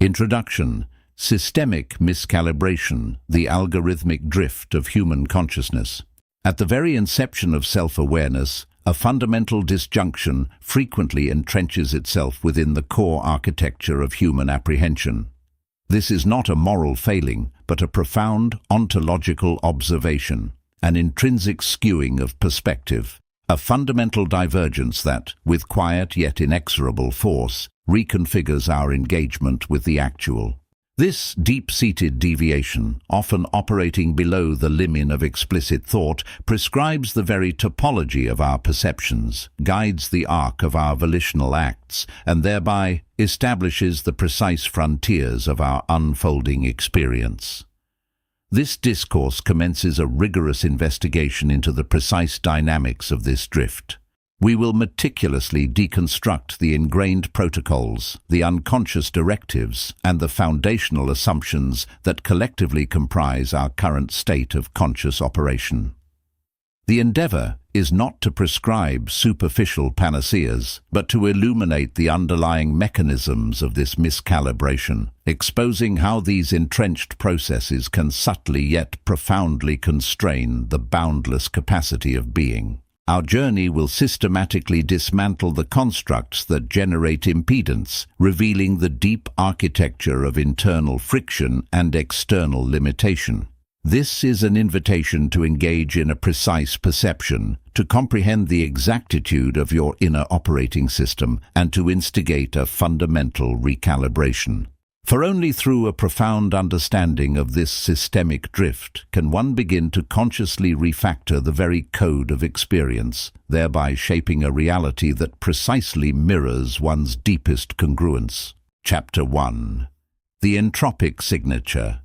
Introduction. Systemic miscalibration, the algorithmic drift of human consciousness. At the very inception of self-awareness, a fundamental disjunction frequently entrenches itself within the core architecture of human apprehension. This is not a moral failing, but a profound ontological observation, an intrinsic skewing of perspective, a fundamental divergence that, with quiet yet inexorable force, reconfigures our engagement with the actual. This deep-seated deviation, often operating below the limit of explicit thought, prescribes the very topology of our perceptions, guides the arc of our volitional acts, and thereby establishes the precise frontiers of our unfolding experience. This discourse commences a rigorous investigation into the precise dynamics of this drift. We will meticulously deconstruct the ingrained protocols, the unconscious directives, and the foundational assumptions that collectively comprise our current state of conscious operation. The endeavor is not to prescribe superficial panaceas, but to illuminate the underlying mechanisms of this miscalibration, exposing how these entrenched processes can subtly yet profoundly constrain the boundless capacity of being. Our journey will systematically dismantle the constructs that generate impedance, revealing the deep architecture of internal friction and external limitation. This is an invitation to engage in a precise perception, to comprehend the exactitude of your inner operating system, and to instigate a fundamental recalibration. For only through a profound understanding of this systemic drift can one begin to consciously refactor the very code of experience, thereby shaping a reality that precisely mirrors one's deepest congruence. Chapter 1. The Entropic Signature.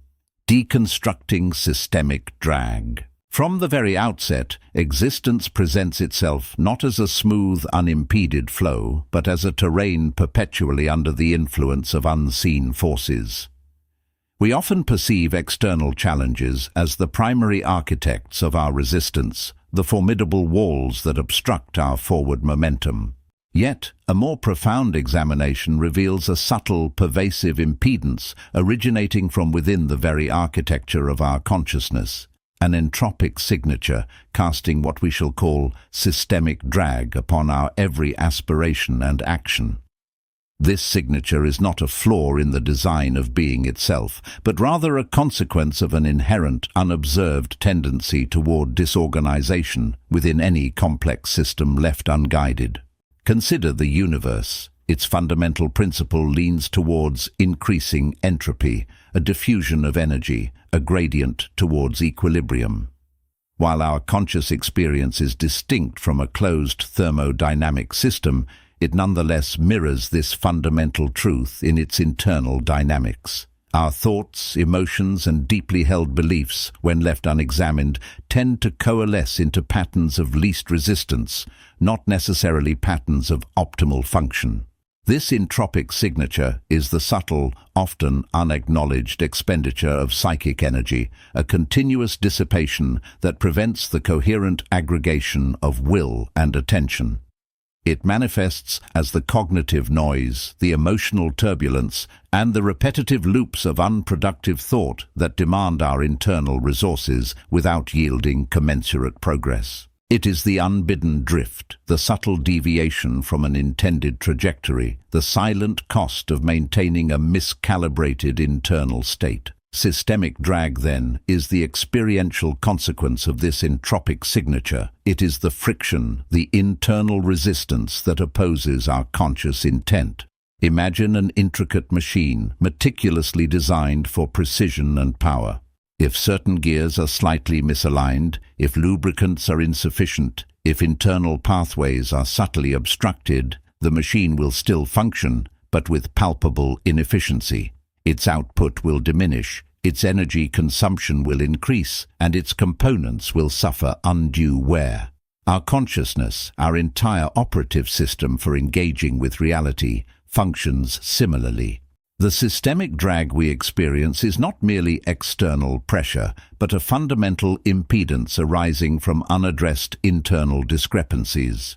Deconstructing Systemic Drag. From the very outset, existence presents itself not as a smooth, unimpeded flow, but as a terrain perpetually under the influence of unseen forces. We often perceive external challenges as the primary architects of our resistance, the formidable walls that obstruct our forward momentum. Yet, a more profound examination reveals a subtle, pervasive impedance originating from within the very architecture of our consciousness. An entropic signature, casting what we shall call systemic drag upon our every aspiration and action. This signature is not a flaw in the design of being itself, but rather a consequence of an inherent, unobserved tendency toward disorganization within any complex system left unguided. Consider the universe. Its fundamental principle leans towards increasing entropy, a diffusion of energy, a gradient towards equilibrium. While our conscious experience is distinct from a closed thermodynamic system, it nonetheless mirrors this fundamental truth in its internal dynamics. Our thoughts, emotions, and deeply held beliefs, when left unexamined, tend to coalesce into patterns of least resistance, not necessarily patterns of optimal function. This entropic signature is the subtle, often unacknowledged expenditure of psychic energy, a continuous dissipation that prevents the coherent aggregation of will and attention. It manifests as the cognitive noise, the emotional turbulence, and the repetitive loops of unproductive thought that demand our internal resources without yielding commensurate progress. It is the unbidden drift, the subtle deviation from an intended trajectory, the silent cost of maintaining a miscalibrated internal state. Systemic drag, then, is the experiential consequence of this entropic signature. It is the friction, the internal resistance that opposes our conscious intent. Imagine an intricate machine, meticulously designed for precision and power. If certain gears are slightly misaligned, if lubricants are insufficient, if internal pathways are subtly obstructed, the machine will still function, but with palpable inefficiency. Its output will diminish, its energy consumption will increase, and its components will suffer undue wear. Our consciousness, our entire operative system for engaging with reality, functions similarly. The systemic drag we experience is not merely external pressure, but a fundamental impedance arising from unaddressed internal discrepancies.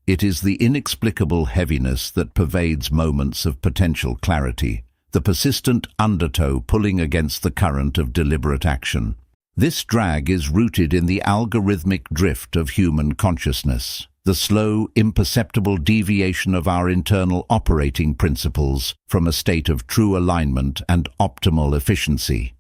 It is the inexplicable heaviness that pervades moments of potential clarity, the persistent undertow pulling against the current of deliberate action. This drag is rooted in the algorithmic drift of human consciousness, the slow, imperceptible deviation of our internal operating principles from a state of true alignment and optimal efficiency.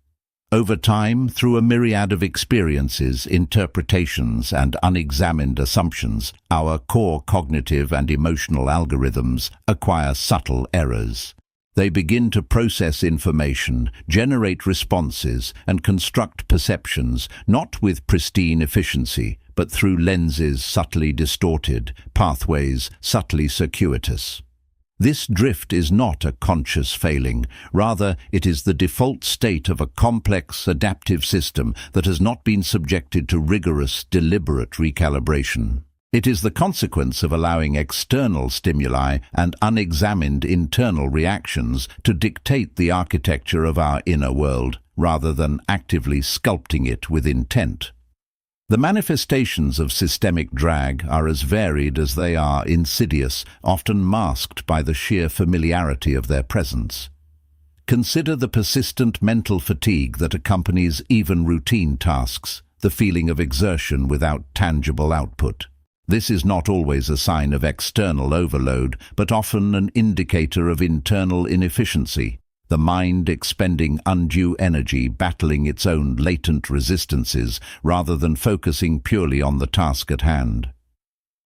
Over time, through a myriad of experiences, interpretations, and unexamined assumptions, our core cognitive and emotional algorithms acquire subtle errors. They begin to process information, generate responses, and construct perceptions, not with pristine efficiency, but through lenses subtly distorted, pathways subtly circuitous. This drift is not a conscious failing. Rather, it is the default state of a complex, adaptive system that has not been subjected to rigorous, deliberate recalibration. It is the consequence of allowing external stimuli and unexamined internal reactions to dictate the architecture of our inner world, rather than actively sculpting it with intent. The manifestations of systemic drag are as varied as they are insidious, often masked by the sheer familiarity of their presence. Consider the persistent mental fatigue that accompanies even routine tasks, the feeling of exertion without tangible output. This is not always a sign of external overload, but often an indicator of internal inefficiency. The mind expending undue energy battling its own latent resistances rather than focusing purely on the task at hand.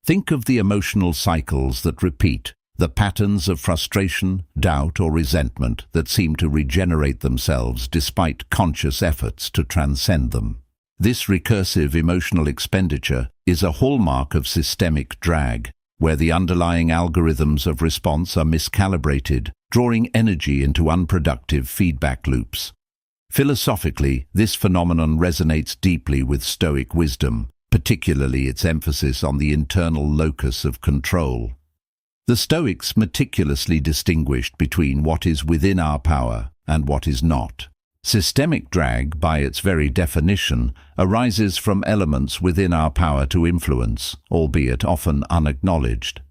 Think of the emotional cycles that repeat, the patterns of frustration, doubt, or resentment that seem to regenerate themselves despite conscious efforts to transcend them. This recursive emotional expenditure is a hallmark of systemic drag, where the underlying algorithms of response are miscalibrated, drawing energy into unproductive feedback loops. Philosophically, this phenomenon resonates deeply with Stoic wisdom, particularly its emphasis on the internal locus of control. The Stoics meticulously distinguished between what is within our power and what is not. Systemic drag, by its very definition, arises from elements within our power to influence, albeit often unacknowledged.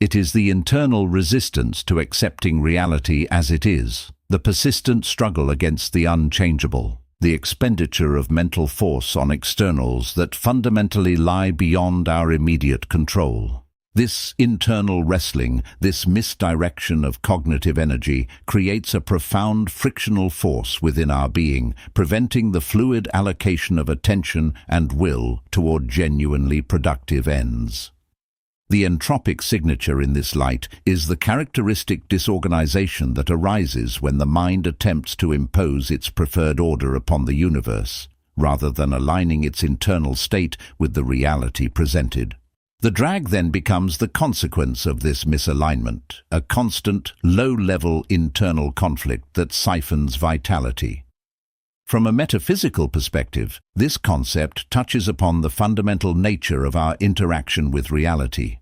It is the internal resistance to accepting reality as it is, the persistent struggle against the unchangeable, the expenditure of mental force on externals that fundamentally lie beyond our immediate control. This internal wrestling, this misdirection of cognitive energy, creates a profound frictional force within our being, preventing the fluid allocation of attention and will toward genuinely productive ends. The entropic signature in this light is the characteristic disorganization that arises when the mind attempts to impose its preferred order upon the universe, rather than aligning its internal state with the reality presented. The drag then becomes the consequence of this misalignment, a constant, low-level internal conflict that siphons vitality. From a metaphysical perspective, this concept touches upon the fundamental nature of our interaction with reality.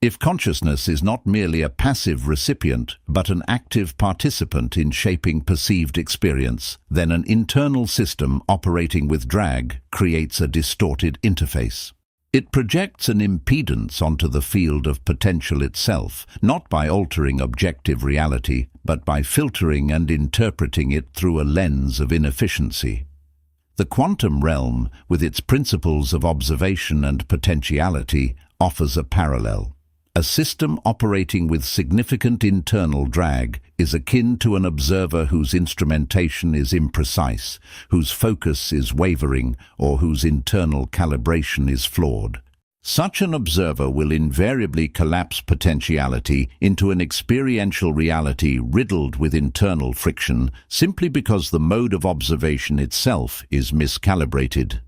If consciousness is not merely a passive recipient, but an active participant in shaping perceived experience, then an internal system operating with drag creates a distorted interface. It projects an impedance onto the field of potential itself, not by altering objective reality, but by filtering and interpreting it through a lens of inefficiency. The quantum realm, with its principles of observation and potentiality, offers a parallel. A system operating with significant internal drag is akin to an observer whose instrumentation is imprecise, whose focus is wavering, or whose internal calibration is flawed. Such an observer will invariably collapse potentiality into an experiential reality riddled with internal friction simply because the mode of observation itself is miscalibrated.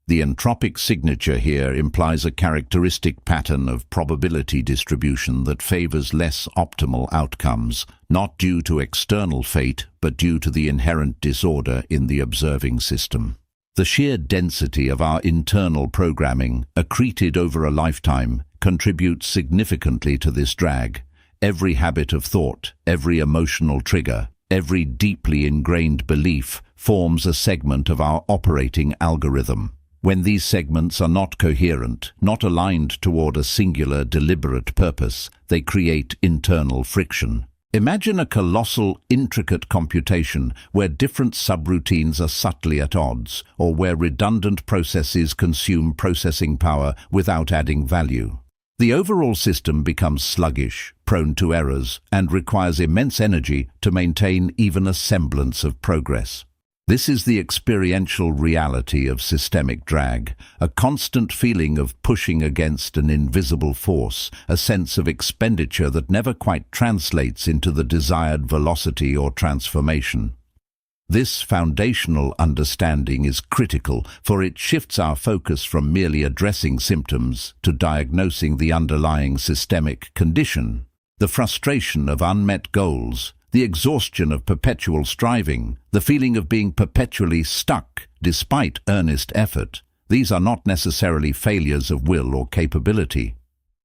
The entropic signature here implies a characteristic pattern of probability distribution that favors less optimal outcomes, not due to external fate, but due to the inherent disorder in the observing system. The sheer density of our internal programming, accreted over a lifetime, contributes significantly to this drag. Every habit of thought, every emotional trigger, every deeply ingrained belief forms a segment of our operating algorithm. When these segments are not coherent, not aligned toward a singular, deliberate purpose, they create internal friction. Imagine a colossal, intricate computation where different subroutines are subtly at odds, or where redundant processes consume processing power without adding value. The overall system becomes sluggish, prone to errors, and requires immense energy to maintain even a semblance of progress. This is the experiential reality of systemic drag, a constant feeling of pushing against an invisible force, a sense of expenditure that never quite translates into the desired velocity or transformation. This foundational understanding is critical, for it shifts our focus from merely addressing symptoms to diagnosing the underlying systemic condition. The frustration of unmet goals, the exhaustion of perpetual striving, the feeling of being perpetually stuck despite earnest effort, these are not necessarily failures of will or capability.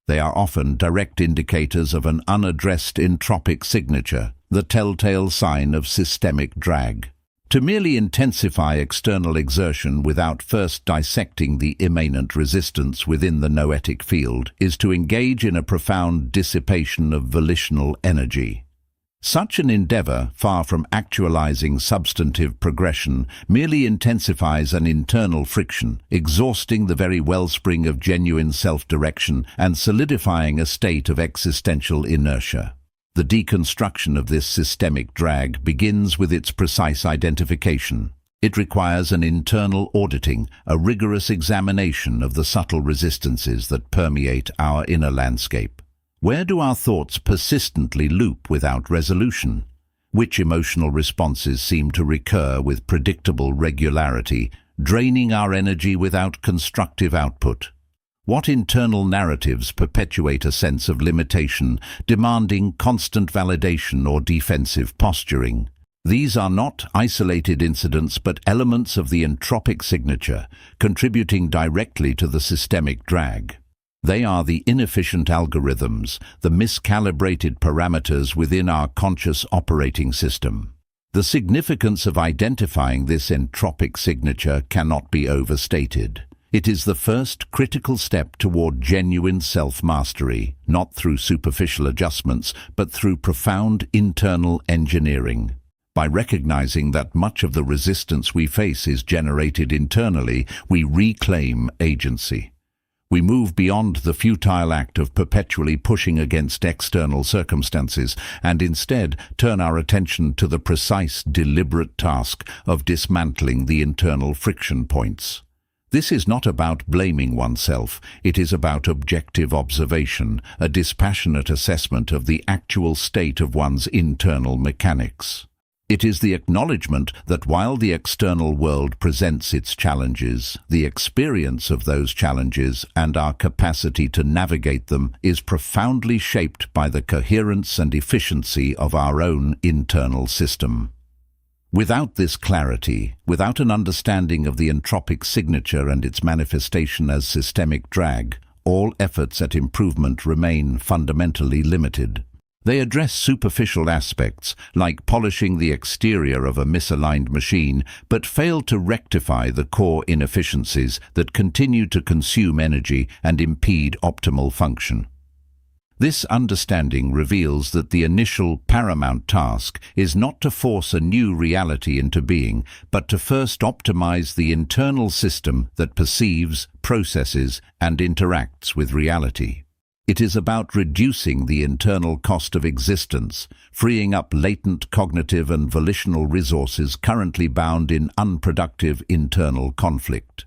They are often direct indicators of an unaddressed entropic signature, the telltale sign of systemic drag. To merely intensify external exertion without first dissecting the immanent resistance within the noetic field is to engage in a profound dissipation of volitional energy. Such an endeavor, far from actualizing substantive progression, merely intensifies an internal friction, exhausting the very wellspring of genuine self-direction and solidifying a state of existential inertia. The deconstruction of this systemic drag begins with its precise identification. It requires an internal auditing, a rigorous examination of the subtle resistances that permeate our inner landscape. Where do our thoughts persistently loop without resolution? Which emotional responses seem to recur with predictable regularity, draining our energy without constructive output? What internal narratives perpetuate a sense of limitation, demanding constant validation or defensive posturing? These are not isolated incidents but elements of the entropic signature, contributing directly to the systemic drag. They are the inefficient algorithms, the miscalibrated parameters within our conscious operating system. The significance of identifying this entropic signature cannot be overstated. It is the first critical step toward genuine self-mastery, not through superficial adjustments, but through profound internal engineering. By recognizing that much of the resistance we face is generated internally, we reclaim agency. We move beyond the futile act of perpetually pushing against external circumstances and instead turn our attention to the precise, deliberate task of dismantling the internal friction points. This is not about blaming oneself, it is about objective observation, a dispassionate assessment of the actual state of one's internal mechanics. It is the acknowledgement that while the external world presents its challenges, the experience of those challenges and our capacity to navigate them is profoundly shaped by the coherence and efficiency of our own internal system. Without this clarity, without an understanding of the entropic signature and its manifestation as systemic drag, all efforts at improvement remain fundamentally limited. They address superficial aspects, like polishing the exterior of a misaligned machine, but fail to rectify the core inefficiencies that continue to consume energy and impede optimal function. This understanding reveals that the initial paramount task is not to force a new reality into being, but to first optimize the internal system that perceives, processes, and interacts with reality. It is about reducing the internal cost of existence, freeing up latent cognitive and volitional resources currently bound in unproductive internal conflict.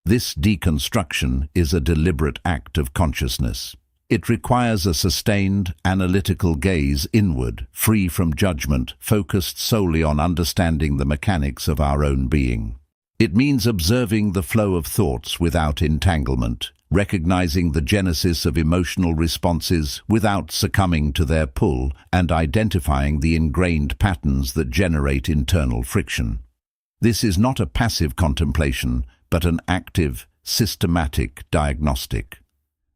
This deconstruction is a deliberate act of consciousness. It requires a sustained, analytical gaze inward, free from judgment, focused solely on understanding the mechanics of our own being. It means observing the flow of thoughts without entanglement, recognizing the genesis of emotional responses without succumbing to their pull, and identifying the ingrained patterns that generate internal friction. This is not a passive contemplation, but an active, systematic diagnostic.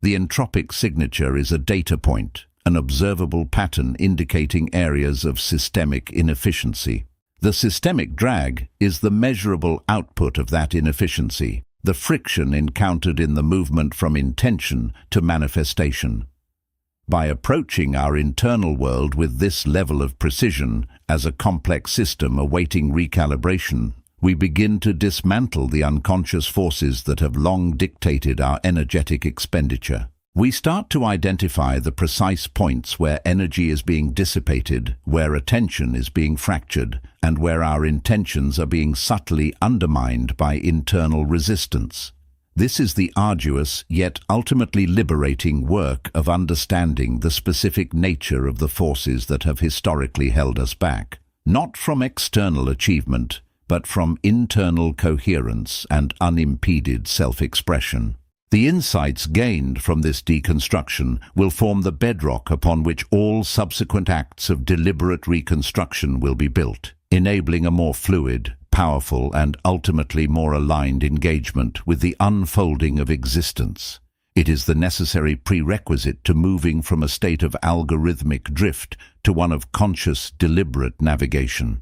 The entropic signature is a data point, an observable pattern indicating areas of systemic inefficiency. The systemic drag is the measurable output of that inefficiency, the friction encountered in the movement from intention to manifestation. By approaching our internal world with this level of precision, as a complex system awaiting recalibration, we begin to dismantle the unconscious forces that have long dictated our energetic expenditure. We start to identify the precise points where energy is being dissipated, where attention is being fractured, and where our intentions are being subtly undermined by internal resistance. This is the arduous, yet ultimately liberating work of understanding the specific nature of the forces that have historically held us back, not from external achievement, but from internal coherence and unimpeded self-expression. The insights gained from this deconstruction will form the bedrock upon which all subsequent acts of deliberate reconstruction will be built, enabling a more fluid, powerful, and ultimately more aligned engagement with the unfolding of existence. It is the necessary prerequisite to moving from a state of algorithmic drift to one of conscious, deliberate navigation.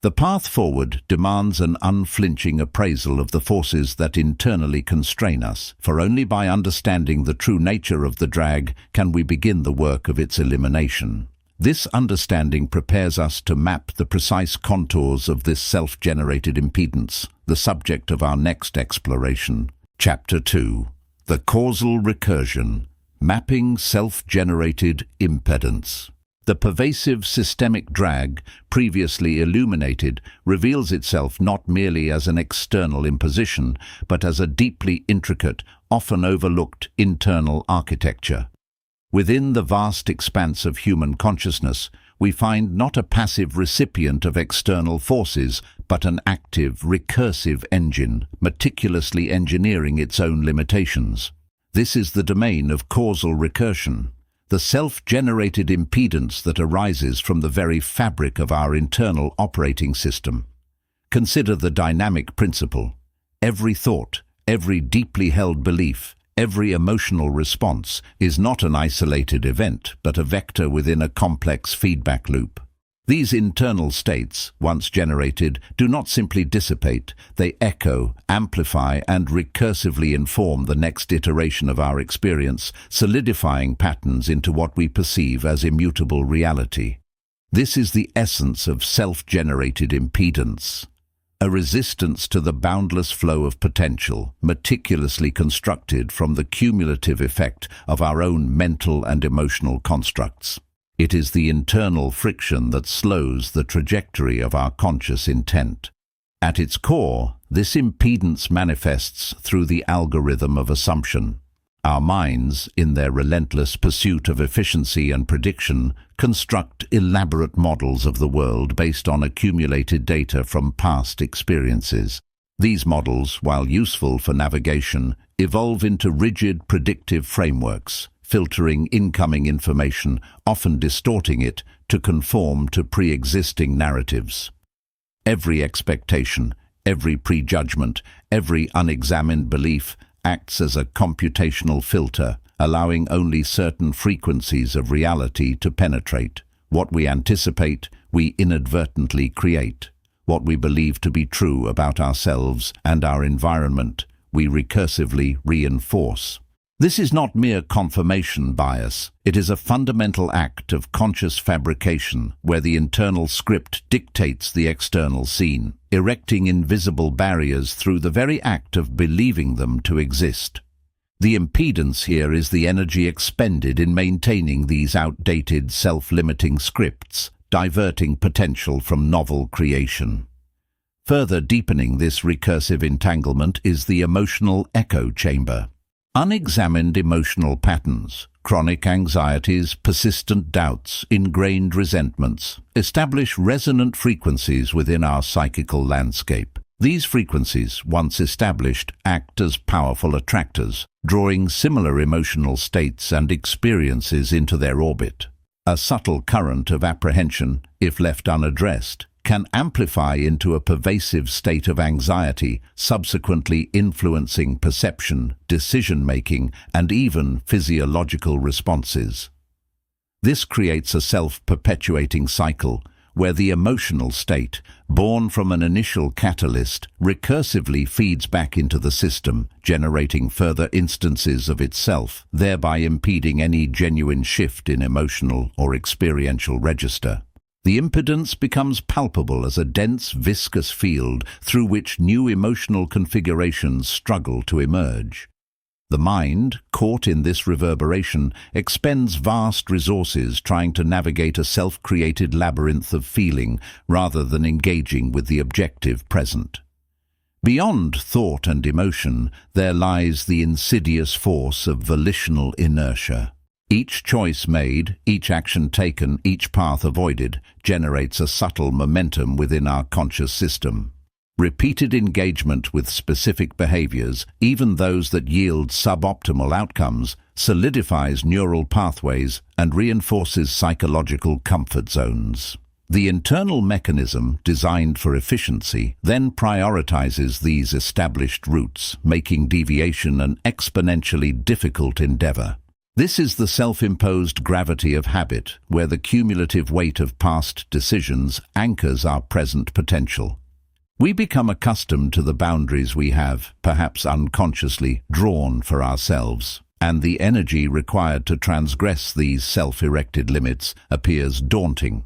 The path forward demands an unflinching appraisal of the forces that internally constrain us, for only by understanding the true nature of the drag can we begin the work of its elimination. This understanding prepares us to map the precise contours of this self-generated impedance, the subject of our next exploration. Chapter 2. The Causal Recursion, Mapping Self-Generated Impedance. The pervasive systemic drag, previously illuminated, reveals itself not merely as an external imposition, but as a deeply intricate, often overlooked internal architecture. Within the vast expanse of human consciousness, we find not a passive recipient of external forces, but an active, recursive engine, meticulously engineering its own limitations. This is the domain of causal recursion, the self-generated impedance that arises from the very fabric of our internal operating system. Consider the dynamic principle. Every thought, every deeply held belief, every emotional response is not an isolated event, but a vector within a complex feedback loop. These internal states, once generated, do not simply dissipate, they echo, amplify, and recursively inform the next iteration of our experience, solidifying patterns into what we perceive as immutable reality. This is the essence of self-generated impedance, a resistance to the boundless flow of potential, meticulously constructed from the cumulative effect of our own mental and emotional constructs. It is the internal friction that slows the trajectory of our conscious intent. At its core, this impedance manifests through the algorithm of assumption. Our minds, in their relentless pursuit of efficiency and prediction, construct elaborate models of the world based on accumulated data from past experiences. These models, while useful for navigation, evolve into rigid predictive frameworks, filtering incoming information, often distorting it to conform to pre-existing narratives. Every expectation, every prejudgment, every unexamined belief acts as a computational filter, allowing only certain frequencies of reality to penetrate. What we anticipate, we inadvertently create. What we believe to be true about ourselves and our environment, we recursively reinforce. This is not mere confirmation bias. It is a fundamental act of conscious fabrication where the internal script dictates the external scene, erecting invisible barriers through the very act of believing them to exist. The impedance here is the energy expended in maintaining these outdated, self-limiting scripts, diverting potential from novel creation. Further deepening this recursive entanglement is the emotional echo chamber. Unexamined emotional patterns, chronic anxieties, persistent doubts, ingrained resentments, establish resonant frequencies within our psychical landscape. These frequencies, once established, act as powerful attractors, drawing similar emotional states and experiences into their orbit. A subtle current of apprehension, if left unaddressed, can amplify into a pervasive state of anxiety, subsequently influencing perception, decision-making, and even physiological responses. This creates a self-perpetuating cycle, where the emotional state, born from an initial catalyst, recursively feeds back into the system, generating further instances of itself, thereby impeding any genuine shift in emotional or experiential register. The impedance becomes palpable as a dense, viscous field through which new emotional configurations struggle to emerge. The mind, caught in this reverberation, expends vast resources trying to navigate a self-created labyrinth of feeling rather than engaging with the objective present. Beyond thought and emotion, there lies the insidious force of volitional inertia. Each choice made, each action taken, each path avoided, generates a subtle momentum within our conscious system. Repeated engagement with specific behaviors, even those that yield suboptimal outcomes, solidifies neural pathways and reinforces psychological comfort zones. The internal mechanism, designed for efficiency, then prioritizes these established routes, making deviation an exponentially difficult endeavor. This is the self-imposed gravity of habit, where the cumulative weight of past decisions anchors our present potential. We become accustomed to the boundaries we have, perhaps unconsciously, drawn for ourselves, and the energy required to transgress these self-erected limits appears daunting.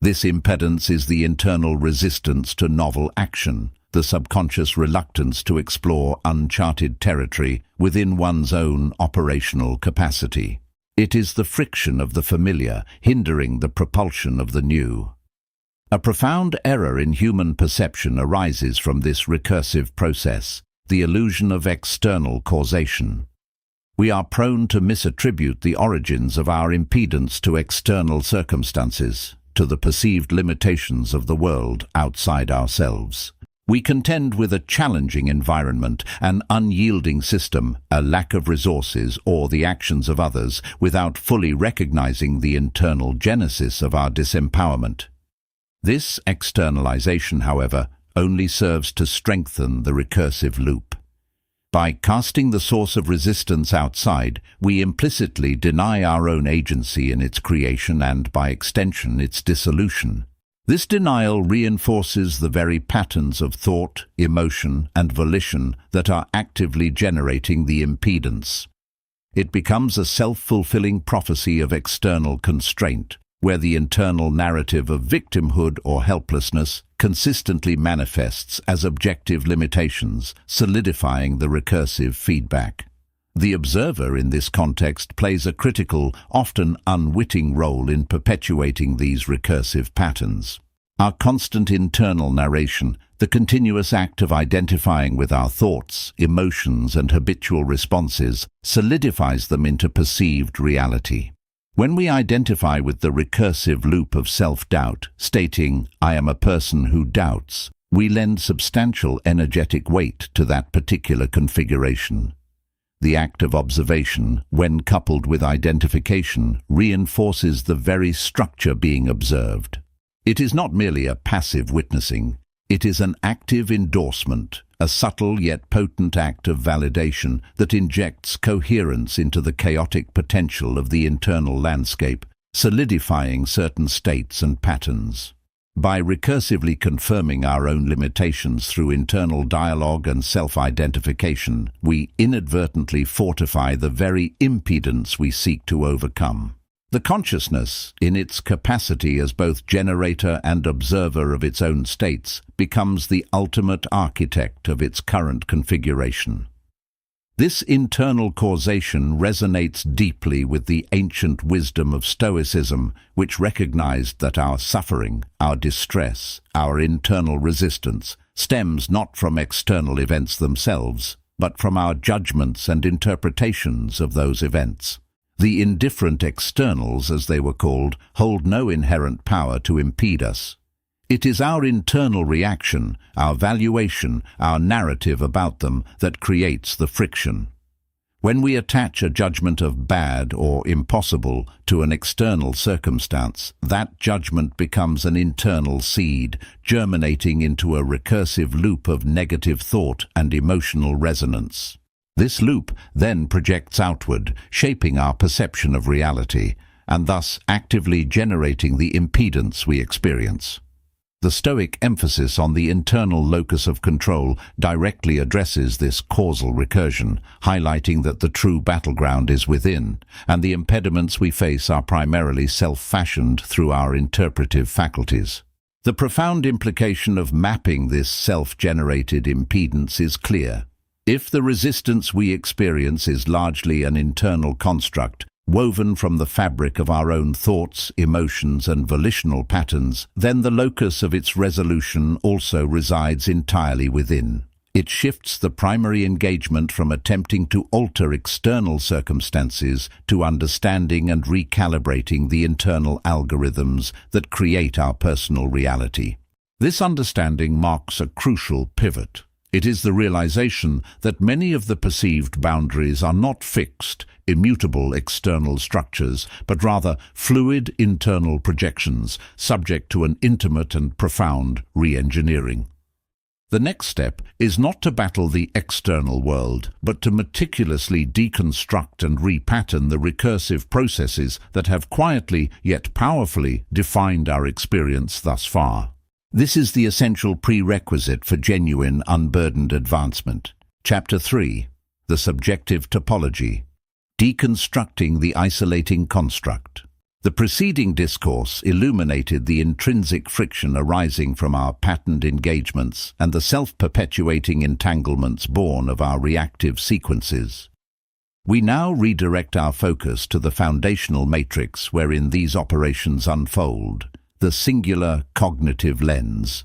This impedance is the internal resistance to novel action, the subconscious reluctance to explore uncharted territory within one's own operational capacity. It is the friction of the familiar, hindering the propulsion of the new. A profound error in human perception arises from this recursive process, the illusion of external causation. We are prone to misattribute the origins of our impedance to external circumstances, to the perceived limitations of the world outside ourselves. We contend with a challenging environment, an unyielding system, a lack of resources, or the actions of others, without fully recognizing the internal genesis of our disempowerment. This externalization, however, only serves to strengthen the recursive loop. By casting the source of resistance outside, we implicitly deny our own agency in its creation and, by extension, its dissolution. This denial reinforces the very patterns of thought, emotion, and volition that are actively generating the impedance. It becomes a self-fulfilling prophecy of external constraint, where the internal narrative of victimhood or helplessness consistently manifests as objective limitations, solidifying the recursive feedback. The observer in this context plays a critical, often unwitting role in perpetuating these recursive patterns. Our constant internal narration, the continuous act of identifying with our thoughts, emotions, and habitual responses, solidifies them into perceived reality. When we identify with the recursive loop of self-doubt, stating, "I am a person who doubts," we lend substantial energetic weight to that particular configuration. The act of observation, when coupled with identification, reinforces the very structure being observed. It is not merely a passive witnessing, it is an active endorsement, a subtle yet potent act of validation that injects coherence into the chaotic potential of the internal landscape, solidifying certain states and patterns. By recursively confirming our own limitations through internal dialogue and self-identification, we inadvertently fortify the very impedance we seek to overcome. The consciousness, in its capacity as both generator and observer of its own states, becomes the ultimate architect of its current configuration. This internal causation resonates deeply with the ancient wisdom of Stoicism, which recognized that our suffering, our distress, our internal resistance stems not from external events themselves, but from our judgments and interpretations of those events. The indifferent externals, as they were called, hold no inherent power to impede us. It is our internal reaction, our valuation, our narrative about them that creates the friction. When we attach a judgment of bad or impossible to an external circumstance, that judgment becomes an internal seed, germinating into a recursive loop of negative thought and emotional resonance. This loop then projects outward, shaping our perception of reality, and thus actively generating the impedance we experience. The Stoic emphasis on the internal locus of control directly addresses this causal recursion, highlighting that the true battleground is within, and the impediments we face are primarily self-fashioned through our interpretive faculties. The profound implication of mapping this self-generated impedance is clear. If the resistance we experience is largely an internal construct, woven from the fabric of our own thoughts, emotions, and volitional patterns, then the locus of its resolution also resides entirely within. It shifts the primary engagement from attempting to alter external circumstances to understanding and recalibrating the internal algorithms that create our personal reality. This understanding marks a crucial pivot. It is the realization that many of the perceived boundaries are not fixed, immutable external structures, but rather fluid internal projections, subject to an intimate and profound re-engineering. The next step is not to battle the external world, but to meticulously deconstruct and repattern the recursive processes that have quietly yet powerfully defined our experience thus far. This is the essential prerequisite for genuine, unburdened advancement. Chapter 3. The Subjective Topology. Deconstructing the Isolating Construct. The preceding discourse illuminated the intrinsic friction arising from our patterned engagements and the self-perpetuating entanglements born of our reactive sequences. We now redirect our focus to the foundational matrix wherein these operations unfold, the singular cognitive lens.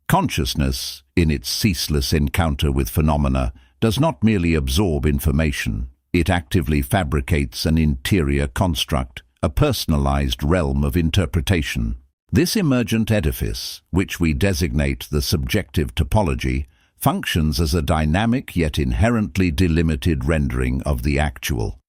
Consciousness, in its ceaseless encounter with phenomena, does not merely absorb information. It actively fabricates an interior construct, a personalized realm of interpretation. This emergent edifice, which we designate the subjective topology, functions as a dynamic yet inherently delimited rendering of the actual.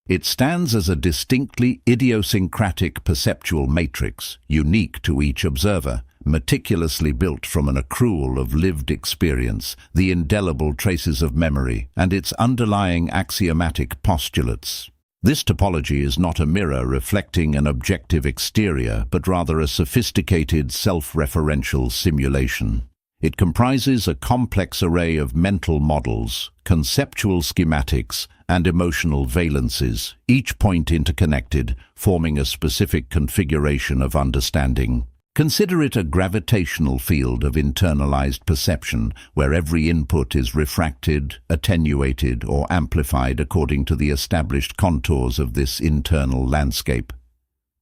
It stands as a distinctly idiosyncratic perceptual matrix, unique to each observer, meticulously built from an accrual of lived experience, the indelible traces of memory, and its underlying axiomatic postulates. This topology is not a mirror reflecting an objective exterior, but rather a sophisticated self-referential simulation. It comprises a complex array of mental models, conceptual schematics, and emotional valences, each point interconnected, forming a specific configuration of understanding. Consider it a gravitational field of internalized perception, where every input is refracted, attenuated, or amplified according to the established contours of this internal landscape.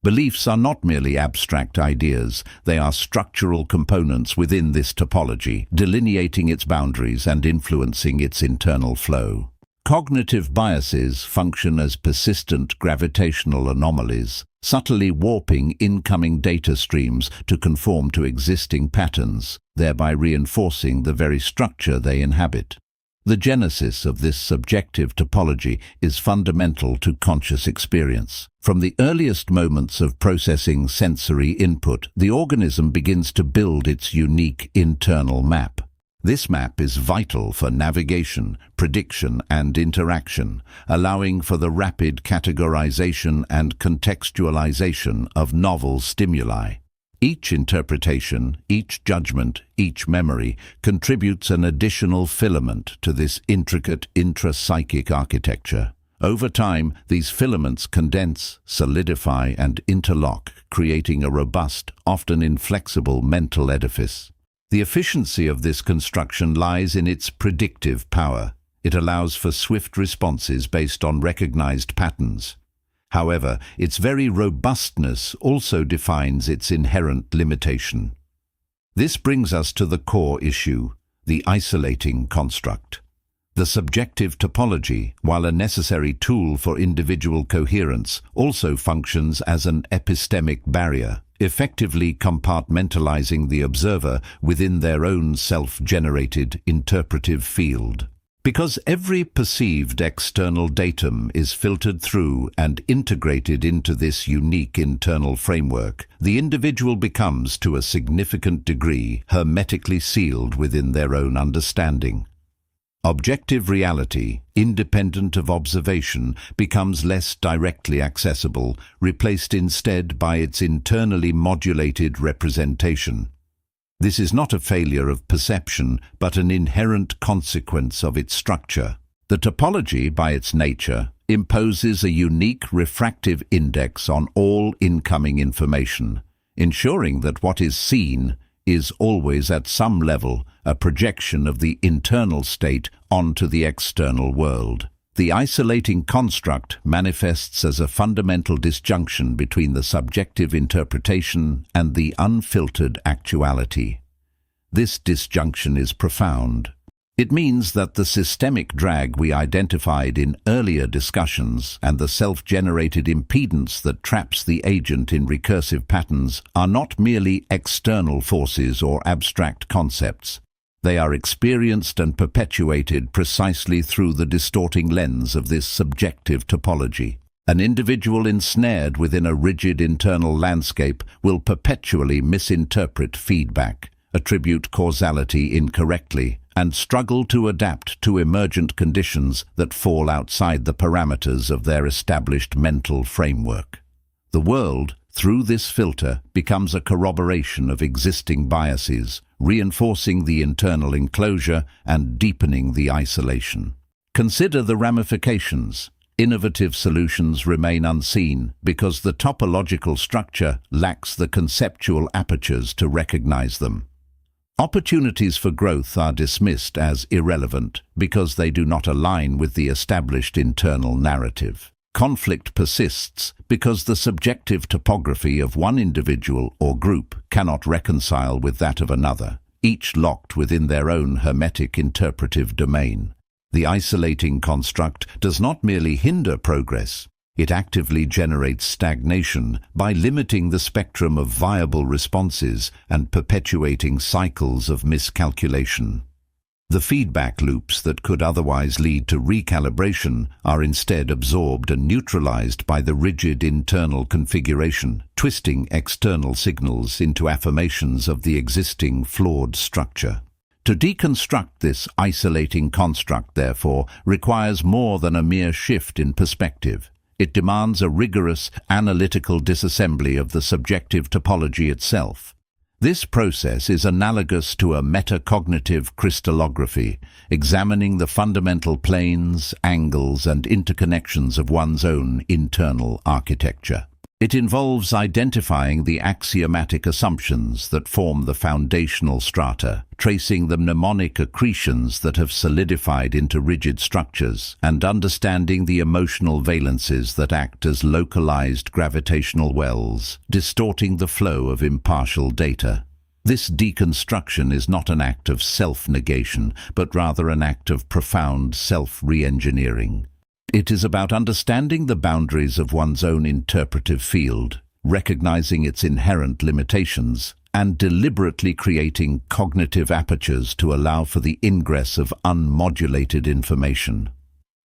Beliefs are not merely abstract ideas, they are structural components within this topology, delineating its boundaries and influencing its internal flow. Cognitive biases function as persistent gravitational anomalies, subtly warping incoming data streams to conform to existing patterns, thereby reinforcing the very structure they inhabit. The genesis of this subjective topology is fundamental to conscious experience. From the earliest moments of processing sensory input, the organism begins to build its unique internal map. This map is vital for navigation, prediction, and interaction, allowing for the rapid categorization and contextualization of novel stimuli. Each interpretation, each judgment, each memory contributes an additional filament to this intricate intrapsychic architecture. Over time, these filaments condense, solidify, and interlock, creating a robust, often inflexible mental edifice. The efficiency of this construction lies in its predictive power. It allows for swift responses based on recognized patterns. However, its very robustness also defines its inherent limitation. This brings us to the core issue, the isolating construct. The subjective topology, while a necessary tool for individual coherence, also functions as an epistemic barrier, effectively compartmentalizing the observer within their own self-generated interpretive field. Because every perceived external datum is filtered through and integrated into this unique internal framework, the individual becomes, to a significant degree, hermetically sealed within their own understanding. Objective reality, independent of observation, becomes less directly accessible, replaced instead by its internally modulated representation. This is not a failure of perception, but an inherent consequence of its structure. The topology, by its nature, imposes a unique refractive index on all incoming information, ensuring that what is seen is always at some level a projection of the internal state onto the external world. The isolating construct manifests as a fundamental disjunction between the subjective interpretation and the unfiltered actuality. This disjunction is profound. It means that the systemic drag we identified in earlier discussions and the self-generated impedance that traps the agent in recursive patterns are not merely external forces or abstract concepts. They are experienced and perpetuated precisely through the distorting lens of this subjective topology. An individual ensnared within a rigid internal landscape will perpetually misinterpret feedback, attribute causality incorrectly, and struggle to adapt to emergent conditions that fall outside the parameters of their established mental framework. The world, through this filter, becomes a corroboration of existing biases, reinforcing the internal enclosure and deepening the isolation. Consider the ramifications. Innovative solutions remain unseen because the topological structure lacks the conceptual apertures to recognize them. Opportunities for growth are dismissed as irrelevant because they do not align with the established internal narrative. Conflict persists because the subjective topography of one individual or group cannot reconcile with that of another, each locked within their own hermetic interpretive domain. The isolating construct does not merely hinder progress, it actively generates stagnation by limiting the spectrum of viable responses and perpetuating cycles of miscalculation. The feedback loops that could otherwise lead to recalibration are instead absorbed and neutralized by the rigid internal configuration, twisting external signals into affirmations of the existing flawed structure. To deconstruct this isolating construct, therefore, requires more than a mere shift in perspective. It demands a rigorous analytical disassembly of the subjective topology itself. This process is analogous to a metacognitive crystallography, examining the fundamental planes, angles, and interconnections of one's own internal architecture. It involves identifying the axiomatic assumptions that form the foundational strata, tracing the mnemonic accretions that have solidified into rigid structures, and understanding the emotional valences that act as localized gravitational wells, distorting the flow of impartial data. This deconstruction is not an act of self-negation, but rather an act of profound self-re-engineering. It is about understanding the boundaries of one's own interpretive field, recognizing its inherent limitations, and deliberately creating cognitive apertures to allow for the ingress of unmodulated information.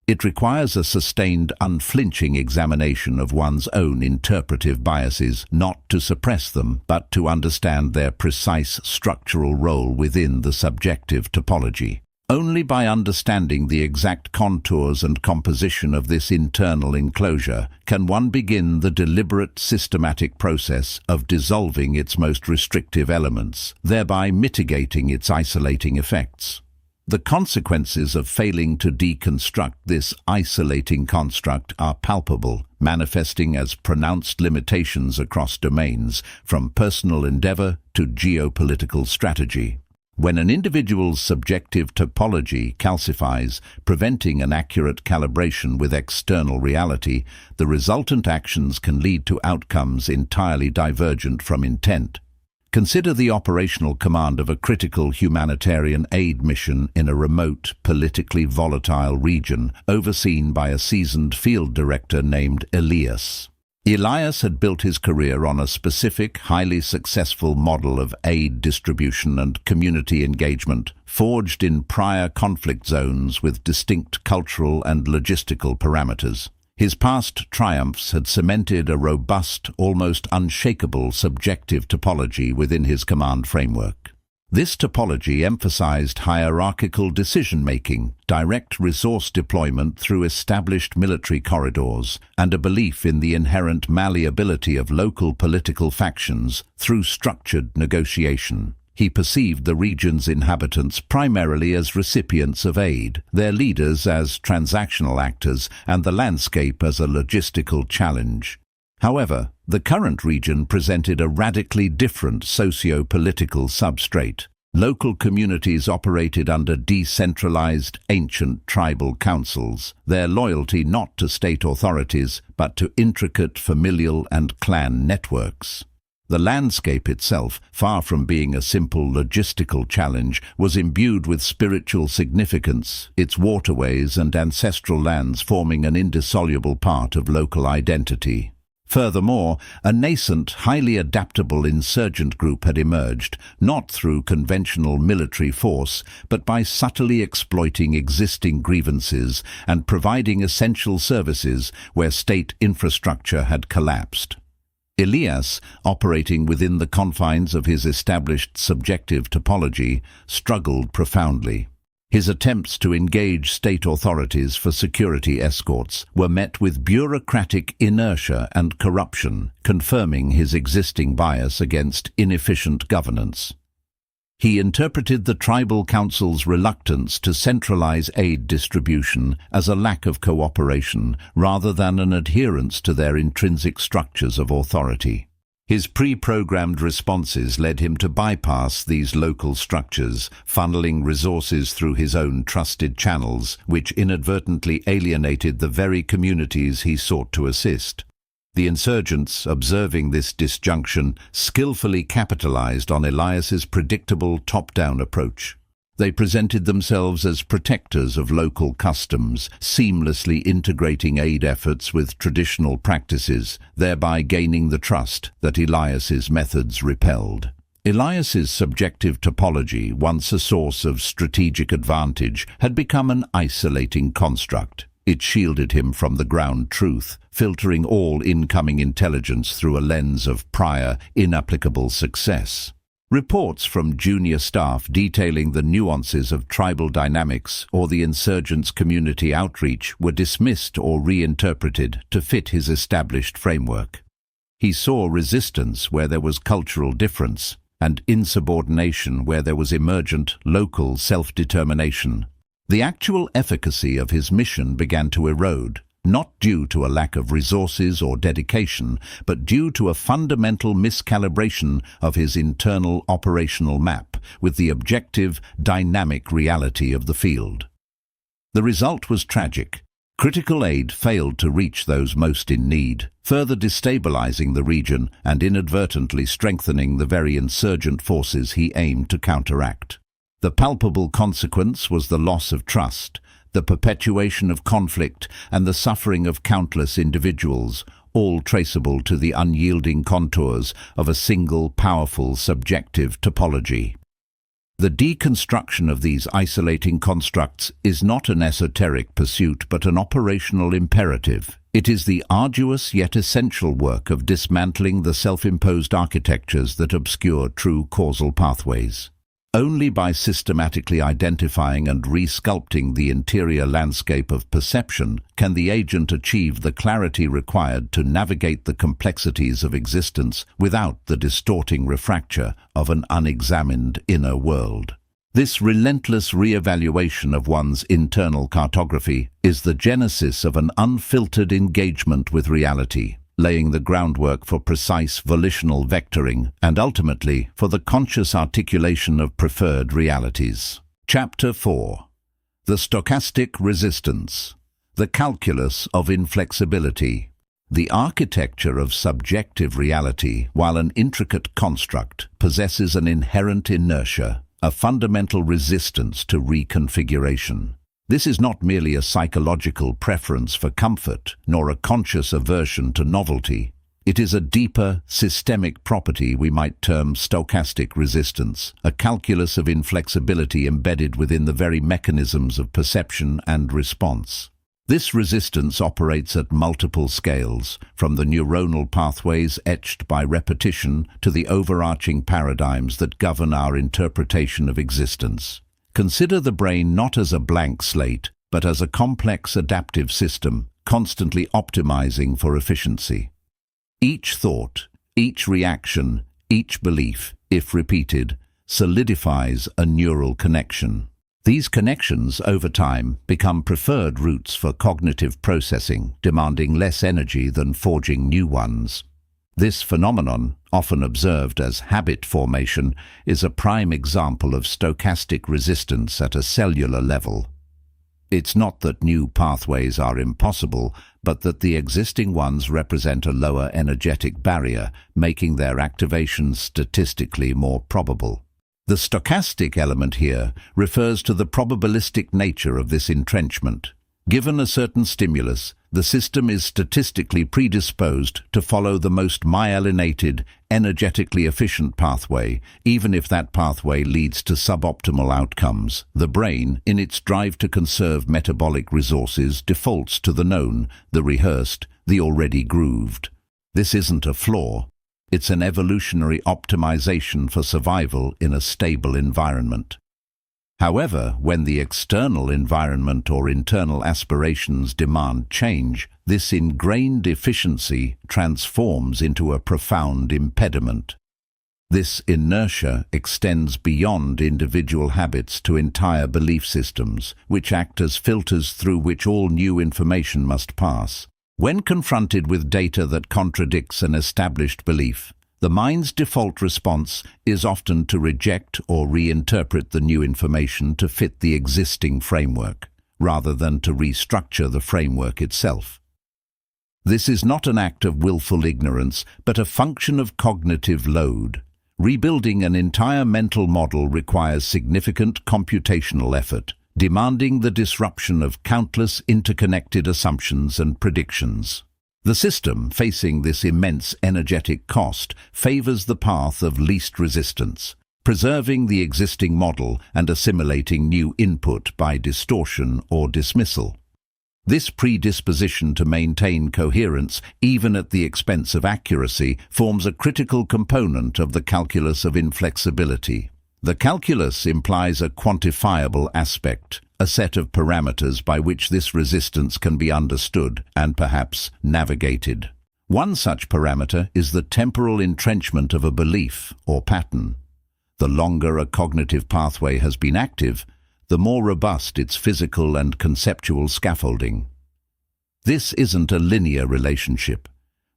It requires a sustained, unflinching examination of one's own interpretive biases, not to suppress them, but to understand their precise structural role within the subjective topology. Only by understanding the exact contours and composition of this internal enclosure can one begin the deliberate, systematic process of dissolving its most restrictive elements, thereby mitigating its isolating effects. The consequences of failing to deconstruct this isolating construct are palpable, manifesting as pronounced limitations across domains, from personal endeavor to geopolitical strategy. When an individual's subjective topology calcifies, preventing an accurate calibration with external reality, the resultant actions can lead to outcomes entirely divergent from intent. Consider the operational command of a critical humanitarian aid mission in a remote, politically volatile region, overseen by a seasoned field director named Elias. Elias had built his career on a specific, highly successful model of aid distribution and community engagement, forged in prior conflict zones with distinct cultural and logistical parameters. His past triumphs had cemented a robust, almost unshakable subjective topology within his command framework. This topology emphasized hierarchical decision-making, direct resource deployment through established military corridors, and a belief in the inherent malleability of local political factions through structured negotiation. He perceived the region's inhabitants primarily as recipients of aid, their leaders as transactional actors, and the landscape as a logistical challenge. However, the current region presented a radically different socio-political substrate. Local communities operated under decentralized, ancient tribal councils, their loyalty not to state authorities, but to intricate familial and clan networks. The landscape itself, far from being a simple logistical challenge, was imbued with spiritual significance, its waterways and ancestral lands forming an indissoluble part of local identity. Furthermore, a nascent, highly adaptable insurgent group had emerged, not through conventional military force, but by subtly exploiting existing grievances and providing essential services where state infrastructure had collapsed. Elias, operating within the confines of his established subjective topology, struggled profoundly. His attempts to engage state authorities for security escorts were met with bureaucratic inertia and corruption, confirming his existing bias against inefficient governance. He interpreted the tribal council's reluctance to centralize aid distribution as a lack of cooperation rather than an adherence to their intrinsic structures of authority. His pre-programmed responses led him to bypass these local structures, funneling resources through his own trusted channels, which inadvertently alienated the very communities he sought to assist. The insurgents, observing this disjunction, skillfully capitalized on Elias's predictable top-down approach. They presented themselves as protectors of local customs, seamlessly integrating aid efforts with traditional practices, thereby gaining the trust that Elias's methods repelled. Elias's subjective topology, once a source of strategic advantage, had become an isolating construct. It shielded him from the ground truth, filtering all incoming intelligence through a lens of prior, inapplicable success. Reports from junior staff detailing the nuances of tribal dynamics or the insurgents' community outreach were dismissed or reinterpreted to fit his established framework. He saw resistance where there was cultural difference, and insubordination where there was emergent, local self-determination. The actual efficacy of his mission began to erode, not due to a lack of resources or dedication, but due to a fundamental miscalibration of his internal operational map with the objective, dynamic reality of the field. The result was tragic. Critical aid failed to reach those most in need, further destabilizing the region and inadvertently strengthening the very insurgent forces he aimed to counteract. The palpable consequence was the loss of trust, the perpetuation of conflict, and the suffering of countless individuals, all traceable to the unyielding contours of a single powerful subjective topology. The deconstruction of these isolating constructs is not an esoteric pursuit but an operational imperative. It is the arduous yet essential work of dismantling the self-imposed architectures that obscure true causal pathways. Only by systematically identifying and resculpting the interior landscape of perception can the agent achieve the clarity required to navigate the complexities of existence without the distorting refracture of an unexamined inner world. This relentless re-evaluation of one's internal cartography is the genesis of an unfiltered engagement with reality, laying the groundwork for precise volitional vectoring and ultimately for the conscious articulation of preferred realities. Chapter 4. The Stochastic Resistance. The Calculus of Inflexibility. The architecture of subjective reality, while an intricate construct, possesses an inherent inertia, a fundamental resistance to reconfiguration. This is not merely a psychological preference for comfort, nor a conscious aversion to novelty. It is a deeper, systemic property we might term stochastic resistance, a calculus of inflexibility embedded within the very mechanisms of perception and response. This resistance operates at multiple scales, from the neuronal pathways etched by repetition to the overarching paradigms that govern our interpretation of existence. Consider the brain not as a blank slate, but as a complex adaptive system, constantly optimizing for efficiency. Each thought, each reaction, each belief, if repeated, solidifies a neural connection. These connections, over time, become preferred routes for cognitive processing, demanding less energy than forging new ones. This phenomenon, often observed as habit formation, is a prime example of stochastic resistance at a cellular level. It's not that new pathways are impossible, but that the existing ones represent a lower energetic barrier, making their activation statistically more probable. The stochastic element here refers to the probabilistic nature of this entrenchment. Given a certain stimulus, the system is statistically predisposed to follow the most myelinated, energetically efficient pathway, even if that pathway leads to suboptimal outcomes. The brain, in its drive to conserve metabolic resources, defaults to the known, the rehearsed, the already grooved. This isn't a flaw. It's an evolutionary optimization for survival in a stable environment. However, when the external environment or internal aspirations demand change, this ingrained efficiency transforms into a profound impediment. This inertia extends beyond individual habits to entire belief systems, which act as filters through which all new information must pass. When confronted with data that contradicts an established belief, the mind's default response is often to reject or reinterpret the new information to fit the existing framework, rather than to restructure the framework itself. This is not an act of willful ignorance, but a function of cognitive load. Rebuilding an entire mental model requires significant computational effort, demanding the disruption of countless interconnected assumptions and predictions. The system, facing this immense energetic cost, favors the path of least resistance, preserving the existing model and assimilating new input by distortion or dismissal. This predisposition to maintain coherence, even at the expense of accuracy, forms a critical component of the calculus of inflexibility. The calculus implies a quantifiable aspect, a set of parameters by which this resistance can be understood and perhaps navigated. One such parameter is the temporal entrenchment of a belief or pattern. The longer a cognitive pathway has been active, the more robust its physical and conceptual scaffolding. This isn't a linear relationship.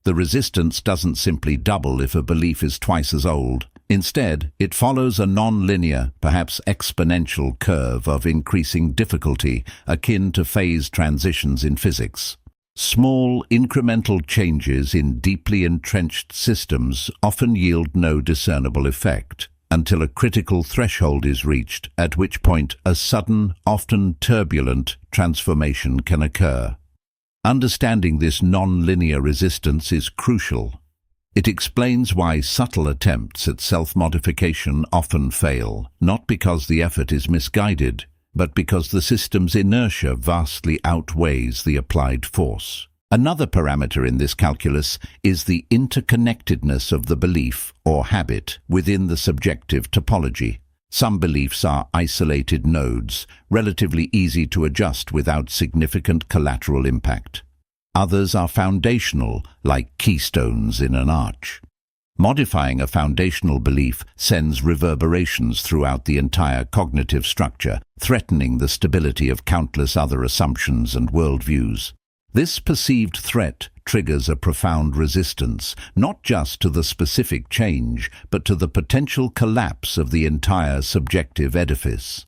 The resistance doesn't simply double if a belief is twice as old. Instead, it follows a non-linear, perhaps exponential curve of increasing difficulty, akin to phase transitions in physics. Small, incremental changes in deeply entrenched systems often yield no discernible effect, until a critical threshold is reached, at which point a sudden, often turbulent, transformation can occur. Understanding this non-linear resistance is crucial. It explains why subtle attempts at self-modification often fail, not because the effort is misguided, but because the system's inertia vastly outweighs the applied force. Another parameter in this calculus is the interconnectedness of the belief or habit within the subjective topology. Some beliefs are isolated nodes, relatively easy to adjust without significant collateral impact. Others are foundational, like keystones in an arch. Modifying a foundational belief sends reverberations throughout the entire cognitive structure, threatening the stability of countless other assumptions and worldviews. This perceived threat triggers a profound resistance, not just to the specific change, but to the potential collapse of the entire subjective edifice.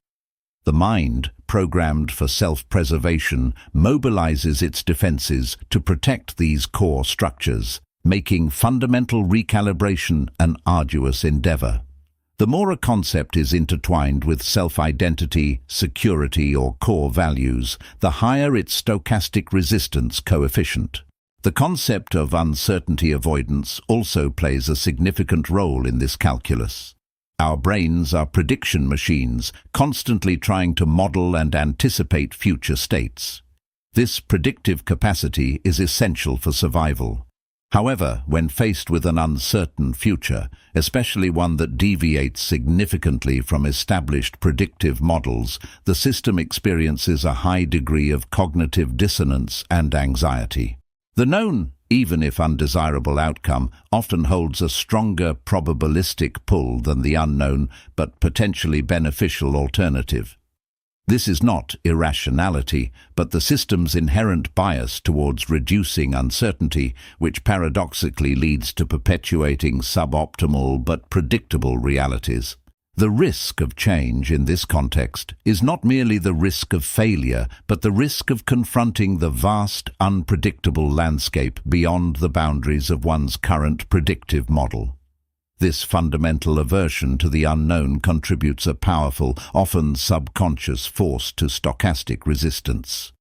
The mind, programmed for self-preservation, mobilizes its defenses to protect these core structures, making fundamental recalibration an arduous endeavor. The more a concept is intertwined with self-identity, security, or core values, the higher its stochastic resistance coefficient. The concept of uncertainty avoidance also plays a significant role in this calculus. Our brains are prediction machines, constantly trying to model and anticipate future states. This predictive capacity is essential for survival. However, when faced with an uncertain future, especially one that deviates significantly from established predictive models, the system experiences a high degree of cognitive dissonance and anxiety. The known, even if undesirable outcome, often holds a stronger probabilistic pull than the unknown but potentially beneficial alternative. This is not irrationality, but the system's inherent bias towards reducing uncertainty, which paradoxically leads to perpetuating suboptimal but predictable realities. The risk of change in this context is not merely the risk of failure, but the risk of confronting the vast, unpredictable landscape beyond the boundaries of one's current predictive model. This fundamental aversion to the unknown contributes a powerful, often subconscious force to stochastic resistance.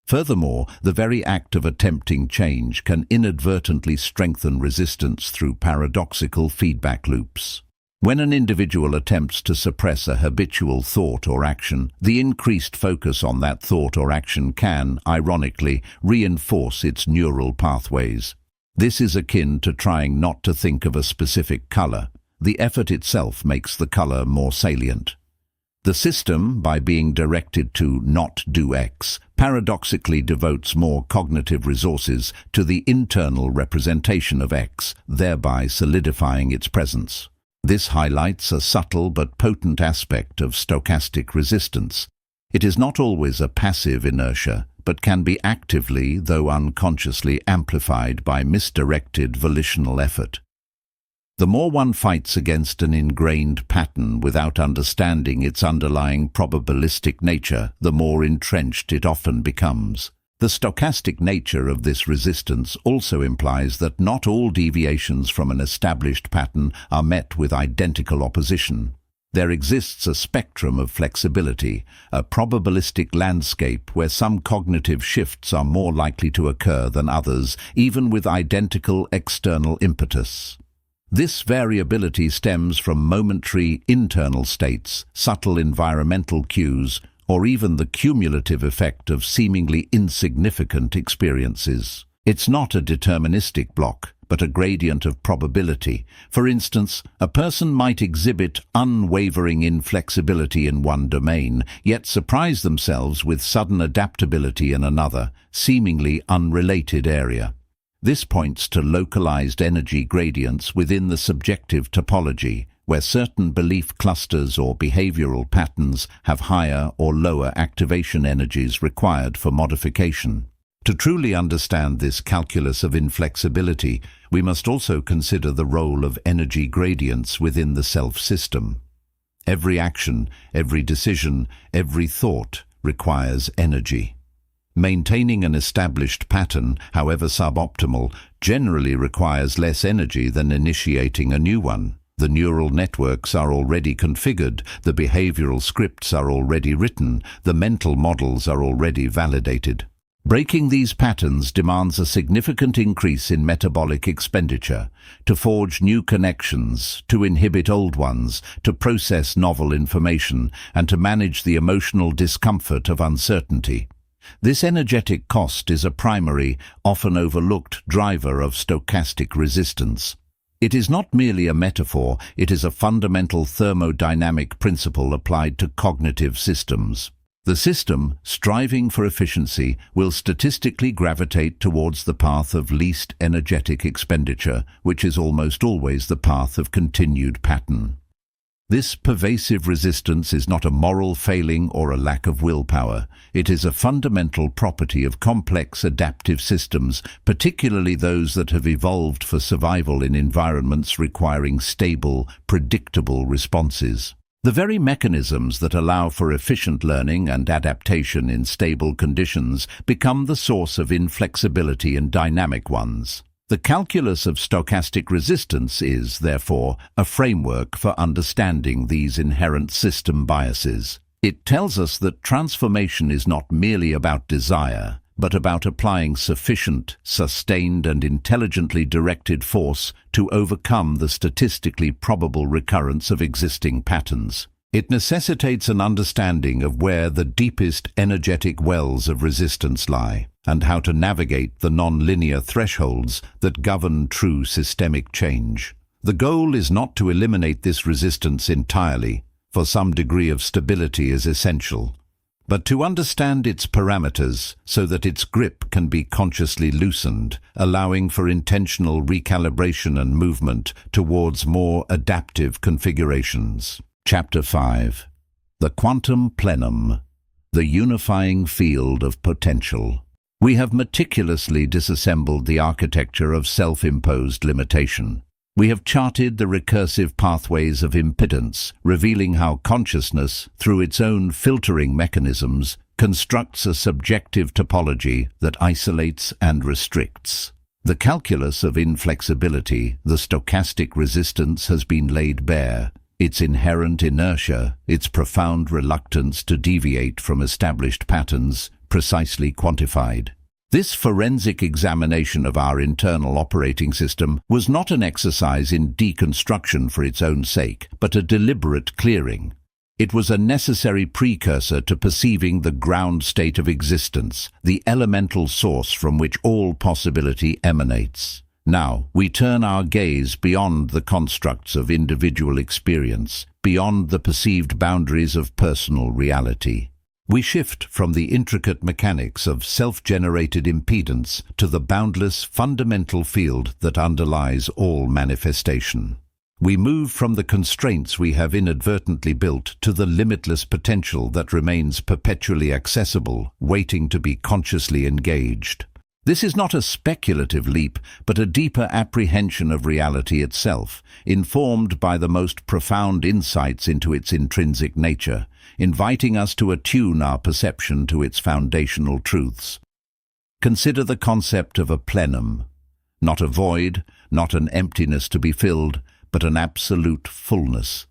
Furthermore, the very act of attempting change can inadvertently strengthen resistance through paradoxical feedback loops. When an individual attempts to suppress a habitual thought or action, the increased focus on that thought or action can, ironically, reinforce its neural pathways. This is akin to trying not to think of a specific color. The effort itself makes the color more salient. The system, by being directed to not do X, paradoxically devotes more cognitive resources to the internal representation of X, thereby solidifying its presence. This highlights a subtle but potent aspect of stochastic resistance. It is not always a passive inertia, but can be actively, though unconsciously, amplified by misdirected volitional effort. The more one fights against an ingrained pattern without understanding its underlying probabilistic nature, the more entrenched it often becomes. The stochastic nature of this resistance also implies that not all deviations from an established pattern are met with identical opposition. There exists a spectrum of flexibility, a probabilistic landscape where some cognitive shifts are more likely to occur than others, even with identical external impetus. This variability stems from momentary internal states, subtle environmental cues, or even the cumulative effect of seemingly insignificant experiences. It's not a deterministic block, but a gradient of probability. For instance, a person might exhibit unwavering inflexibility in one domain, yet surprise themselves with sudden adaptability in another, seemingly unrelated area. This points to localized energy gradients within the subjective topology, where certain belief clusters or behavioral patterns have higher or lower activation energies required for modification. To truly understand this calculus of inflexibility, we must also consider the role of energy gradients within the self-system. Every action, every decision, every thought requires energy. Maintaining an established pattern, however suboptimal, generally requires less energy than initiating a new one. The neural networks are already configured, the behavioral scripts are already written, the mental models are already validated. Breaking these patterns demands a significant increase in metabolic expenditure, to forge new connections, to inhibit old ones, to process novel information, and to manage the emotional discomfort of uncertainty. This energetic cost is a primary, often overlooked driver of stochastic resistance. It is not merely a metaphor, it is a fundamental thermodynamic principle applied to cognitive systems. The system, striving for efficiency, will statistically gravitate towards the path of least energetic expenditure, which is almost always the path of continued pattern. This pervasive resistance is not a moral failing or a lack of willpower. It is a fundamental property of complex adaptive systems, particularly those that have evolved for survival in environments requiring stable, predictable responses. The very mechanisms that allow for efficient learning and adaptation in stable conditions become the source of inflexibility in dynamic ones. The calculus of stochastic resistance is, therefore, a framework for understanding these inherent system biases. It tells us that transformation is not merely about desire, but about applying sufficient, sustained and intelligently directed force to overcome the statistically probable recurrence of existing patterns. It necessitates an understanding of where the deepest energetic wells of resistance lie, and how to navigate the non-linear thresholds that govern true systemic change. The goal is not to eliminate this resistance entirely, for some degree of stability is essential, but to understand its parameters so that its grip can be consciously loosened, allowing for intentional recalibration and movement towards more adaptive configurations. Chapter 5. The Quantum Plenum, the Unifying Field of Potential. We have meticulously disassembled the architecture of self-imposed limitation. We have charted the recursive pathways of impedance, revealing how consciousness, through its own filtering mechanisms, constructs a subjective topology that isolates and restricts. The calculus of inflexibility, the stochastic resistance, has been laid bare, its inherent inertia, its profound reluctance to deviate from established patterns, precisely quantified. This forensic examination of our internal operating system was not an exercise in deconstruction for its own sake, but a deliberate clearing. It was a necessary precursor to perceiving the ground state of existence, the elemental source from which all possibility emanates. Now, we turn our gaze beyond the constructs of individual experience, beyond the perceived boundaries of personal reality. We shift from the intricate mechanics of self-generated impedance to the boundless fundamental field that underlies all manifestation. We move from the constraints we have inadvertently built to the limitless potential that remains perpetually accessible, waiting to be consciously engaged. This is not a speculative leap, but a deeper apprehension of reality itself, informed by the most profound insights into its intrinsic nature, inviting us to attune our perception to its foundational truths. Consider the concept of a plenum, not a void, not an emptiness to be filled, but an absolute fullness.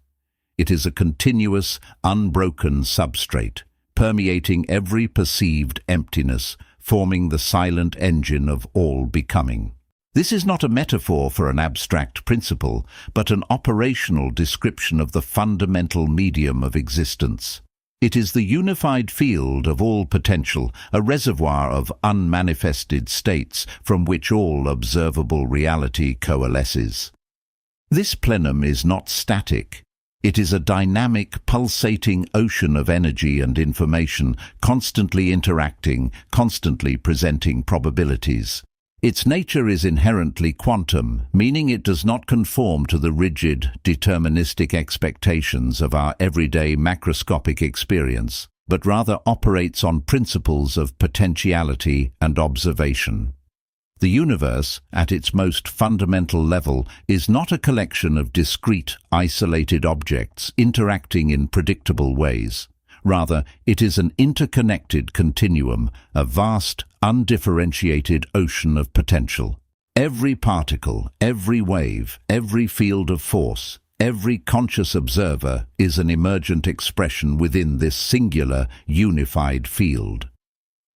It is a continuous, unbroken substrate, permeating every perceived emptiness, forming the silent engine of all becoming. This is not a metaphor for an abstract principle, but an operational description of the fundamental medium of existence. It is the unified field of all potential, a reservoir of unmanifested states from which all observable reality coalesces. This plenum is not static. It is a dynamic, pulsating ocean of energy and information, constantly interacting, constantly presenting probabilities. Its nature is inherently quantum, meaning it does not conform to the rigid, deterministic expectations of our everyday macroscopic experience, but rather operates on principles of potentiality and observation. The universe, at its most fundamental level, is not a collection of discrete, isolated objects interacting in predictable ways. Rather, it is an interconnected continuum, a vast, undifferentiated ocean of potential. Every particle, every wave, every field of force, every conscious observer is an emergent expression within this singular, unified field.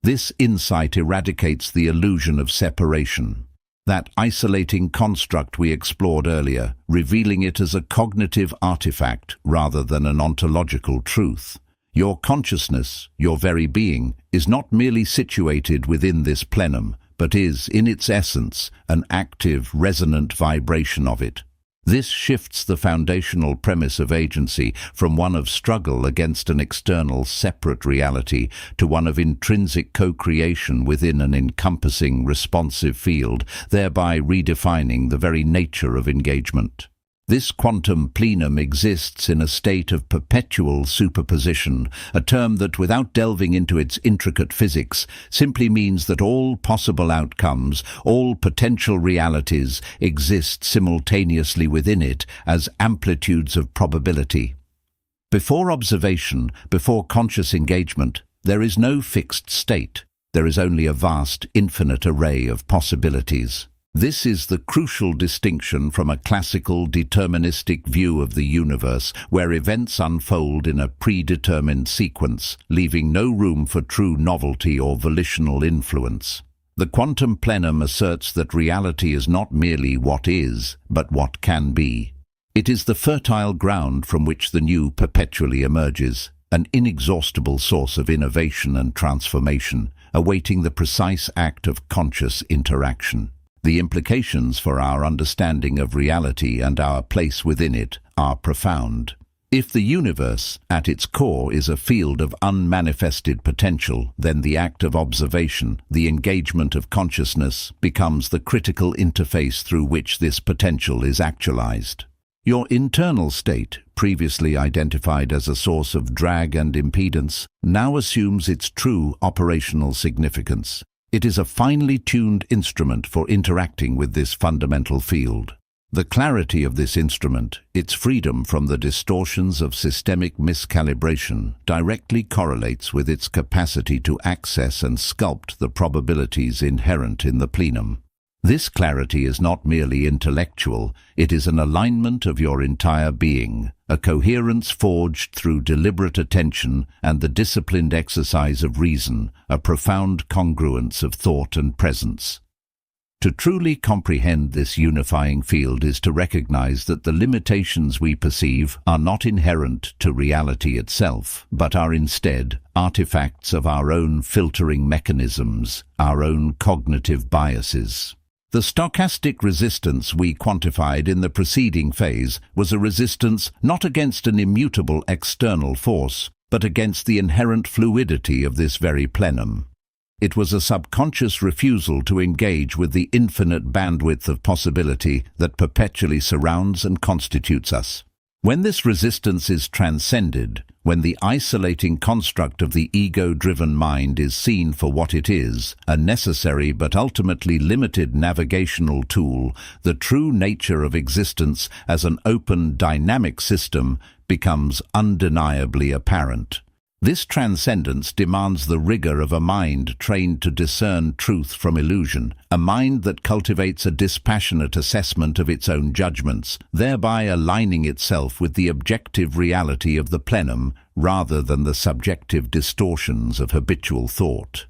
This insight eradicates the illusion of separation, that isolating construct we explored earlier, revealing it as a cognitive artifact rather than an ontological truth. Your consciousness, your very being, is not merely situated within this plenum, but is, in its essence, an active, resonant vibration of it. This shifts the foundational premise of agency from one of struggle against an external, separate reality to one of intrinsic co-creation within an encompassing, responsive field, thereby redefining the very nature of engagement. This quantum plenum exists in a state of perpetual superposition, a term that, without delving into its intricate physics, simply means that all possible outcomes, all potential realities, exist simultaneously within it as amplitudes of probability. Before observation, before conscious engagement, there is no fixed state. There is only a vast, infinite array of possibilities. This is the crucial distinction from a classical deterministic view of the universe, where events unfold in a predetermined sequence, leaving no room for true novelty or volitional influence. The quantum plenum asserts that reality is not merely what is, but what can be. It is the fertile ground from which the new perpetually emerges, an inexhaustible source of innovation and transformation, awaiting the precise act of conscious interaction. The implications for our understanding of reality and our place within it are profound. If the universe, at its core, is a field of unmanifested potential, then the act of observation, the engagement of consciousness, becomes the critical interface through which this potential is actualized. Your internal state, previously identified as a source of drag and impedance, now assumes its true operational significance. It is a finely tuned instrument for interacting with this fundamental field. The clarity of this instrument, its freedom from the distortions of systemic miscalibration, directly correlates with its capacity to access and sculpt the probabilities inherent in the plenum. This clarity is not merely intellectual, it is an alignment of your entire being, a coherence forged through deliberate attention and the disciplined exercise of reason, a profound congruence of thought and presence. To truly comprehend this unifying field is to recognize that the limitations we perceive are not inherent to reality itself, but are instead artifacts of our own filtering mechanisms, our own cognitive biases. The stochastic resistance we quantified in the preceding phase was a resistance not against an immutable external force, but against the inherent fluidity of this very plenum. It was a subconscious refusal to engage with the infinite bandwidth of possibility that perpetually surrounds and constitutes us. When this resistance is transcended, when the isolating construct of the ego-driven mind is seen for what it is, a necessary but ultimately limited navigational tool, the true nature of existence as an open, dynamic system becomes undeniably apparent. This transcendence demands the rigor of a mind trained to discern truth from illusion, a mind that cultivates a dispassionate assessment of its own judgments, thereby aligning itself with the objective reality of the plenum rather than the subjective distortions of habitual thought.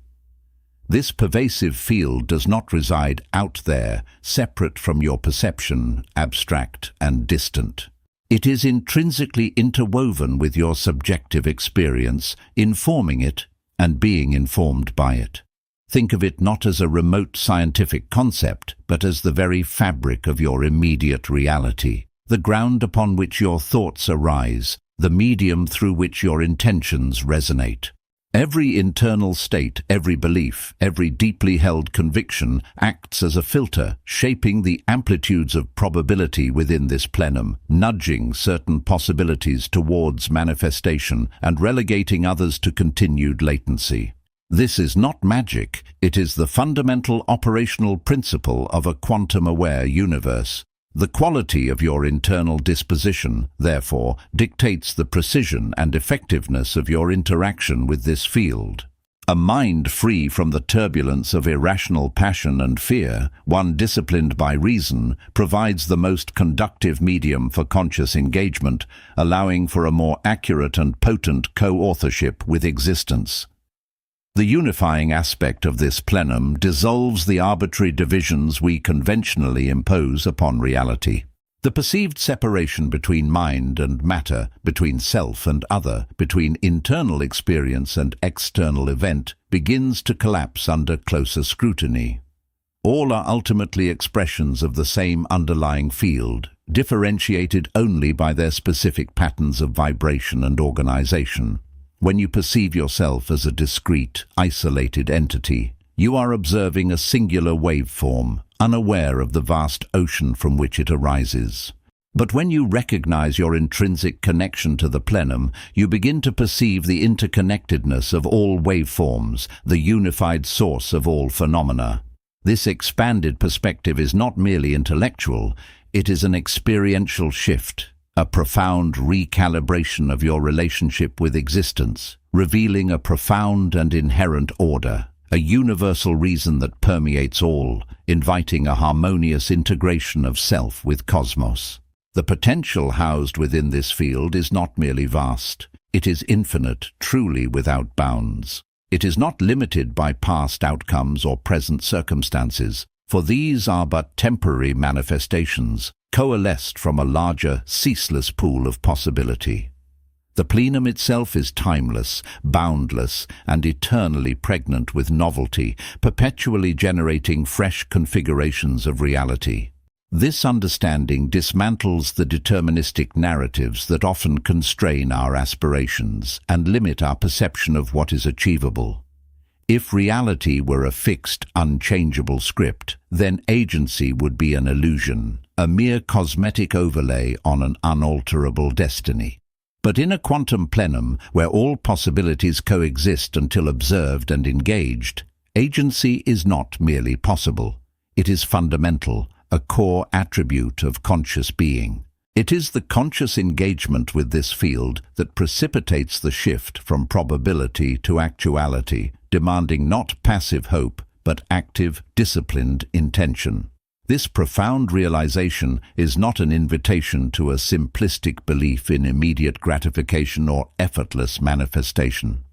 This pervasive field does not reside out there, separate from your perception, abstract and distant. It is intrinsically interwoven with your subjective experience, informing it and being informed by it. Think of it not as a remote scientific concept, but as the very fabric of your immediate reality, the ground upon which your thoughts arise, the medium through which your intentions resonate. Every internal state, every belief, every deeply held conviction acts as a filter, shaping the amplitudes of probability within this plenum, nudging certain possibilities towards manifestation and relegating others to continued latency. This is not magic, it is the fundamental operational principle of a quantum-aware universe. The quality of your internal disposition, therefore, dictates the precision and effectiveness of your interaction with this field. A mind free from the turbulence of irrational passion and fear, one disciplined by reason, provides the most conductive medium for conscious engagement, allowing for a more accurate and potent co-authorship with existence. The unifying aspect of this plenum dissolves the arbitrary divisions we conventionally impose upon reality. The perceived separation between mind and matter, between self and other, between internal experience and external event, begins to collapse under closer scrutiny. All are ultimately expressions of the same underlying field, differentiated only by their specific patterns of vibration and organization. When you perceive yourself as a discrete, isolated entity, you are observing a singular waveform, unaware of the vast ocean from which it arises. But when you recognize your intrinsic connection to the plenum, you begin to perceive the interconnectedness of all waveforms, the unified source of all phenomena. This expanded perspective is not merely intellectual, it is an experiential shift. A profound recalibration of your relationship with existence, revealing a profound and inherent order, a universal reason that permeates all, inviting a harmonious integration of self with cosmos. The potential housed within this field is not merely vast, it is infinite, truly without bounds. It is not limited by past outcomes or present circumstances. for these are but temporary manifestations, coalesced from a larger, ceaseless pool of possibility. The plenum itself is timeless, boundless, and eternally pregnant with novelty, perpetually generating fresh configurations of reality. This understanding dismantles the deterministic narratives that often constrain our aspirations and limit our perception of what is achievable. If reality were a fixed, unchangeable script, then agency would be an illusion, a mere cosmetic overlay on an unalterable destiny. But in a quantum plenum, where all possibilities coexist until observed and engaged, agency is not merely possible. It is fundamental, a core attribute of conscious being. It is the conscious engagement with this field that precipitates the shift from probability to actuality, demanding not passive hope, but active, disciplined intention. This profound realization is not an invitation to a simplistic belief in immediate gratification or effortless manifestation.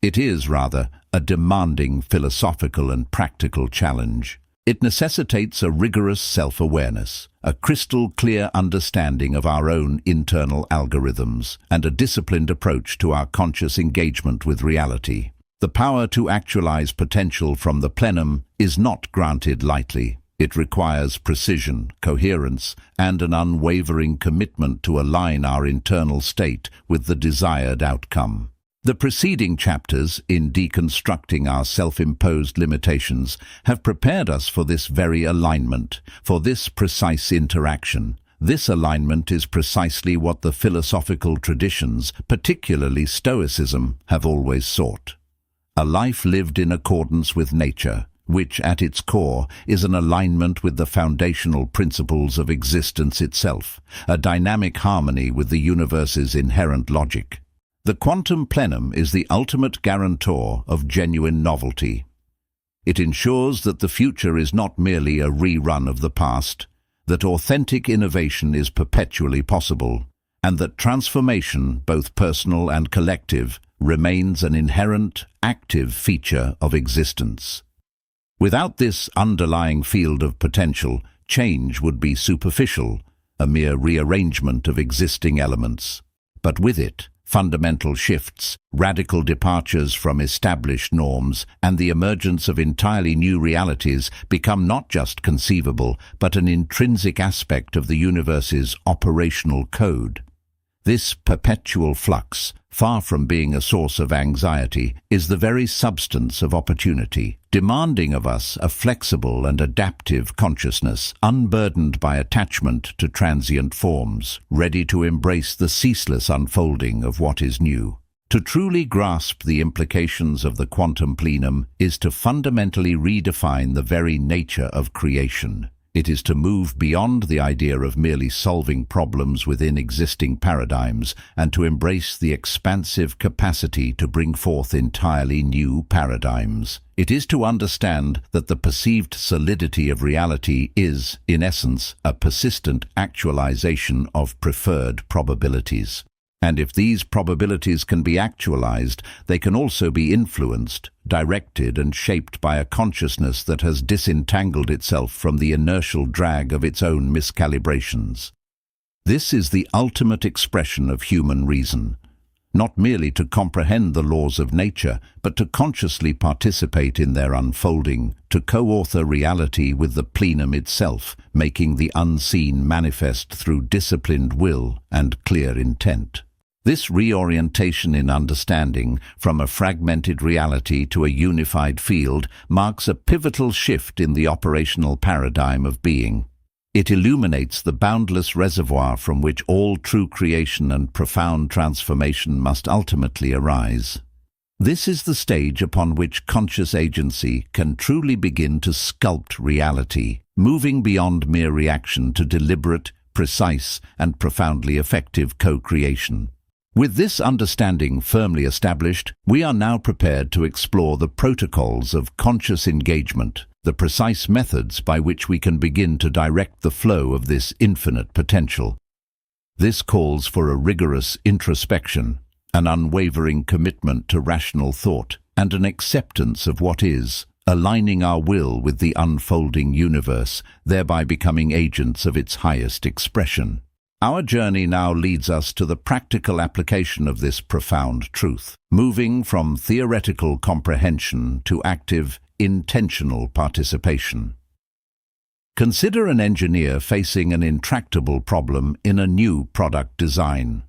It is, rather, a demanding philosophical and practical challenge. It necessitates a rigorous self-awareness, a crystal-clear understanding of our own internal algorithms, and a disciplined approach to our conscious engagement with reality. The power to actualize potential from the plenum is not granted lightly. It requires precision, coherence, and an unwavering commitment to align our internal state with the desired outcome. The preceding chapters, in deconstructing our self-imposed limitations, have prepared us for this very alignment, for this precise interaction. This alignment is precisely what the philosophical traditions, particularly Stoicism, have always sought. A life lived in accordance with nature, which at its core is an alignment with the foundational principles of existence itself, a dynamic harmony with the universe's inherent logic. The quantum plenum is the ultimate guarantor of genuine novelty. It ensures that the future is not merely a rerun of the past, that authentic innovation is perpetually possible, and that transformation, both personal and collective, remains an inherent, active feature of existence. Without this underlying field of potential, change would be superficial, a mere rearrangement of existing elements. But with it, fundamental shifts, radical departures from established norms, and the emergence of entirely new realities become not just conceivable, but an intrinsic aspect of the universe's operational code. This perpetual flux, far from being a source of anxiety, is the very substance of opportunity, demanding of us a flexible and adaptive consciousness, unburdened by attachment to transient forms, ready to embrace the ceaseless unfolding of what is new. To truly grasp the implications of the quantum plenum is to fundamentally redefine the very nature of creation. It is to move beyond the idea of merely solving problems within existing paradigms and to embrace the expansive capacity to bring forth entirely new paradigms. It is to understand that the perceived solidity of reality is, in essence, a persistent actualization of preferred probabilities. And if these probabilities can be actualized, they can also be influenced, directed and shaped by a consciousness that has disentangled itself from the inertial drag of its own miscalibrations. This is the ultimate expression of human reason, not merely to comprehend the laws of nature, but to consciously participate in their unfolding, to co-author reality with the plenum itself, making the unseen manifest through disciplined will and clear intent. This reorientation in understanding, from a fragmented reality to a unified field, marks a pivotal shift in the operational paradigm of being. It illuminates the boundless reservoir from which all true creation and profound transformation must ultimately arise. This is the stage upon which conscious agency can truly begin to sculpt reality, moving beyond mere reaction to deliberate, precise, and profoundly effective co-creation. With this understanding firmly established, we are now prepared to explore the protocols of conscious engagement, the precise methods by which we can begin to direct the flow of this infinite potential. This calls for a rigorous introspection, an unwavering commitment to rational thought, and an acceptance of what is, aligning our will with the unfolding universe, thereby becoming agents of its highest expression. Our journey now leads us to the practical application of this profound truth, moving from theoretical comprehension to active, intentional participation. Consider an engineer facing an intractable problem in a new product design.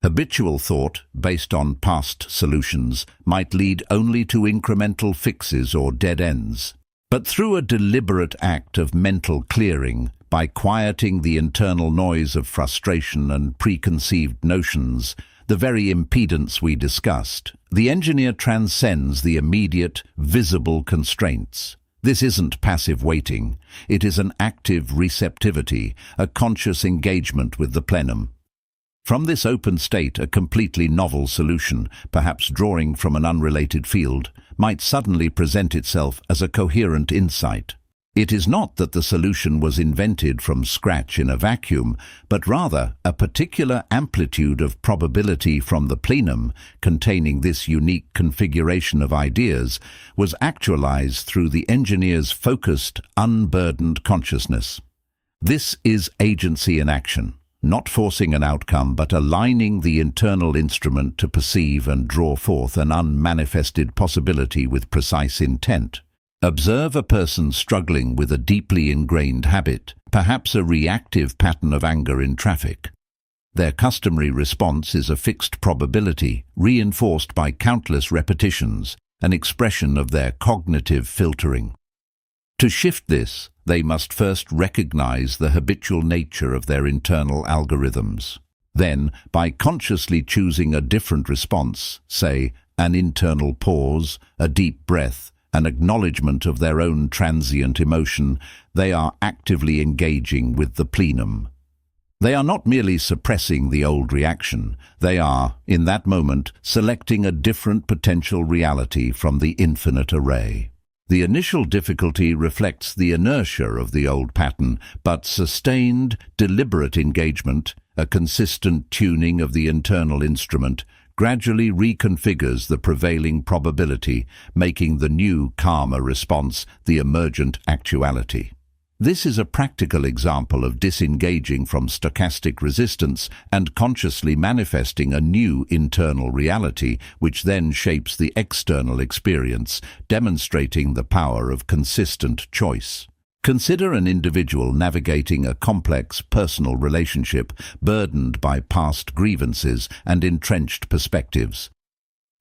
Habitual thought, based on past solutions, might lead only to incremental fixes or dead ends. But through a deliberate act of mental clearing, by quieting the internal noise of frustration and preconceived notions, the very impedance we discussed, the engineer transcends the immediate, visible constraints. This isn't passive waiting. It is an active receptivity, a conscious engagement with the plenum. From this open state, a completely novel solution, perhaps drawing from an unrelated field, might suddenly present itself as a coherent insight. It is not that the solution was invented from scratch in a vacuum, but rather a particular amplitude of probability from the plenum, containing this unique configuration of ideas, was actualized through the engineer's focused, unburdened consciousness. This is agency in action. Not forcing an outcome, but aligning the internal instrument to perceive and draw forth an unmanifested possibility with precise intent. Observe a person struggling with a deeply ingrained habit, perhaps a reactive pattern of anger in traffic. Their customary response is a fixed probability, reinforced by countless repetitions, an expression of their cognitive filtering. To shift this, they must first recognize the habitual nature of their internal algorithms. Then, by consciously choosing a different response, say, an internal pause, a deep breath, an acknowledgement of their own transient emotion, they are actively engaging with the plenum. They are not merely suppressing the old reaction, they are, in that moment, selecting a different potential reality from the infinite array. The initial difficulty reflects the inertia of the old pattern, but sustained, deliberate engagement, a consistent tuning of the internal instrument, gradually reconfigures the prevailing probability, making the new, calmer response the emergent actuality. This is a practical example of disengaging from stochastic resistance and consciously manifesting a new internal reality, which then shapes the external experience, demonstrating the power of consistent choice. Consider an individual navigating a complex personal relationship burdened by past grievances and entrenched perspectives.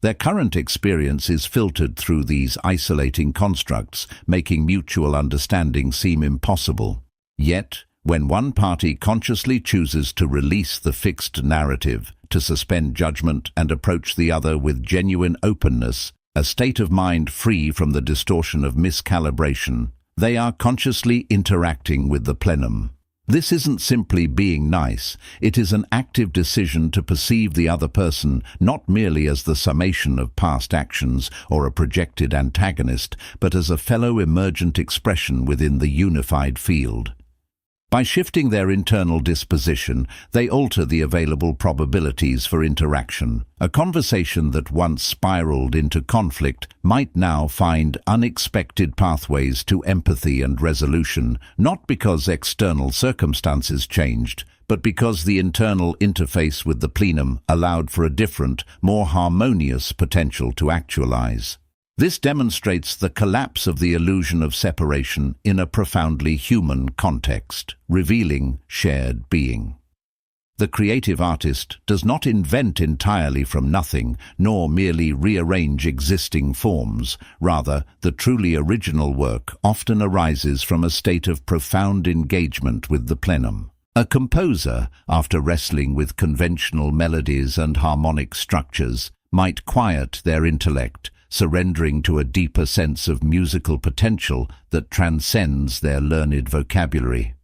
Their current experience is filtered through these isolating constructs, making mutual understanding seem impossible. Yet, when one party consciously chooses to release the fixed narrative, to suspend judgment and approach the other with genuine openness, a state of mind free from the distortion of miscalibration, they are consciously interacting with the plenum. This isn't simply being nice, it is an active decision to perceive the other person not merely as the summation of past actions or a projected antagonist, but as a fellow emergent expression within the unified field. By shifting their internal disposition, they alter the available probabilities for interaction. A conversation that once spiraled into conflict might now find unexpected pathways to empathy and resolution, not because external circumstances changed, but because the internal interface with the plenum allowed for a different, more harmonious potential to actualize. This demonstrates the collapse of the illusion of separation in a profoundly human context, revealing shared being. The creative artist does not invent entirely from nothing, nor merely rearrange existing forms. Rather, the truly original work often arises from a state of profound engagement with the plenum. A composer, after wrestling with conventional melodies and harmonic structures, might quiet their intellect, surrendering to a deeper sense of musical potential that transcends their learned vocabulary.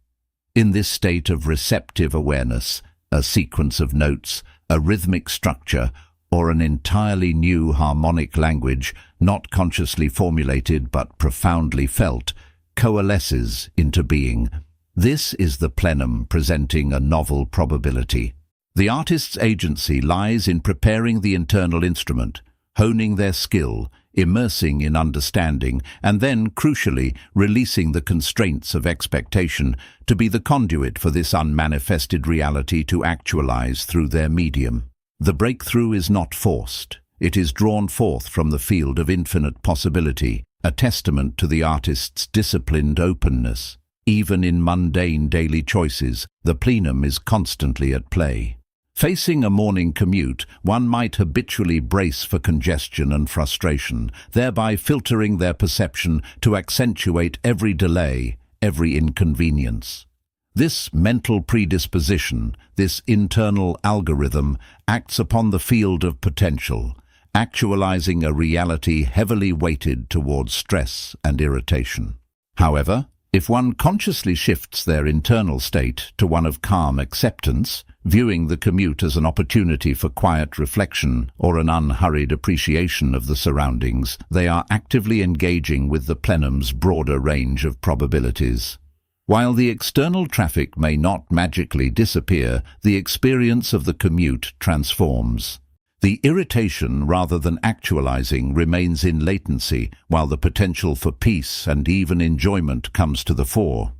In this state of receptive awareness, a sequence of notes, a rhythmic structure, or an entirely new harmonic language, not consciously formulated but profoundly felt, coalesces into being. This is the plenum presenting a novel probability. The artist's agency lies in preparing the internal instrument, honing their skill, immersing in understanding, and then, crucially, releasing the constraints of expectation to be the conduit for this unmanifested reality to actualize through their medium. The breakthrough is not forced. It is drawn forth from the field of infinite possibility, a testament to the artist's disciplined openness. Even in mundane daily choices, the plenum is constantly at play. Facing a morning commute, one might habitually brace for congestion and frustration, thereby filtering their perception to accentuate every delay, every inconvenience. This mental predisposition, this internal algorithm, acts upon the field of potential, actualizing a reality heavily weighted towards stress and irritation. However, if one consciously shifts their internal state to one of calm acceptance, viewing the commute as an opportunity for quiet reflection or an unhurried appreciation of the surroundings, they are actively engaging with the plenum's broader range of probabilities. While the external traffic may not magically disappear, the experience of the commute transforms. The irritation, rather than actualizing, remains in latency, while the potential for peace and even enjoyment comes to the fore.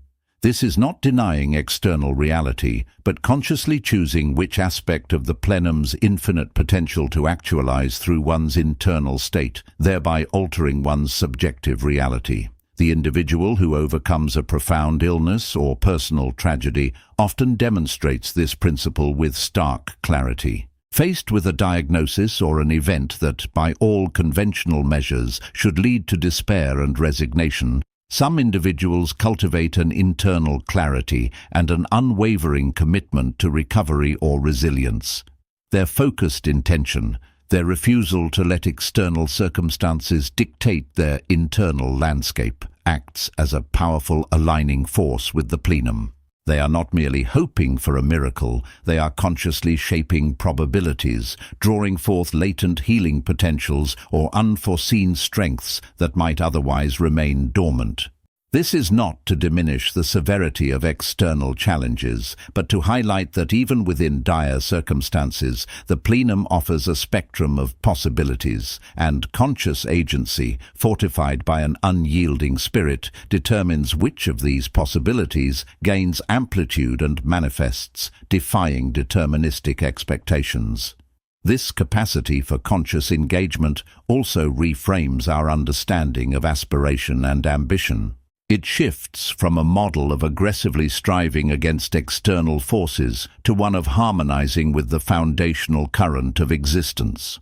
This is not denying external reality, but consciously choosing which aspect of the plenum's infinite potential to actualize through one's internal state, thereby altering one's subjective reality. The individual who overcomes a profound illness or personal tragedy often demonstrates this principle with stark clarity. Faced with a diagnosis or an event that, by all conventional measures, should lead to despair and resignation, some individuals cultivate an internal clarity and an unwavering commitment to recovery or resilience. Their focused intention, their refusal to let external circumstances dictate their internal landscape, acts as a powerful aligning force with the plenum. They are not merely hoping for a miracle, they are consciously shaping probabilities, drawing forth latent healing potentials or unforeseen strengths that might otherwise remain dormant. This is not to diminish the severity of external challenges, but to highlight that even within dire circumstances, the plenum offers a spectrum of possibilities, and conscious agency, fortified by an unyielding spirit, determines which of these possibilities gains amplitude and manifests, defying deterministic expectations. This capacity for conscious engagement also reframes our understanding of aspiration and ambition. It shifts from a model of aggressively striving against external forces to one of harmonizing with the foundational current of existence.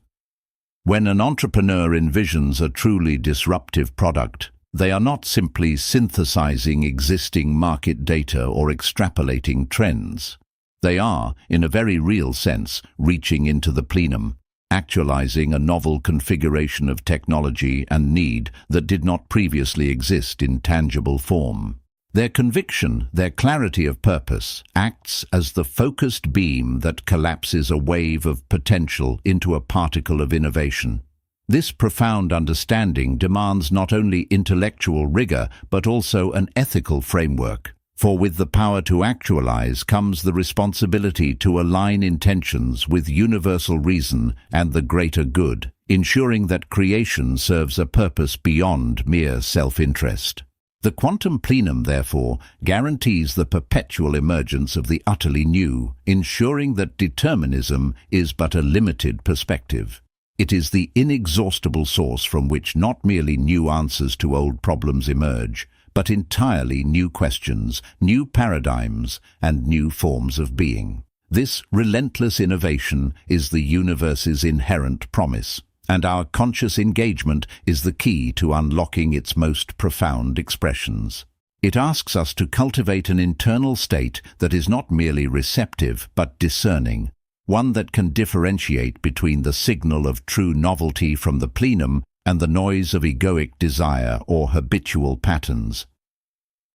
When an entrepreneur envisions a truly disruptive product, they are not simply synthesizing existing market data or extrapolating trends. They are, in a very real sense, reaching into the plenum, actualizing a novel configuration of technology and need that did not previously exist in tangible form. Their conviction, their clarity of purpose, acts as the focused beam that collapses a wave of potential into a particle of innovation. This profound understanding demands not only intellectual rigor, but also an ethical framework. For with the power to actualize comes the responsibility to align intentions with universal reason and the greater good, ensuring that creation serves a purpose beyond mere self-interest. The quantum plenum, therefore, guarantees the perpetual emergence of the utterly new, ensuring that determinism is but a limited perspective. It is the inexhaustible source from which not merely new answers to old problems emerge, but entirely new questions, new paradigms, and new forms of being. This relentless innovation is the universe's inherent promise, and our conscious engagement is the key to unlocking its most profound expressions. It asks us to cultivate an internal state that is not merely receptive but discerning, one that can differentiate between the signal of true novelty from the plenum and the noise of egoic desire or habitual patterns.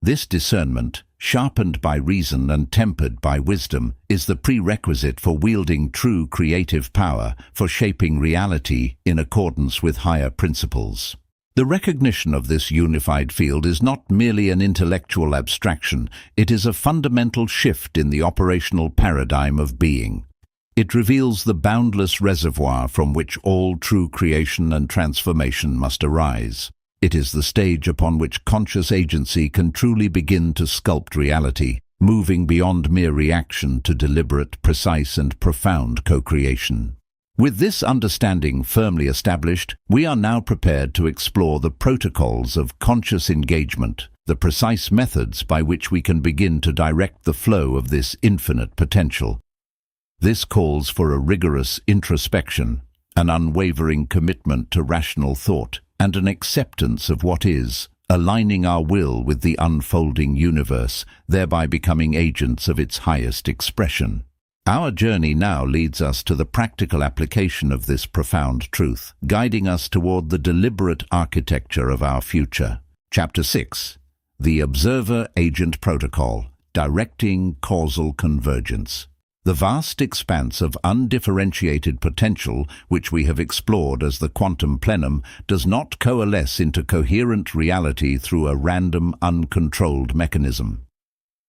This discernment, sharpened by reason and tempered by wisdom, is the prerequisite for wielding true creative power, for shaping reality in accordance with higher principles. The recognition of this unified field is not merely an intellectual abstraction, it is a fundamental shift in the operational paradigm of being. It reveals the boundless reservoir from which all true creation and transformation must arise. It is the stage upon which conscious agency can truly begin to sculpt reality, moving beyond mere reaction to deliberate, precise, and profound co-creation. With this understanding firmly established, we are now prepared to explore the protocols of conscious engagement, the precise methods by which we can begin to direct the flow of this infinite potential. This calls for a rigorous introspection, an unwavering commitment to rational thought, and an acceptance of what is, aligning our will with the unfolding universe, thereby becoming agents of its highest expression. Our journey now leads us to the practical application of this profound truth, guiding us toward the deliberate architecture of our future. Chapter 6. The Observer-Agent Protocol, Directing Causal Convergence. The vast expanse of undifferentiated potential which we have explored as the quantum plenum does not coalesce into coherent reality through a random, uncontrolled mechanism.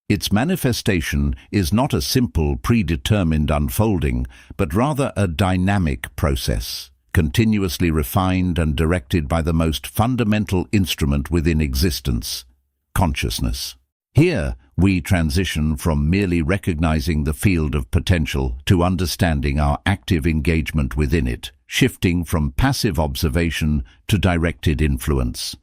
Its manifestation is not a simple, predetermined unfolding, but rather a dynamic process, continuously refined and directed by the most fundamental instrument within existence, consciousness. Here, we transition from merely recognizing the field of potential to understanding our active engagement within it, shifting from passive observation to directed influence.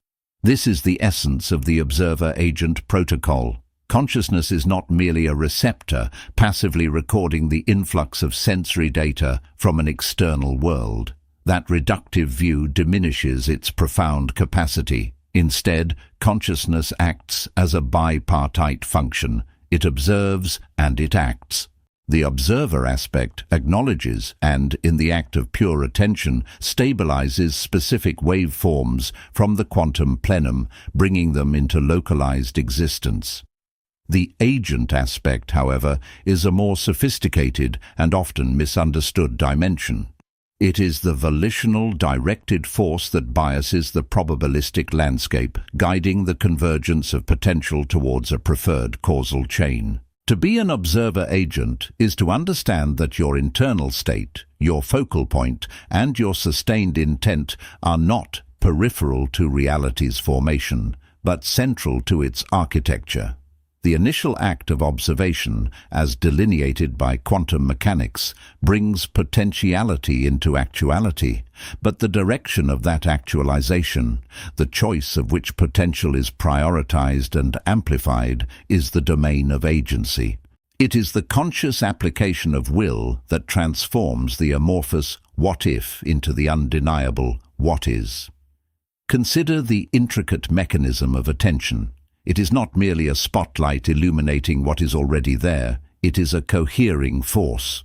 This is the essence of the observer-agent protocol. Consciousness is not merely a receptor, passively recording the influx of sensory data from an external world. That reductive view diminishes its profound capacity. Instead, consciousness acts as a bipartite function. It observes and it acts. The observer aspect acknowledges and, in the act of pure attention, stabilizes specific waveforms from the quantum plenum, bringing them into localized existence. The agent aspect, however, is a more sophisticated and often misunderstood dimension. It is the volitional, directed force that biases the probabilistic landscape, guiding the convergence of potential towards a preferred causal chain. To be an observer agent is to understand that your internal state, your focal point, and your sustained intent are not peripheral to reality's formation, but central to its architecture. The initial act of observation, as delineated by quantum mechanics, brings potentiality into actuality, but the direction of that actualization, the choice of which potential is prioritized and amplified, is the domain of agency. It is the conscious application of will that transforms the amorphous what-if into the undeniable what-is. Consider the intricate mechanism of attention. It is not merely a spotlight illuminating what is already there, it is a cohering force.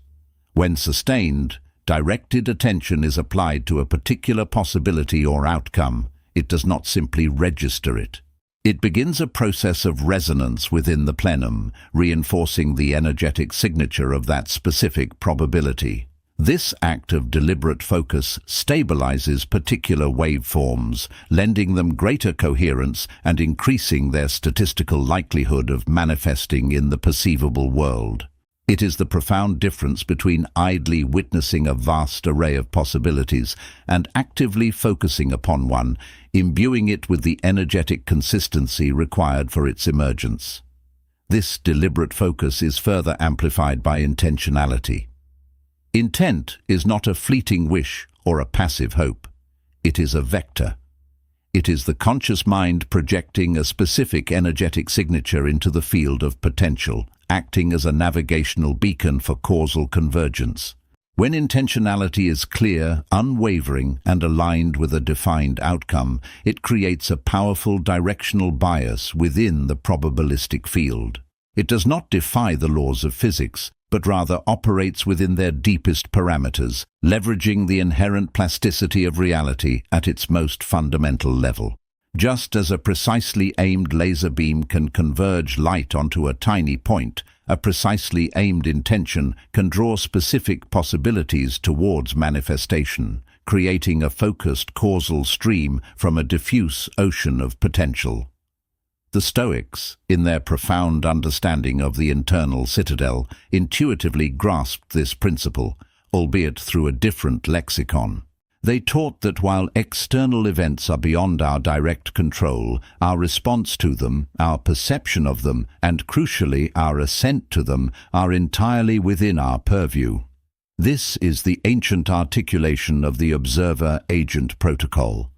When sustained, directed attention is applied to a particular possibility or outcome. It does not simply register it. It begins a process of resonance within the plenum, reinforcing the energetic signature of that specific probability. This act of deliberate focus stabilizes particular waveforms, lending them greater coherence and increasing their statistical likelihood of manifesting in the perceivable world. It is the profound difference between idly witnessing a vast array of possibilities and actively focusing upon one, imbuing it with the energetic consistency required for its emergence. This deliberate focus is further amplified by intentionality. Intent is not a fleeting wish or a passive hope. It is a vector. It is the conscious mind projecting a specific energetic signature into the field of potential, acting as a navigational beacon for causal convergence. When intentionality is clear, unwavering, and aligned with a defined outcome, it creates a powerful directional bias within the probabilistic field. It does not defy the laws of physics, but rather operates within their deepest parameters, leveraging the inherent plasticity of reality at its most fundamental level. Just as a precisely aimed laser beam can converge light onto a tiny point, a precisely aimed intention can draw specific possibilities towards manifestation, creating a focused causal stream from a diffuse ocean of potential. The Stoics, in their profound understanding of the internal citadel, intuitively grasped this principle, albeit through a different lexicon. They taught that while external events are beyond our direct control, our response to them, our perception of them, and crucially our assent to them, are entirely within our purview. This is the ancient articulation of the observer-agent protocol.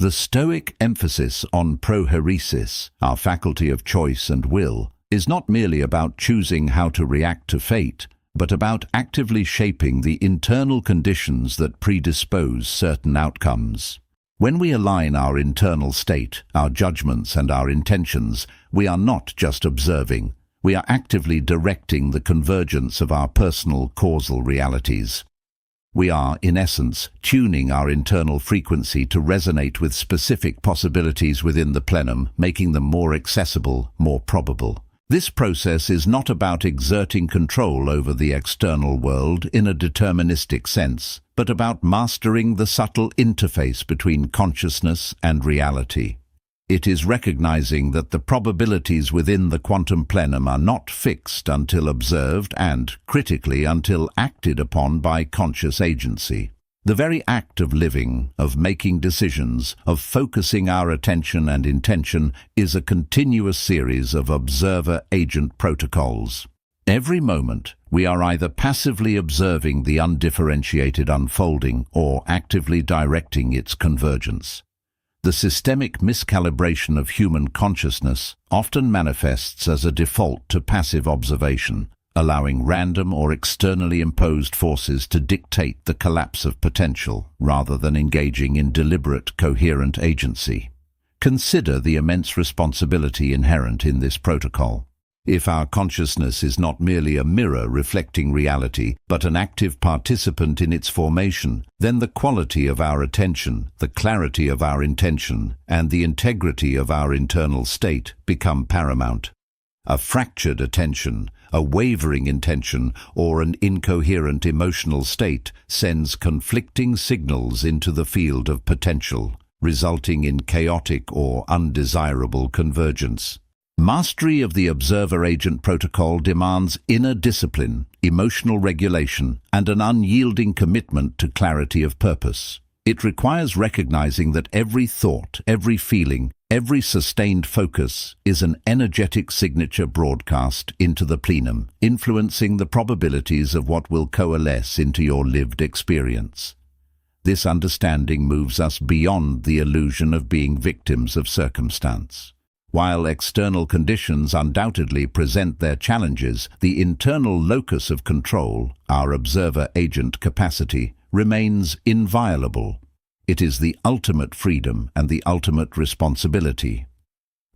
The Stoic emphasis on prohairesis, our faculty of choice and will, is not merely about choosing how to react to fate, but about actively shaping the internal conditions that predispose certain outcomes. When we align our internal state, our judgments and our intentions, we are not just observing, we are actively directing the convergence of our personal causal realities. We are, in essence, tuning our internal frequency to resonate with specific possibilities within the plenum, making them more accessible, more probable. This process is not about exerting control over the external world in a deterministic sense, but about mastering the subtle interface between consciousness and reality. It is recognizing that the probabilities within the quantum plenum are not fixed until observed and, critically, until acted upon by conscious agency. The very act of living, of making decisions, of focusing our attention and intention is a continuous series of observer-agent protocols. Every moment, we are either passively observing the undifferentiated unfolding or actively directing its convergence. The systemic miscalibration of human consciousness often manifests as a default to passive observation, allowing random or externally imposed forces to dictate the collapse of potential rather than engaging in deliberate, coherent agency. Consider the immense responsibility inherent in this protocol. If our consciousness is not merely a mirror reflecting reality, but an active participant in its formation, then the quality of our attention, the clarity of our intention, and the integrity of our internal state become paramount. A fractured attention, a wavering intention, or an incoherent emotional state sends conflicting signals into the field of potential, resulting in chaotic or undesirable convergence. Mastery of the observer-agent protocol demands inner discipline, emotional regulation, and an unyielding commitment to clarity of purpose. It requires recognizing that every thought, every feeling, every sustained focus is an energetic signature broadcast into the plenum, influencing the probabilities of what will coalesce into your lived experience. This understanding moves us beyond the illusion of being victims of circumstance. While external conditions undoubtedly present their challenges, the internal locus of control, our observer-agent capacity, remains inviolable. It is the ultimate freedom and the ultimate responsibility.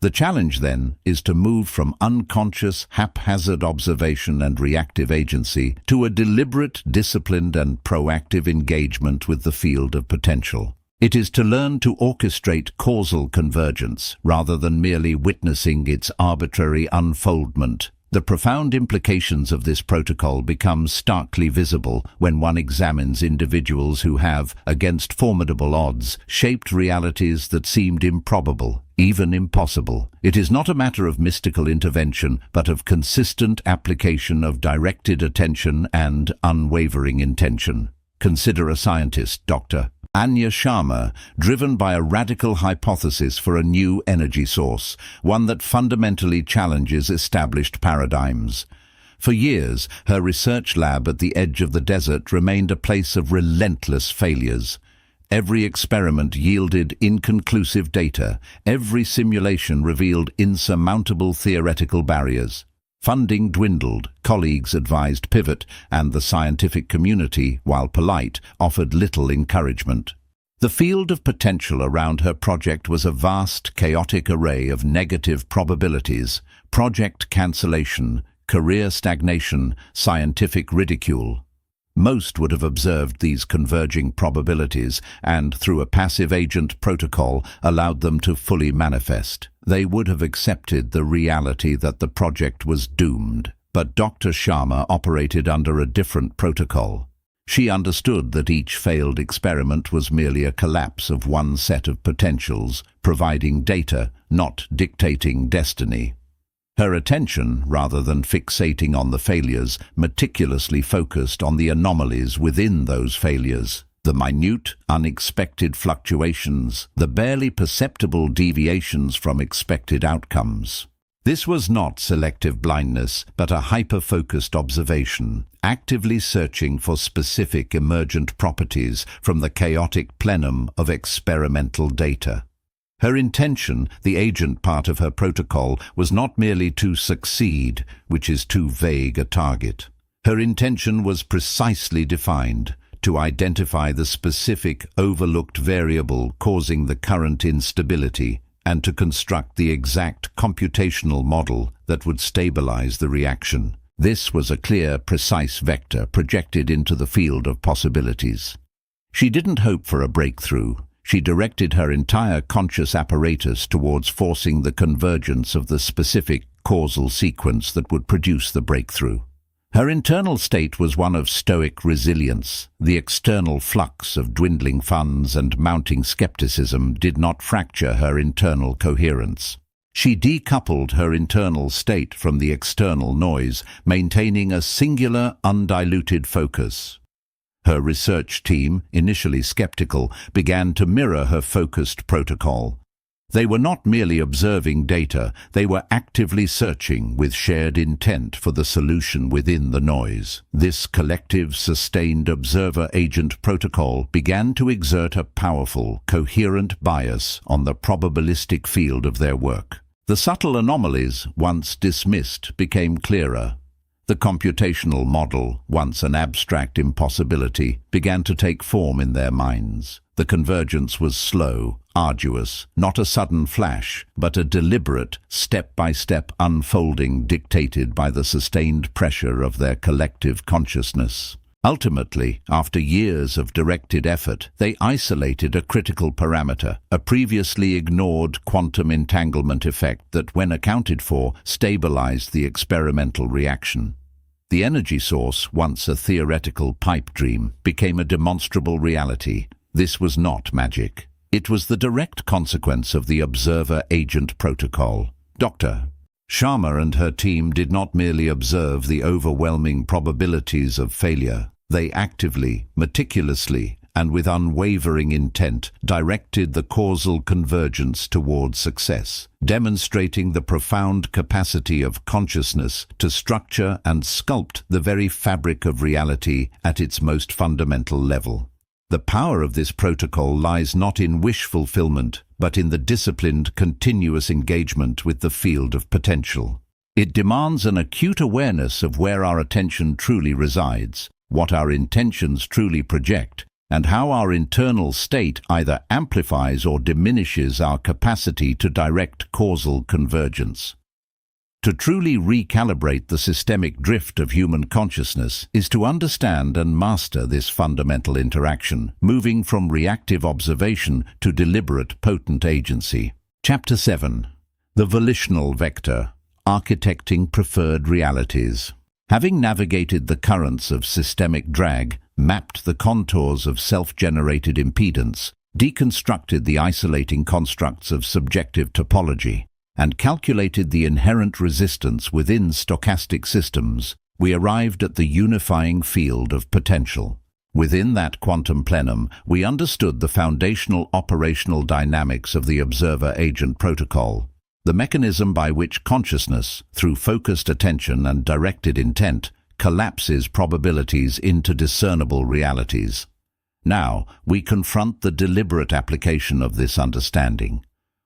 The challenge, then, is to move from unconscious, haphazard observation and reactive agency to a deliberate, disciplined and proactive engagement with the field of potential. It is to learn to orchestrate causal convergence rather than merely witnessing its arbitrary unfoldment. The profound implications of this protocol become starkly visible when one examines individuals who have, against formidable odds, shaped realities that seemed improbable, even impossible. It is not a matter of mystical intervention, but of consistent application of directed attention and unwavering intention. Consider a scientist, Dr. Anya Sharma, driven by a radical hypothesis for a new energy source, one that fundamentally challenges established paradigms. For years, her research lab at the edge of the desert remained a place of relentless failures. Every experiment yielded inconclusive data. Every simulation revealed insurmountable theoretical barriers. Funding dwindled, colleagues advised pivot, and the scientific community, while polite, offered little encouragement. The field of potential around her project was a vast, chaotic array of negative probabilities: project cancellation, career stagnation, scientific ridicule. Most would have observed these converging probabilities and, through a passive agent protocol, allowed them to fully manifest. They would have accepted the reality that the project was doomed. But Dr. Sharma operated under a different protocol. She understood that each failed experiment was merely a collapse of one set of potentials, providing data, not dictating destiny. Her attention, rather than fixating on the failures, meticulously focused on the anomalies within those failures, the minute, unexpected fluctuations, the barely perceptible deviations from expected outcomes. This was not selective blindness, but a hyper-focused observation, actively searching for specific emergent properties from the chaotic plenum of experimental data. Her intention, the agent part of her protocol, was not merely to succeed, which is too vague a target. Her intention was precisely defined, to identify the specific overlooked variable causing the current instability, and to construct the exact computational model that would stabilize the reaction. This was a clear, precise vector projected into the field of possibilities. She didn't hope for a breakthrough. She directed her entire conscious apparatus towards forcing the convergence of the specific causal sequence that would produce the breakthrough. Her internal state was one of stoic resilience. The external flux of dwindling funds and mounting skepticism did not fracture her internal coherence. She decoupled her internal state from the external noise, maintaining a singular, undiluted focus. Her research team, initially skeptical, began to mirror her focused protocol. They were not merely observing data, they were actively searching with shared intent for the solution within the noise. This collective, sustained observer-agent protocol began to exert a powerful, coherent bias on the probabilistic field of their work. The subtle anomalies, once dismissed, became clearer. The computational model, once an abstract impossibility, began to take form in their minds. The convergence was slow, arduous, not a sudden flash, but a deliberate, step-by-step unfolding dictated by the sustained pressure of their collective consciousness. Ultimately, after years of directed effort, they isolated a critical parameter, a previously ignored quantum entanglement effect that, when accounted for, stabilized the experimental reaction. The energy source, once a theoretical pipe dream, became a demonstrable reality. This was not magic. It was the direct consequence of the observer-agent protocol. Dr. Sharma and her team did not merely observe the overwhelming probabilities of failure. They actively, meticulously, and with unwavering intent, directed the causal convergence towards success, demonstrating the profound capacity of consciousness to structure and sculpt the very fabric of reality at its most fundamental level. The power of this protocol lies not in wish fulfillment, but in the disciplined, continuous engagement with the field of potential. It demands an acute awareness of where our attention truly resides, what our intentions truly project, and how our internal state either amplifies or diminishes our capacity to direct causal convergence. To truly recalibrate the systemic drift of human consciousness is to understand and master this fundamental interaction, moving from reactive observation to deliberate, potent agency. Chapter 7. The Volitional Vector, Architecting Preferred Realities. Having navigated the currents of systemic drag, mapped the contours of self-generated impedance, deconstructed the isolating constructs of subjective topology, and calculated the inherent resistance within stochastic systems, we arrived at the unifying field of potential. Within that quantum plenum, we understood the foundational operational dynamics of the observer-agent protocol, the mechanism by which consciousness, through focused attention and directed intent, collapses probabilities into discernible realities. Now, we confront the deliberate application of this understanding.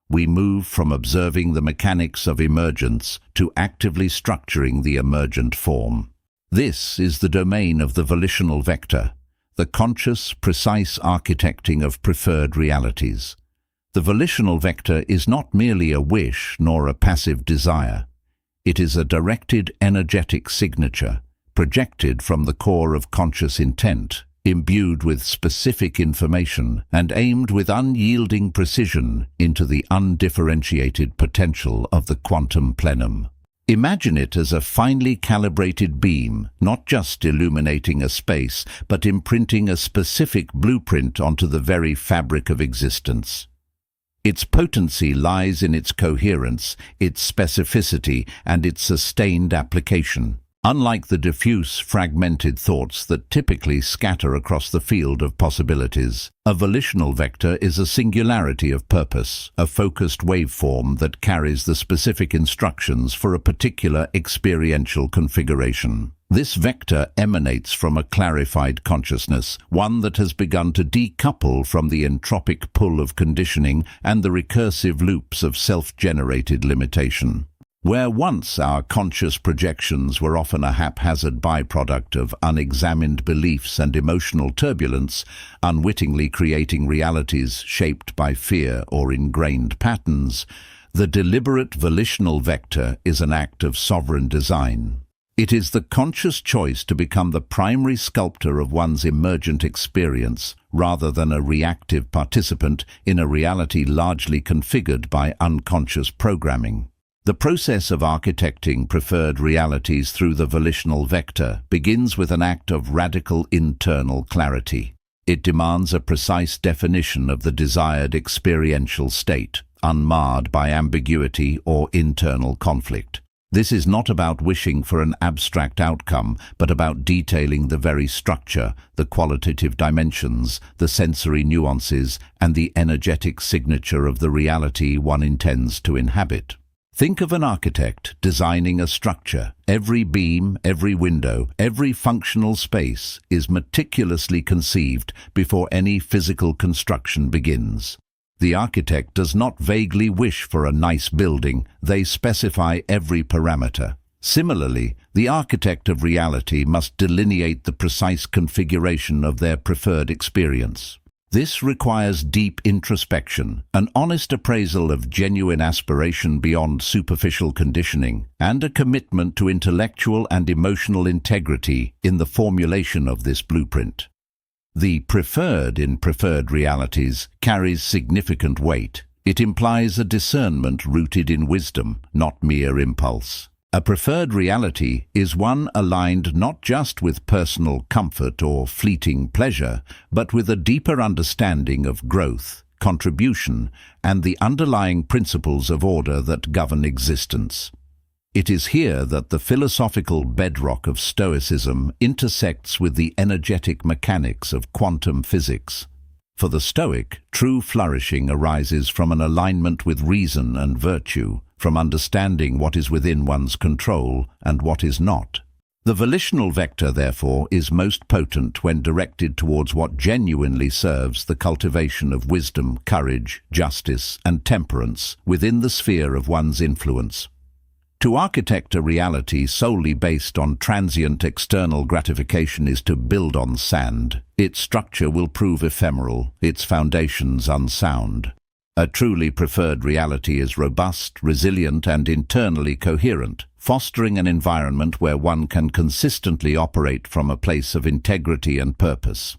We move from observing the mechanics of emergence to actively structuring the emergent form. This is the domain of the volitional vector, the conscious, precise architecting of preferred realities. The volitional vector is not merely a wish nor a passive desire. It is a directed energetic signature, projected from the core of conscious intent, imbued with specific information and aimed with unyielding precision into the undifferentiated potential of the quantum plenum. Imagine it as a finely calibrated beam, not just illuminating a space, but imprinting a specific blueprint onto the very fabric of existence. Its potency lies in its coherence, its specificity, and its sustained application. Unlike the diffuse, fragmented thoughts that typically scatter across the field of possibilities, a volitional vector is a singularity of purpose, a focused waveform that carries the specific instructions for a particular experiential configuration. This vector emanates from a clarified consciousness, one that has begun to decouple from the entropic pull of conditioning and the recursive loops of self-generated limitation. Where once our conscious projections were often a haphazard byproduct of unexamined beliefs and emotional turbulence, unwittingly creating realities shaped by fear or ingrained patterns, the deliberate volitional vector is an act of sovereign design. It is the conscious choice to become the primary sculptor of one's emergent experience, rather than a reactive participant in a reality largely configured by unconscious programming. The process of architecting preferred realities through the volitional vector begins with an act of radical internal clarity. It demands a precise definition of the desired experiential state, unmarred by ambiguity or internal conflict. This is not about wishing for an abstract outcome, but about detailing the very structure, the qualitative dimensions, the sensory nuances, and the energetic signature of the reality one intends to inhabit. Think of an architect designing a structure. Every beam, every window, every functional space is meticulously conceived before any physical construction begins. The architect does not vaguely wish for a nice building, they specify every parameter. Similarly, the architect of reality must delineate the precise configuration of their preferred experience. This requires deep introspection, an honest appraisal of genuine aspiration beyond superficial conditioning, and a commitment to intellectual and emotional integrity in the formulation of this blueprint. The preferred in preferred realities carries significant weight. It implies a discernment rooted in wisdom, not mere impulse. A preferred reality is one aligned not just with personal comfort or fleeting pleasure, but with a deeper understanding of growth, contribution, and the underlying principles of order that govern existence. It is here that the philosophical bedrock of Stoicism intersects with the energetic mechanics of quantum physics. For the Stoic, true flourishing arises from an alignment with reason and virtue, from understanding what is within one's control and what is not. The volitional vector, therefore, is most potent when directed towards what genuinely serves the cultivation of wisdom, courage, justice, and temperance within the sphere of one's influence. To architect a reality solely based on transient external gratification is to build on sand. Its structure will prove ephemeral, its foundations unsound. A truly preferred reality is robust, resilient, and internally coherent, fostering an environment where one can consistently operate from a place of integrity and purpose.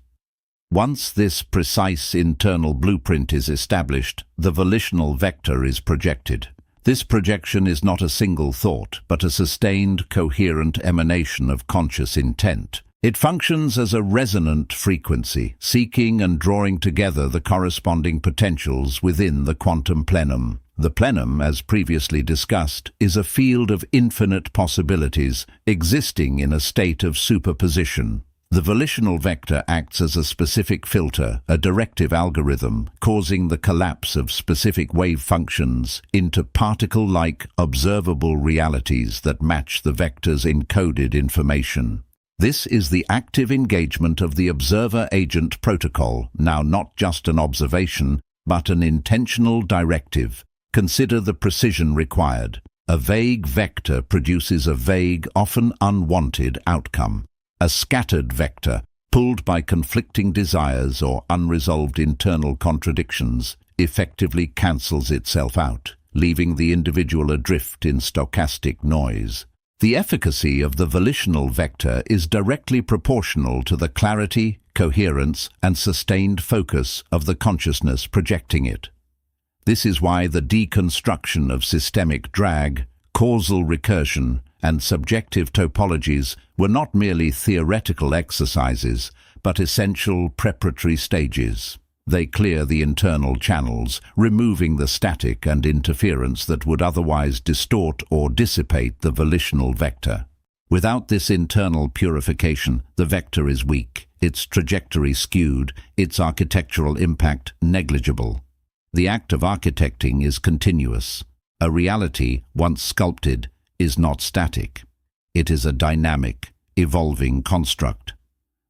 Once this precise internal blueprint is established, the volitional vector is projected. This projection is not a single thought, but a sustained, coherent emanation of conscious intent. It functions as a resonant frequency, seeking and drawing together the corresponding potentials within the quantum plenum. The plenum, as previously discussed, is a field of infinite possibilities, existing in a state of superposition. The volitional vector acts as a specific filter, a directive algorithm, causing the collapse of specific wave functions into particle-like, observable realities that match the vector's encoded information. This is the active engagement of the observer-agent protocol, now not just an observation, but an intentional directive. Consider the precision required. A vague vector produces a vague, often unwanted outcome. A scattered vector, pulled by conflicting desires or unresolved internal contradictions, effectively cancels itself out, leaving the individual adrift in stochastic noise. The efficacy of the volitional vector is directly proportional to the clarity, coherence, and sustained focus of the consciousness projecting it. This is why the deconstruction of systemic drag, causal recursion, and subjective topologies were not merely theoretical exercises, but essential preparatory stages. They clear the internal channels, removing the static and interference that would otherwise distort or dissipate the volitional vector. Without this internal purification, the vector is weak, its trajectory skewed, its architectural impact negligible. The act of architecting is continuous. A reality, once sculpted, is not static. It is a dynamic, evolving construct.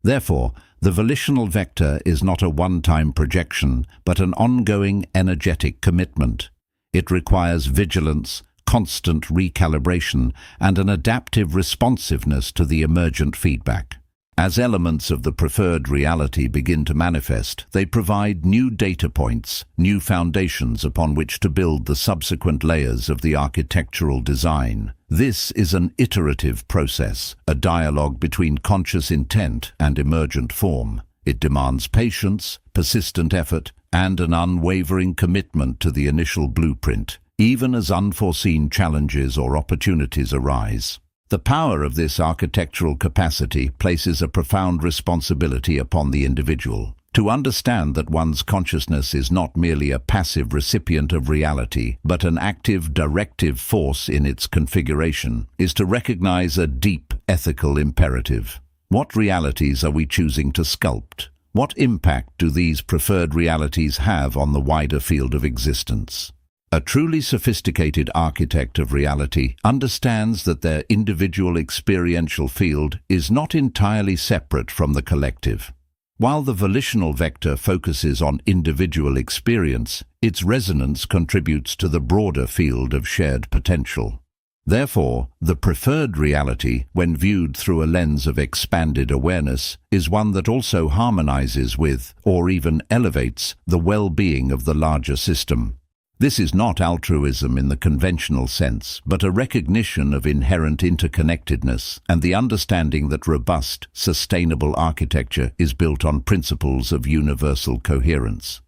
Therefore, the volitional vector is not a one-time projection, but an ongoing energetic commitment. It requires vigilance, constant recalibration, and an adaptive responsiveness to the emergent feedback. As elements of the preferred reality begin to manifest, they provide new data points, new foundations upon which to build the subsequent layers of the architectural design. This is an iterative process, a dialogue between conscious intent and emergent form. It demands patience, persistent effort, and an unwavering commitment to the initial blueprint, even as unforeseen challenges or opportunities arise. The power of this architectural capacity places a profound responsibility upon the individual. To understand that one's consciousness is not merely a passive recipient of reality, but an active, directive force in its configuration, is to recognize a deep ethical imperative. What realities are we choosing to sculpt? What impact do these preferred realities have on the wider field of existence? A truly sophisticated architect of reality understands that their individual experiential field is not entirely separate from the collective. While the volitional vector focuses on individual experience, its resonance contributes to the broader field of shared potential. Therefore, the preferred reality, when viewed through a lens of expanded awareness, is one that also harmonizes with, or even elevates, the well-being of the larger system. This is not altruism in the conventional sense, but a recognition of inherent interconnectedness and the understanding that robust, sustainable architecture is built on principles of universal coherence.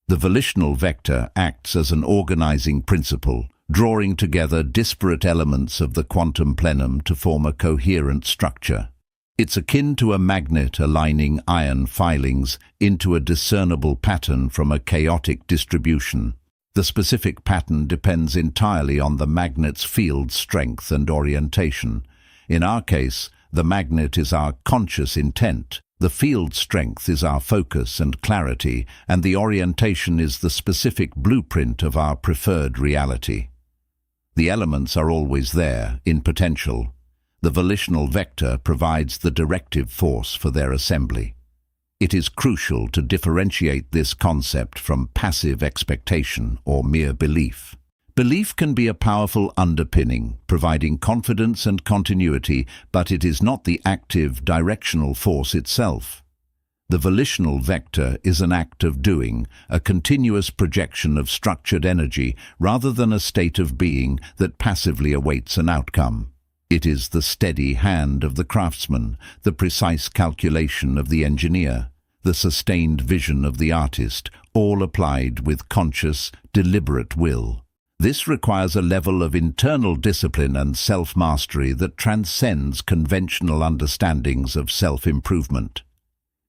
The volitional vector acts as an organizing principle, drawing together disparate elements of the quantum plenum to form a coherent structure. It's akin to a magnet aligning iron filings into a discernible pattern from a chaotic distribution. The specific pattern depends entirely on the magnet's field strength and orientation. In our case, the magnet is our conscious intent, the field strength is our focus and clarity, and the orientation is the specific blueprint of our preferred reality. The elements are always there, in potential. The volitional vector provides the directive force for their assembly. It is crucial to differentiate this concept from passive expectation or mere belief. Belief can be a powerful underpinning, providing confidence and continuity, but it is not the active, directional force itself. The volitional vector is an act of doing, a continuous projection of structured energy, rather than a state of being that passively awaits an outcome. It is the steady hand of the craftsman, the precise calculation of the engineer, the sustained vision of the artist, all applied with conscious, deliberate will. This requires a level of internal discipline and self-mastery that transcends conventional understandings of self-improvement.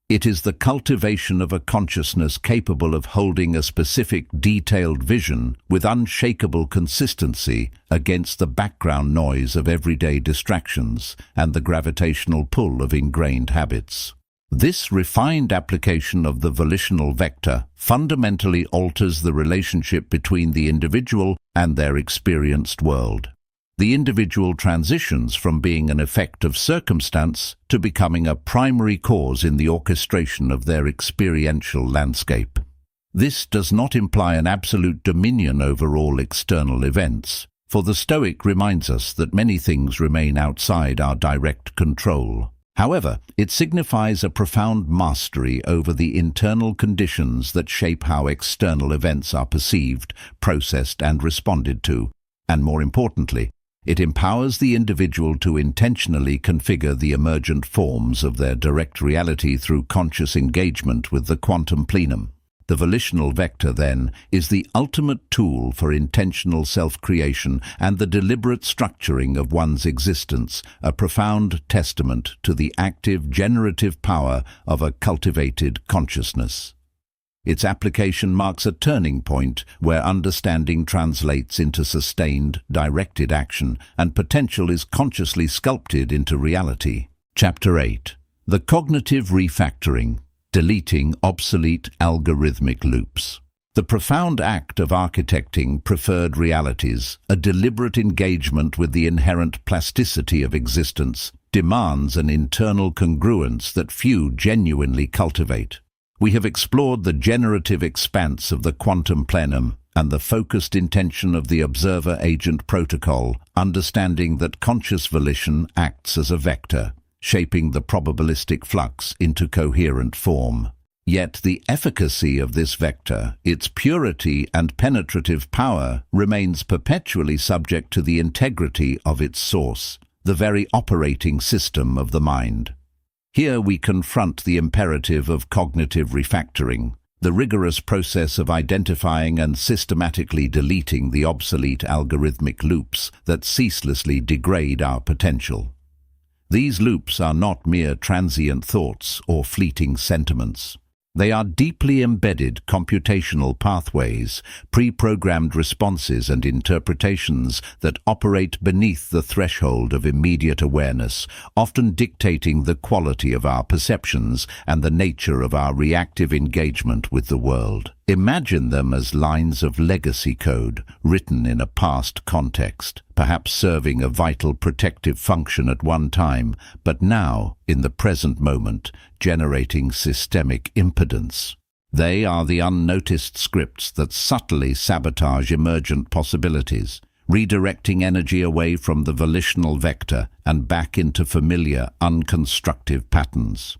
It is the cultivation of a consciousness capable of holding a specific, detailed vision with unshakable consistency against the background noise of everyday distractions and the gravitational pull of ingrained habits. This refined application of the volitional vector fundamentally alters the relationship between the individual and their experienced world. The individual transitions from being an effect of circumstance to becoming a primary cause in the orchestration of their experiential landscape. This does not imply an absolute dominion over all external events, for the Stoic reminds us that many things remain outside our direct control. However, it signifies a profound mastery over the internal conditions that shape how external events are perceived, processed, and responded to, and more importantly, it empowers the individual to intentionally configure the emergent forms of their direct reality through conscious engagement with the quantum plenum. The volitional vector, then, is the ultimate tool for intentional self-creation and the deliberate structuring of one's existence, a profound testament to the active generative power of a cultivated consciousness. Its application marks a turning point where understanding translates into sustained, directed action, and potential is consciously sculpted into reality. Chapter 8. The Cognitive Refactoring. Deleting obsolete algorithmic loops. The profound act of architecting preferred realities, a deliberate engagement with the inherent plasticity of existence, demands an internal congruence that few genuinely cultivate. We have explored the generative expanse of the quantum plenum and the focused intention of the observer-agent protocol, understanding that conscious volition acts as a vector, shaping the probabilistic flux into coherent form. Yet the efficacy of this vector, its purity and penetrative power, remains perpetually subject to the integrity of its source, the very operating system of the mind. Here we confront the imperative of cognitive refactoring, the rigorous process of identifying and systematically deleting the obsolete algorithmic loops that ceaselessly degrade our potential. These loops are not mere transient thoughts or fleeting sentiments. They are deeply embedded computational pathways, pre-programmed responses and interpretations that operate beneath the threshold of immediate awareness, often dictating the quality of our perceptions and the nature of our reactive engagement with the world. Imagine them as lines of legacy code written in a past context, perhaps serving a vital protective function at one time, but now, in the present moment, generating systemic impedance. They are the unnoticed scripts that subtly sabotage emergent possibilities, redirecting energy away from the volitional vector and back into familiar, unconstructive patterns.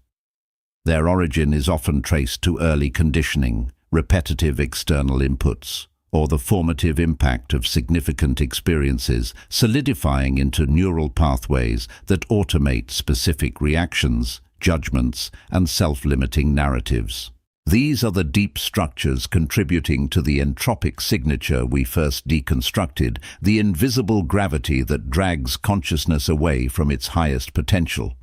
Their origin is often traced to early conditioning, repetitive external inputs, or the formative impact of significant experiences, solidifying into neural pathways that automate specific reactions, judgments, and self-limiting narratives. These are the deep structures contributing to the entropic signature we first deconstructed, the invisible gravity that drags consciousness away from its highest potential.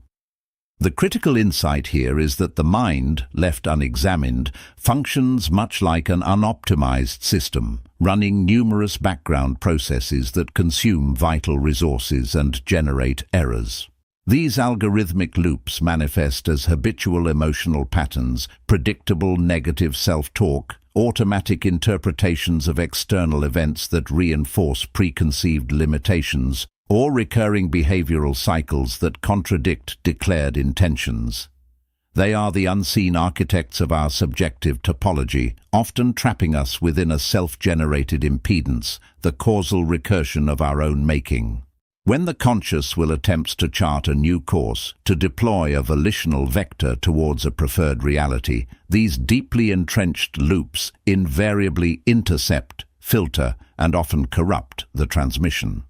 The critical insight here is that the mind, left unexamined, functions much like an unoptimized system, running numerous background processes that consume vital resources and generate errors. These algorithmic loops manifest as habitual emotional patterns, predictable negative self-talk, automatic interpretations of external events that reinforce preconceived limitations, or recurring behavioral cycles that contradict declared intentions. They are the unseen architects of our subjective topology, often trapping us within a self-generated impedance, the causal recursion of our own making. When the conscious will attempt to chart a new course, to deploy a volitional vector towards a preferred reality, these deeply entrenched loops invariably intercept, filter, and often corrupt the transmission.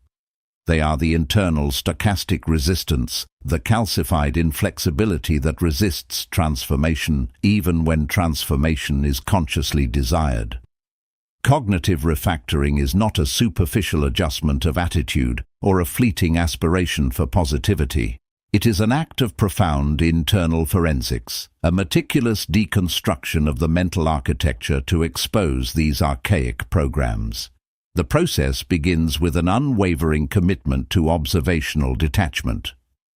They are the internal stochastic resistance, the calcified inflexibility that resists transformation, even when transformation is consciously desired. Cognitive refactoring is not a superficial adjustment of attitude or a fleeting aspiration for positivity. It is an act of profound internal forensics, a meticulous deconstruction of the mental architecture to expose these archaic programs. The process begins with an unwavering commitment to observational detachment.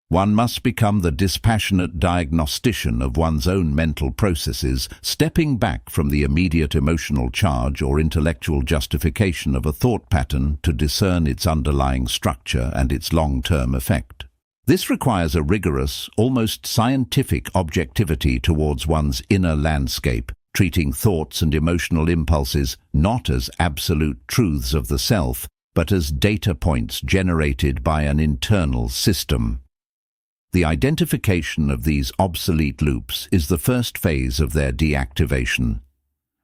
One must become the dispassionate diagnostician of one's own mental processes, stepping back from the immediate emotional charge or intellectual justification of a thought pattern to discern its underlying structure and its long-term effect. This requires a rigorous, almost scientific objectivity towards one's inner landscape, treating thoughts and emotional impulses not as absolute truths of the self, but as data points generated by an internal system. The identification of these obsolete loops is the first phase of their deactivation.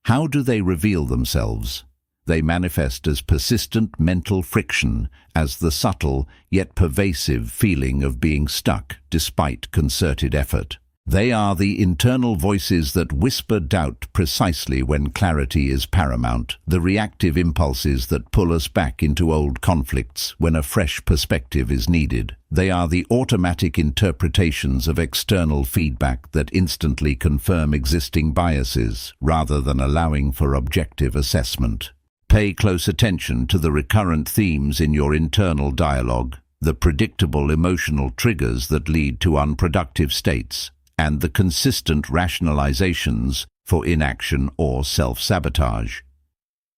How do they reveal themselves? They manifest as persistent mental friction, as the subtle yet pervasive feeling of being stuck despite concerted effort. They are the internal voices that whisper doubt precisely when clarity is paramount, the reactive impulses that pull us back into old conflicts when a fresh perspective is needed. They are the automatic interpretations of external feedback that instantly confirm existing biases rather than allowing for objective assessment. Pay close attention to the recurrent themes in your internal dialogue, the predictable emotional triggers that lead to unproductive states, and the consistent rationalizations for inaction or self-sabotage.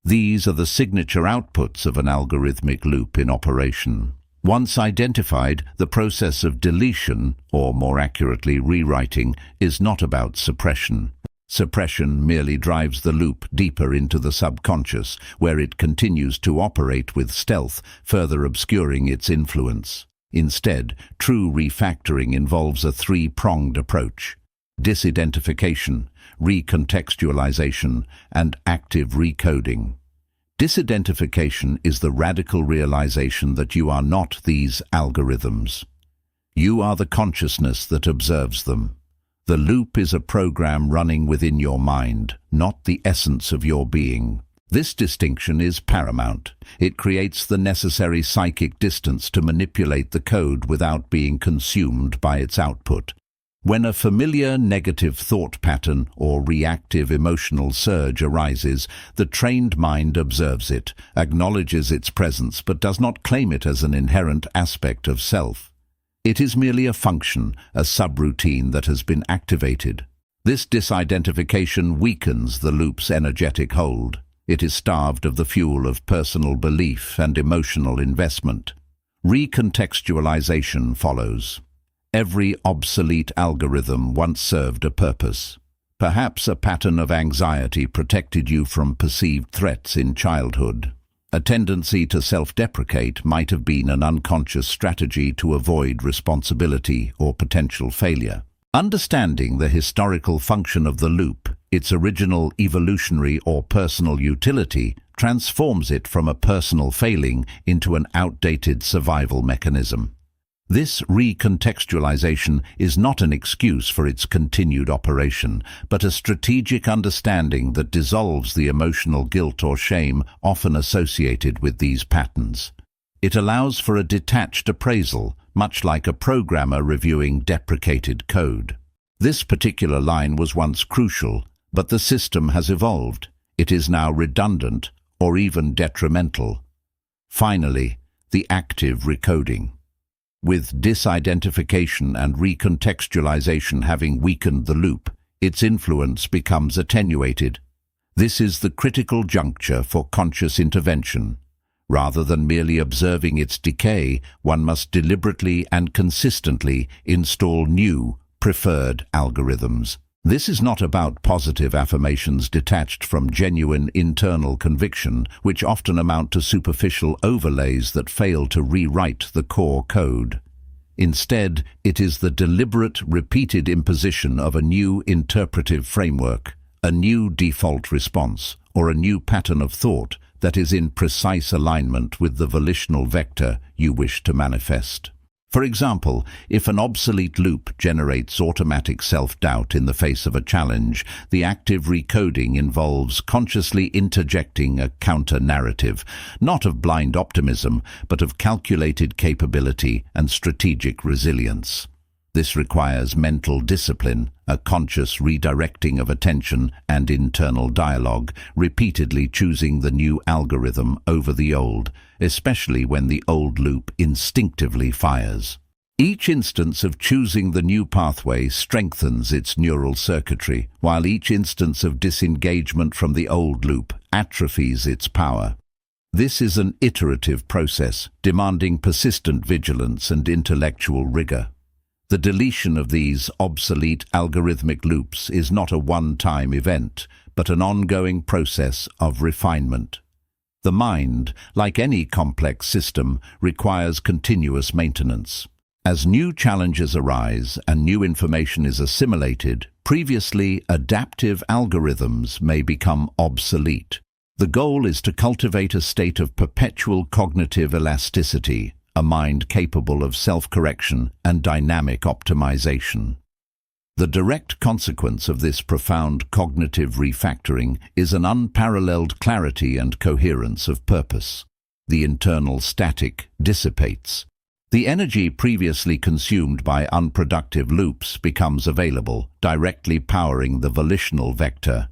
These are the signature outputs of an algorithmic loop in operation. Once identified, the process of deletion, or more accurately rewriting, is not about suppression. Suppression merely drives the loop deeper into the subconscious, where it continues to operate with stealth, further obscuring its influence. Instead, true refactoring involves a three-pronged approach: disidentification, recontextualization, and active recoding. Disidentification is the radical realization that you are not these algorithms. You are the consciousness that observes them. The loop is a program running within your mind, not the essence of your being. This distinction is paramount. It creates the necessary psychic distance to manipulate the code without being consumed by its output. When a familiar negative thought pattern or reactive emotional surge arises, the trained mind observes it, acknowledges its presence, but does not claim it as an inherent aspect of self. It is merely a function, a subroutine that has been activated. This disidentification weakens the loop's energetic hold. It is starved of the fuel of personal belief and emotional investment. Recontextualization follows. Every obsolete algorithm once served a purpose. Perhaps a pattern of anxiety protected you from perceived threats in childhood. A tendency to self-deprecate might have been an unconscious strategy to avoid responsibility or potential failure. Understanding the historical function of the loop, its original evolutionary or personal utility, transforms it from a personal failing into an outdated survival mechanism. This recontextualization is not an excuse for its continued operation, but a strategic understanding that dissolves the emotional guilt or shame often associated with these patterns. It allows for a detached appraisal, much like a programmer reviewing deprecated code. This particular line was once crucial, but the system has evolved. It is now redundant or even detrimental. Finally, the active recoding. With disidentification and recontextualization having weakened the loop, its influence becomes attenuated. This is the critical juncture for conscious intervention. Rather than merely observing its decay, one must deliberately and consistently install new, preferred algorithms. This is not about positive affirmations detached from genuine internal conviction, which often amount to superficial overlays that fail to rewrite the core code. Instead, it is the deliberate, repeated imposition of a new interpretive framework, a new default response, or a new pattern of thought that is in precise alignment with the volitional vector you wish to manifest. For example, if an obsolete loop generates automatic self-doubt in the face of a challenge, the active recoding involves consciously interjecting a counter-narrative, not of blind optimism, but of calculated capability and strategic resilience. This requires mental discipline, a conscious redirecting of attention and internal dialogue, repeatedly choosing the new algorithm over the old, especially when the old loop instinctively fires. Each instance of choosing the new pathway strengthens its neural circuitry, while each instance of disengagement from the old loop atrophies its power. This is an iterative process, demanding persistent vigilance and intellectual rigor. The deletion of these obsolete algorithmic loops is not a one-time event, but an ongoing process of refinement. The mind, like any complex system, requires continuous maintenance. As new challenges arise and new information is assimilated, previously adaptive algorithms may become obsolete. The goal is to cultivate a state of perpetual cognitive elasticity, a mind capable of self-correction and dynamic optimization. The direct consequence of this profound cognitive refactoring is an unparalleled clarity and coherence of purpose. The internal static dissipates. The energy previously consumed by unproductive loops becomes available, directly powering the volitional vector.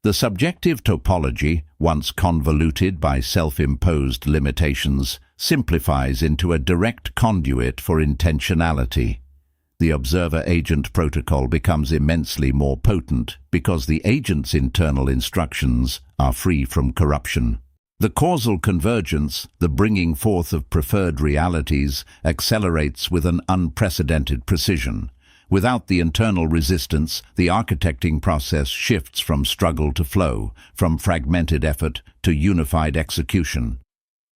The subjective topology, once convoluted by self-imposed limitations, simplifies into a direct conduit for intentionality. The observer-agent protocol becomes immensely more potent because the agent's internal instructions are free from corruption. The causal convergence, the bringing forth of preferred realities, accelerates with an unprecedented precision. Without the internal resistance, the architecting process shifts from struggle to flow, from fragmented effort to unified execution.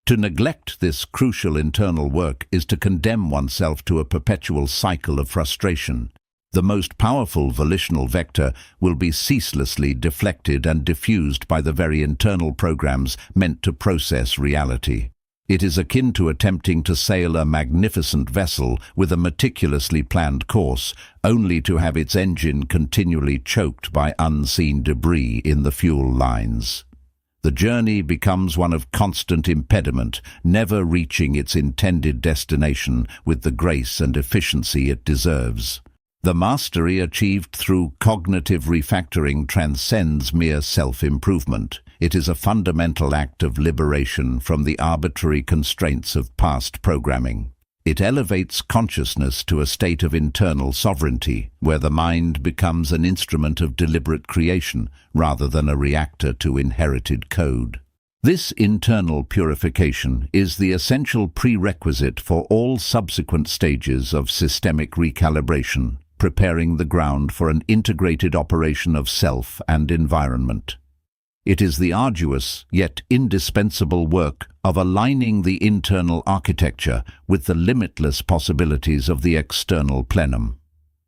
To neglect this crucial internal work is to condemn oneself to a perpetual cycle of frustration. The most powerful volitional vector will be ceaselessly deflected and diffused by the very internal programs meant to process reality. It is akin to attempting to sail a magnificent vessel with a meticulously planned course, only to have its engine continually choked by unseen debris in the fuel lines. The journey becomes one of constant impediment, never reaching its intended destination with the grace and efficiency it deserves. The mastery achieved through cognitive refactoring transcends mere self-improvement. It is a fundamental act of liberation from the arbitrary constraints of past programming. It elevates consciousness to a state of internal sovereignty, where the mind becomes an instrument of deliberate creation rather than a reactor to inherited code. This internal purification is the essential prerequisite for all subsequent stages of systemic recalibration, preparing the ground for an integrated operation of self and environment. It is the arduous, yet indispensable work of aligning the internal architecture with the limitless possibilities of the external plenum,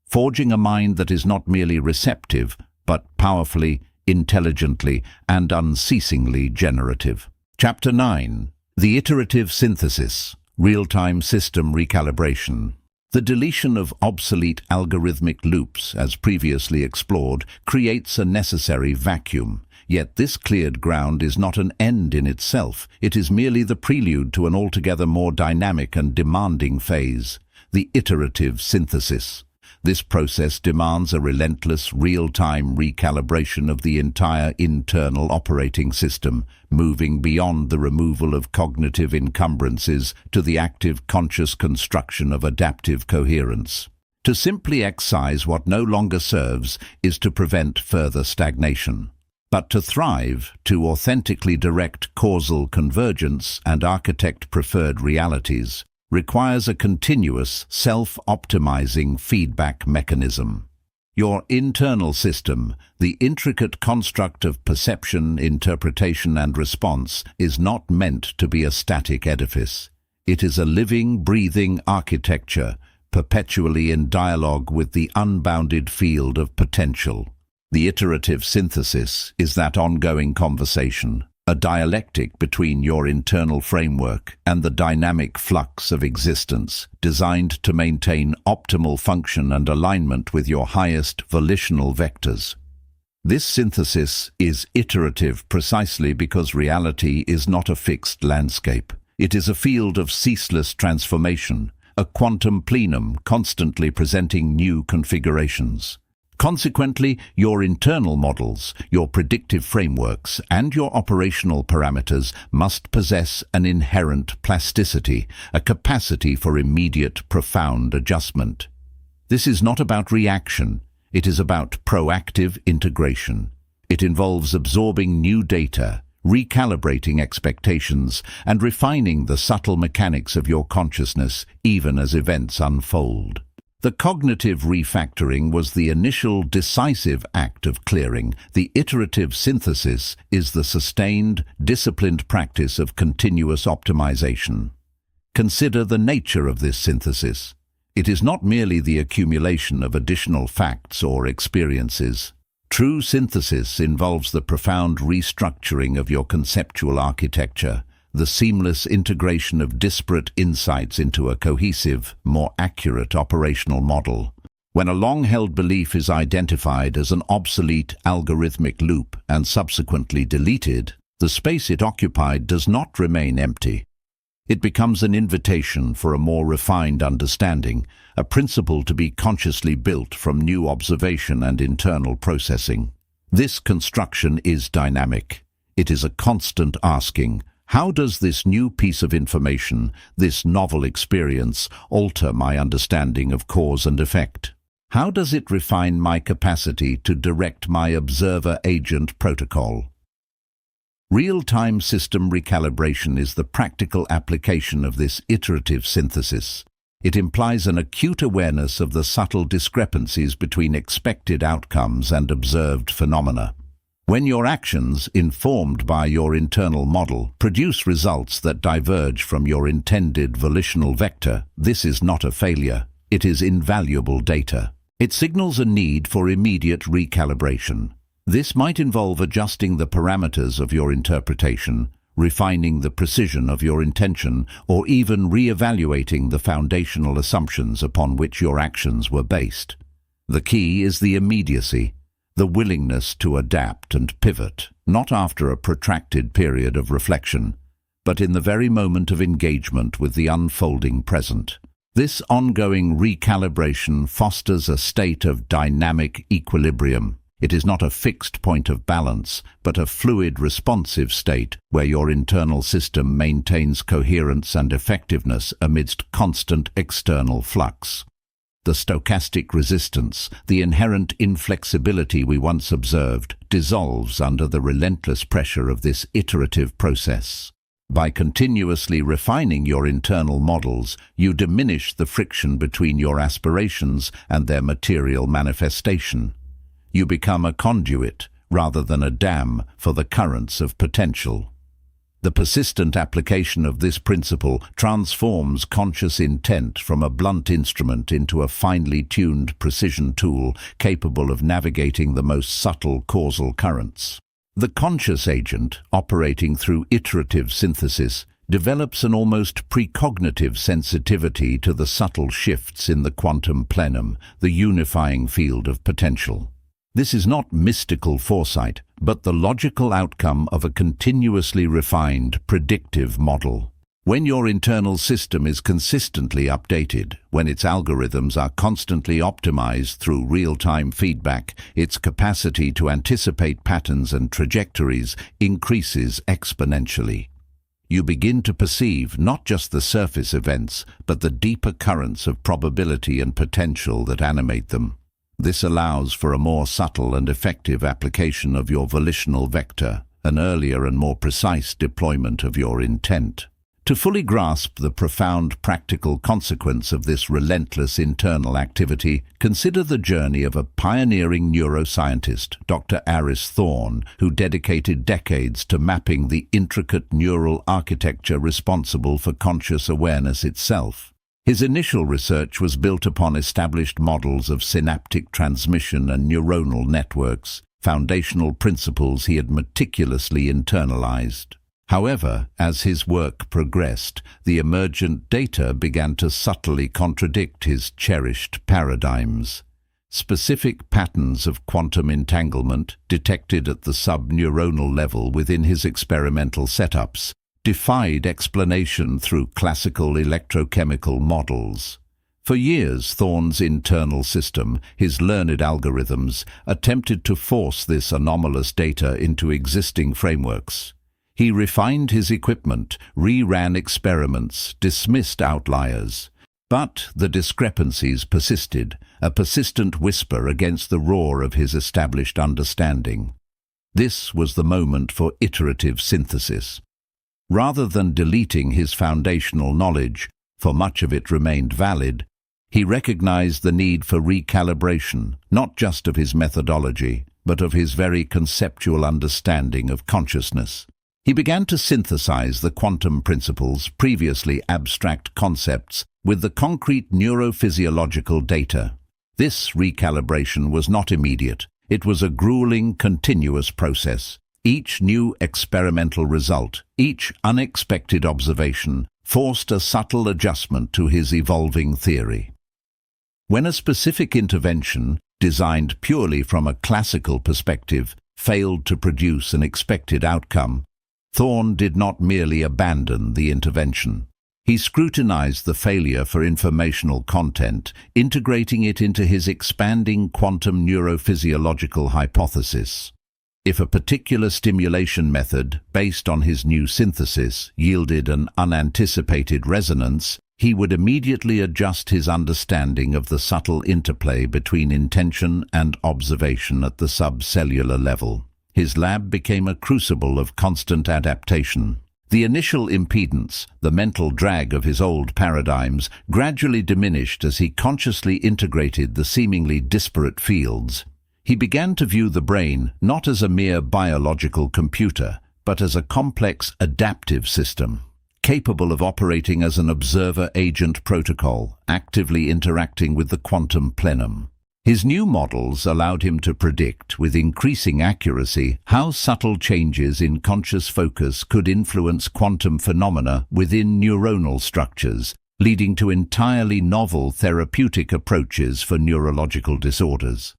forging a mind that is not merely receptive, but powerfully, intelligently, and unceasingly generative. Chapter 9. The Iterative Synthesis, Real-Time System Recalibration. The deletion of obsolete algorithmic loops, as previously explored, creates a necessary vacuum. Yet this cleared ground is not an end in itself. It is merely the prelude to an altogether more dynamic and demanding phase, the iterative synthesis. This process demands a relentless, real-time recalibration of the entire internal operating system, moving beyond the removal of cognitive encumbrances to the active conscious construction of adaptive coherence. To simply excise what no longer serves is to prevent further stagnation. But to thrive, to authentically direct causal convergence and architect preferred realities, requires a continuous, self-optimizing feedback mechanism. Your internal system, the intricate construct of perception, interpretation, and response, is not meant to be a static edifice. It is a living, breathing architecture, perpetually in dialogue with the unbounded field of potential. The iterative synthesis is that ongoing conversation, a dialectic between your internal framework and the dynamic flux of existence, designed to maintain optimal function and alignment with your highest volitional vectors. This synthesis is iterative precisely because reality is not a fixed landscape. It is a field of ceaseless transformation, a quantum plenum constantly presenting new configurations. Consequently, your internal models, your predictive frameworks, and your operational parameters must possess an inherent plasticity, a capacity for immediate, profound adjustment. This is not about reaction, it is about proactive integration. It involves absorbing new data, recalibrating expectations, and refining the subtle mechanics of your consciousness even as events unfold. The cognitive refactoring was the initial decisive act of clearing. The iterative synthesis is the sustained, disciplined practice of continuous optimization. Consider the nature of this synthesis. It is not merely the accumulation of additional facts or experiences. True synthesis involves the profound restructuring of your conceptual architecture, the seamless integration of disparate insights into a cohesive, more accurate operational model. When a long-held belief is identified as an obsolete algorithmic loop and subsequently deleted, the space it occupied does not remain empty. It becomes an invitation for a more refined understanding, a principle to be consciously built from new observation and internal processing. This construction is dynamic. It is a constant asking, how does this new piece of information, this novel experience, alter my understanding of cause and effect? How does it refine my capacity to direct my observer-agent protocol? Real-time system recalibration is the practical application of this iterative synthesis. It implies an acute awareness of the subtle discrepancies between expected outcomes and observed phenomena. When your actions, informed by your internal model, produce results that diverge from your intended volitional vector, this is not a failure. It is invaluable data. It signals a need for immediate recalibration. This might involve adjusting the parameters of your interpretation, refining the precision of your intention, or even re-evaluating the foundational assumptions upon which your actions were based. The key is the immediacy, the willingness to adapt and pivot, not after a protracted period of reflection, but in the very moment of engagement with the unfolding present. This ongoing recalibration fosters a state of dynamic equilibrium. It is not a fixed point of balance, but a fluid, responsive state where your internal system maintains coherence and effectiveness amidst constant external flux. The stochastic resistance, the inherent inflexibility we once observed, dissolves under the relentless pressure of this iterative process. By continuously refining your internal models, you diminish the friction between your aspirations and their material manifestation. You become a conduit, rather than a dam, for the currents of potential. The persistent application of this principle transforms conscious intent from a blunt instrument into a finely tuned precision tool capable of navigating the most subtle causal currents. The conscious agent, operating through iterative synthesis, develops an almost precognitive sensitivity to the subtle shifts in the quantum plenum, the unifying field of potential. This is not mystical foresight, but the logical outcome of a continuously refined, predictive model. When your internal system is consistently updated, when its algorithms are constantly optimized through real-time feedback, its capacity to anticipate patterns and trajectories increases exponentially. You begin to perceive not just the surface events, but the deeper currents of probability and potential that animate them. This allows for a more subtle and effective application of your volitional vector, an earlier and more precise deployment of your intent. To fully grasp the profound practical consequence of this relentless internal activity, consider the journey of a pioneering neuroscientist, Dr. Aris Thorne, who dedicated decades to mapping the intricate neural architecture responsible for conscious awareness itself. His initial research was built upon established models of synaptic transmission and neuronal networks, foundational principles he had meticulously internalized. However, as his work progressed, the emergent data began to subtly contradict his cherished paradigms. Specific patterns of quantum entanglement, detected at the subneuronal level within his experimental setups, defied explanation through classical electrochemical models. For years, Thorne's internal system, his learned algorithms, attempted to force this anomalous data into existing frameworks. He refined his equipment, re-ran experiments, dismissed outliers. But the discrepancies persisted, a persistent whisper against the roar of his established understanding. This was the moment for iterative synthesis. Rather than deleting his foundational knowledge, for much of it remained valid, he recognized the need for recalibration, not just of his methodology, but of his very conceptual understanding of consciousness. He began to synthesize the quantum principles, previously abstract concepts, with the concrete neurophysiological data. This recalibration was not immediate. It was a grueling, continuous process. Each new experimental result, each unexpected observation, forced a subtle adjustment to his evolving theory. When a specific intervention, designed purely from a classical perspective, failed to produce an expected outcome, Thorne did not merely abandon the intervention. He scrutinized the failure for informational content, integrating it into his expanding quantum neurophysiological hypothesis. If a particular stimulation method, based on his new synthesis, yielded an unanticipated resonance, he would immediately adjust his understanding of the subtle interplay between intention and observation at the subcellular level. His lab became a crucible of constant adaptation. The initial impedance, the mental drag of his old paradigms, gradually diminished as he consciously integrated the seemingly disparate fields. He began to view the brain not as a mere biological computer, but as a complex adaptive system, capable of operating as an observer-agent protocol, actively interacting with the quantum plenum. His new models allowed him to predict, with increasing accuracy, how subtle changes in conscious focus could influence quantum phenomena within neuronal structures, leading to entirely novel therapeutic approaches for neurological disorders.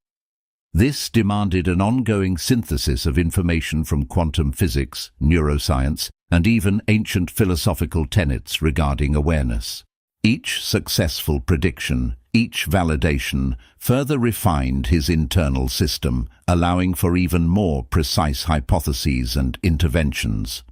This demanded an ongoing synthesis of information from quantum physics, neuroscience, and even ancient philosophical tenets regarding awareness. Each successful prediction, each validation, further refined his internal system, allowing for even more precise hypotheses and interventions.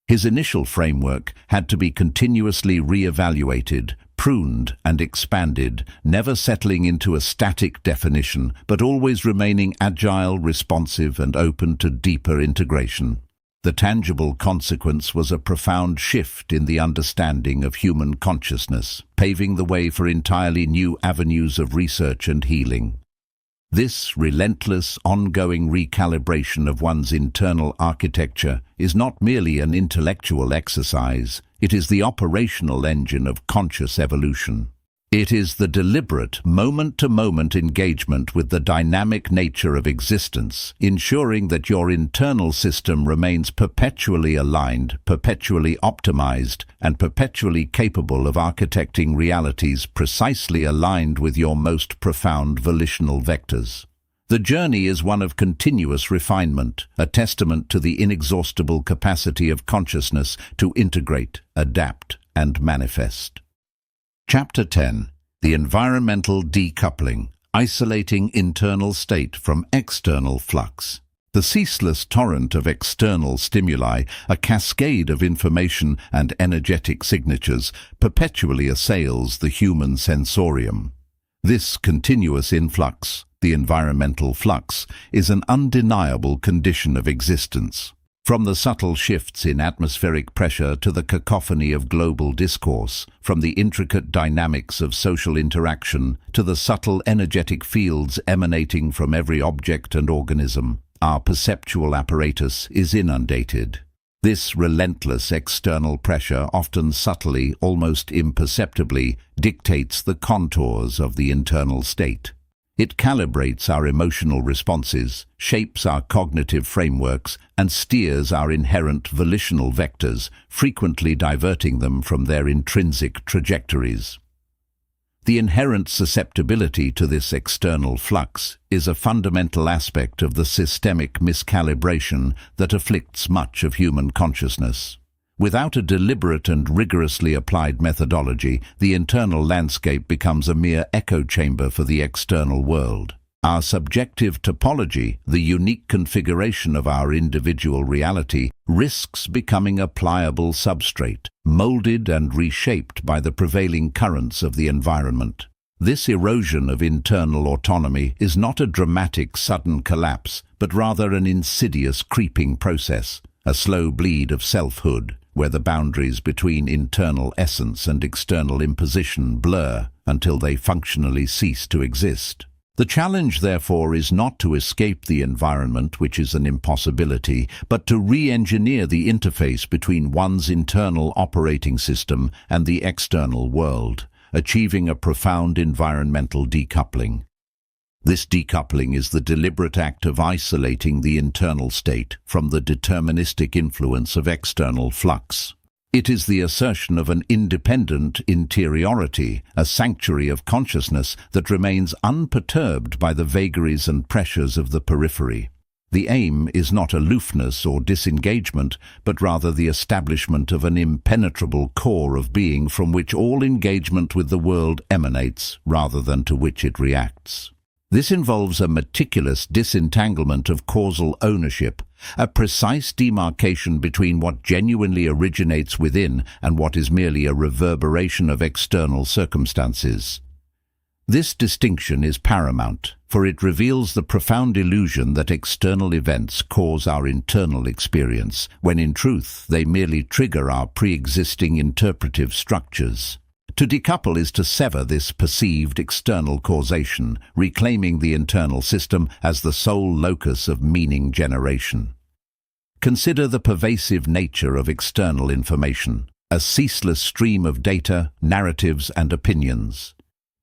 His initial framework had to be continuously re-evaluated, pruned and expanded, never settling into a static definition, but always remaining agile, responsive, and open to deeper integration. The tangible consequence was a profound shift in the understanding of human consciousness, paving the way for entirely new avenues of research and healing. This relentless, ongoing recalibration of one's internal architecture is not merely an intellectual exercise, it is the operational engine of conscious evolution. It is the deliberate, moment-to-moment engagement with the dynamic nature of existence, ensuring that your internal system remains perpetually aligned, perpetually optimized, and perpetually capable of architecting realities precisely aligned with your most profound volitional vectors. The journey is one of continuous refinement, a testament to the inexhaustible capacity of consciousness to integrate, adapt, and manifest. Chapter 10. The Environmental Decoupling, Isolating Internal State from External Flux. The ceaseless torrent of external stimuli, a cascade of information and energetic signatures, perpetually assails the human sensorium. This continuous influx, the environmental flux, is an undeniable condition of existence. From the subtle shifts in atmospheric pressure to the cacophony of global discourse, from the intricate dynamics of social interaction to the subtle energetic fields emanating from every object and organism, our perceptual apparatus is inundated. This relentless external pressure often subtly, almost imperceptibly, dictates the contours of the internal state. It calibrates our emotional responses, shapes our cognitive frameworks, and steers our inherent volitional vectors, frequently diverting them from their intrinsic trajectories. The inherent susceptibility to this external flux is a fundamental aspect of the systemic miscalibration that afflicts much of human consciousness. Without a deliberate and rigorously applied methodology, the internal landscape becomes a mere echo chamber for the external world. Our subjective topology, the unique configuration of our individual reality, risks becoming a pliable substrate, molded and reshaped by the prevailing currents of the environment. This erosion of internal autonomy is not a dramatic, sudden collapse, but rather an insidious creeping process, a slow bleed of selfhood, where the boundaries between internal essence and external imposition blur until they functionally cease to exist. The challenge, therefore, is not to escape the environment, which is an impossibility, but to re-engineer the interface between one's internal operating system and the external world, achieving a profound environmental decoupling. This decoupling is the deliberate act of isolating the internal state from the deterministic influence of external flux. It is the assertion of an independent interiority, a sanctuary of consciousness that remains unperturbed by the vagaries and pressures of the periphery. The aim is not aloofness or disengagement, but rather the establishment of an impenetrable core of being from which all engagement with the world emanates, rather than to which it reacts. This involves a meticulous disentanglement of causal ownership, a precise demarcation between what genuinely originates within and what is merely a reverberation of external circumstances. This distinction is paramount, for it reveals the profound illusion that external events cause our internal experience, when in truth they merely trigger our pre-existing interpretive structures. To decouple is to sever this perceived external causation, reclaiming the internal system as the sole locus of meaning generation. Consider the pervasive nature of external information, a ceaseless stream of data, narratives, and opinions.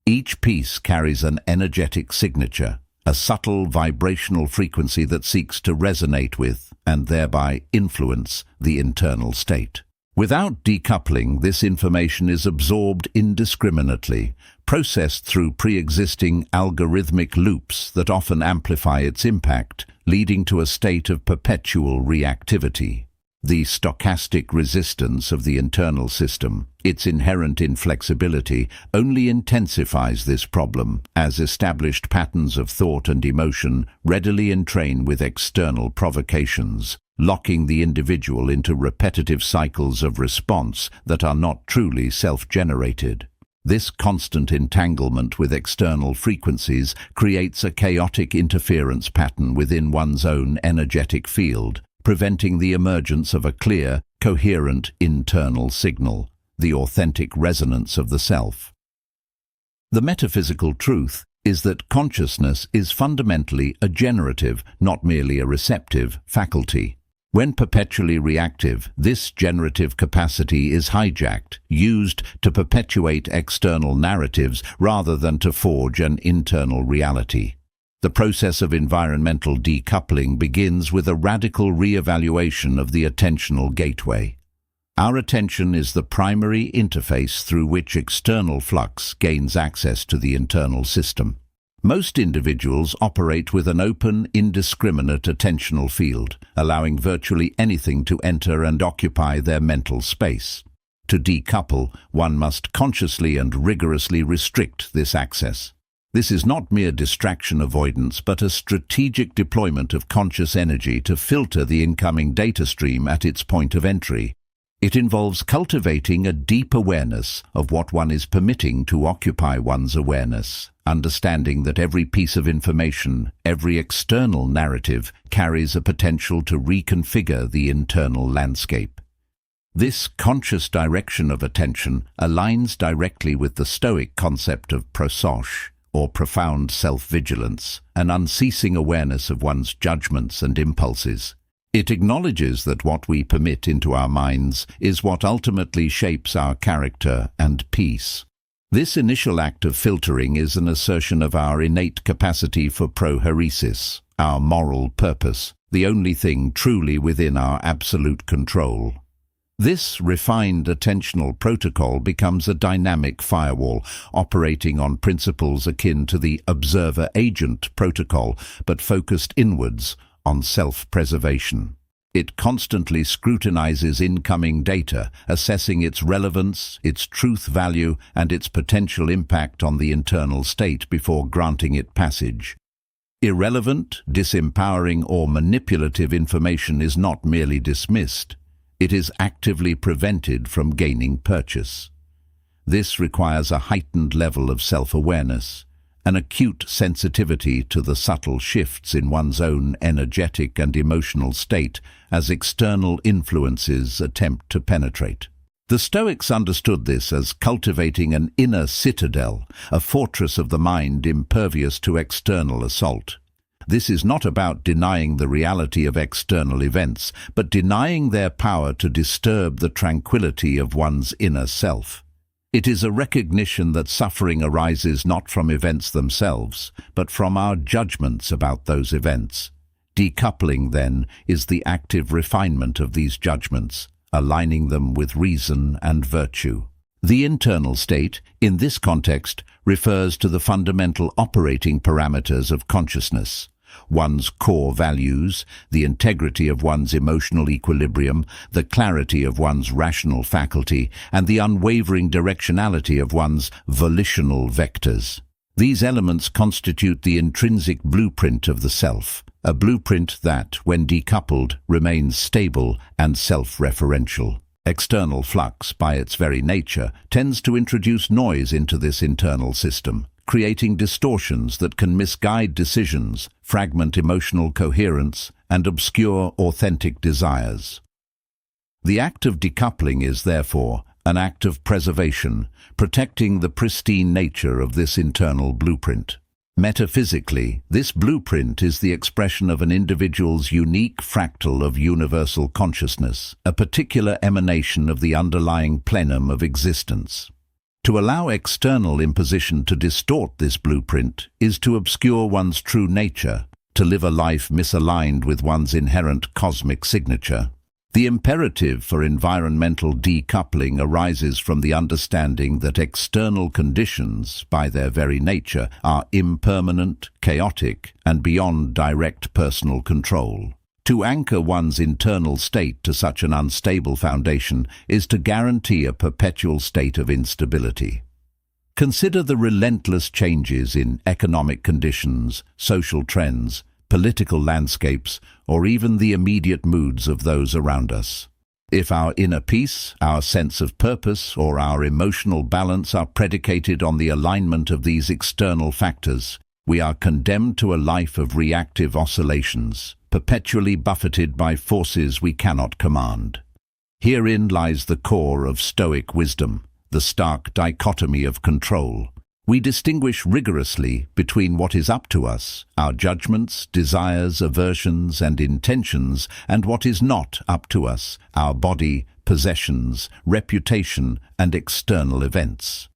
Each piece carries an energetic signature, a subtle vibrational frequency that seeks to resonate with, and thereby influence, the internal state. Without decoupling, this information is absorbed indiscriminately, processed through pre-existing algorithmic loops that often amplify its impact, leading to a state of perpetual reactivity. The stochastic resistance of the internal system, its inherent inflexibility, only intensifies this problem, as established patterns of thought and emotion readily entrain with external provocations, locking the individual into repetitive cycles of response that are not truly self-generated. This constant entanglement with external frequencies creates a chaotic interference pattern within one's own energetic field, preventing the emergence of a clear, coherent internal signal, the authentic resonance of the self. The metaphysical truth is that consciousness is fundamentally a generative, not merely a receptive, faculty. When perpetually reactive, this generative capacity is hijacked, used to perpetuate external narratives rather than to forge an internal reality. The process of environmental decoupling begins with a radical re-evaluation of the attentional gateway. Our attention is the primary interface through which external flux gains access to the internal system. Most individuals operate with an open, indiscriminate attentional field, allowing virtually anything to enter and occupy their mental space. To decouple, one must consciously and rigorously restrict this access. This is not mere distraction avoidance, but a strategic deployment of conscious energy to filter the incoming data stream at its point of entry. It involves cultivating a deep awareness of what one is permitting to occupy one's awareness, understanding that every piece of information, every external narrative, carries a potential to reconfigure the internal landscape. This conscious direction of attention aligns directly with the Stoic concept of prosoche, or profound self-vigilance, an unceasing awareness of one's judgments and impulses. It acknowledges that what we permit into our minds is what ultimately shapes our character and peace. This initial act of filtering is an assertion of our innate capacity for prohairesis, our moral purpose, the only thing truly within our absolute control. This refined attentional protocol becomes a dynamic firewall, operating on principles akin to the observer-agent protocol, but focused inwards on self-preservation. It constantly scrutinizes incoming data, assessing its relevance, its truth value, and its potential impact on the internal state before granting it passage. Irrelevant, disempowering, or manipulative information is not merely dismissed. It is actively prevented from gaining purchase. This requires a heightened level of self-awareness, an acute sensitivity to the subtle shifts in one's own energetic and emotional state as external influences attempt to penetrate. The Stoics understood this as cultivating an inner citadel, a fortress of the mind impervious to external assault. This is not about denying the reality of external events, but denying their power to disturb the tranquility of one's inner self. It is a recognition that suffering arises not from events themselves, but from our judgments about those events. Decoupling, then, is the active refinement of these judgments, aligning them with reason and virtue. The internal state, in this context, refers to the fundamental operating parameters of consciousness. One's core values, the integrity of one's emotional equilibrium, the clarity of one's rational faculty, and the unwavering directionality of one's volitional vectors. These elements constitute the intrinsic blueprint of the self, a blueprint that, when decoupled, remains stable and self-referential. External flux, by its very nature, tends to introduce noise into this internal system, creating distortions that can misguide decisions, fragment emotional coherence, and obscure authentic desires. The act of decoupling is, therefore, an act of preservation, protecting the pristine nature of this internal blueprint. Metaphysically, this blueprint is the expression of an individual's unique fractal of universal consciousness, a particular emanation of the underlying plenum of existence. To allow external imposition to distort this blueprint is to obscure one's true nature, to live a life misaligned with one's inherent cosmic signature. The imperative for environmental decoupling arises from the understanding that external conditions, by their very nature, are impermanent, chaotic, and beyond direct personal control. To anchor one's internal state to such an unstable foundation is to guarantee a perpetual state of instability. Consider the relentless changes in economic conditions, social trends, political landscapes, or even the immediate moods of those around us. If our inner peace, our sense of purpose, or our emotional balance are predicated on the alignment of these external factors, we are condemned to a life of reactive oscillations, perpetually buffeted by forces we cannot command. Herein lies the core of Stoic wisdom, the stark dichotomy of control. We distinguish rigorously between what is up to us, our judgments, desires, aversions, and intentions, and what is not up to us, our body, possessions, reputation, and external events.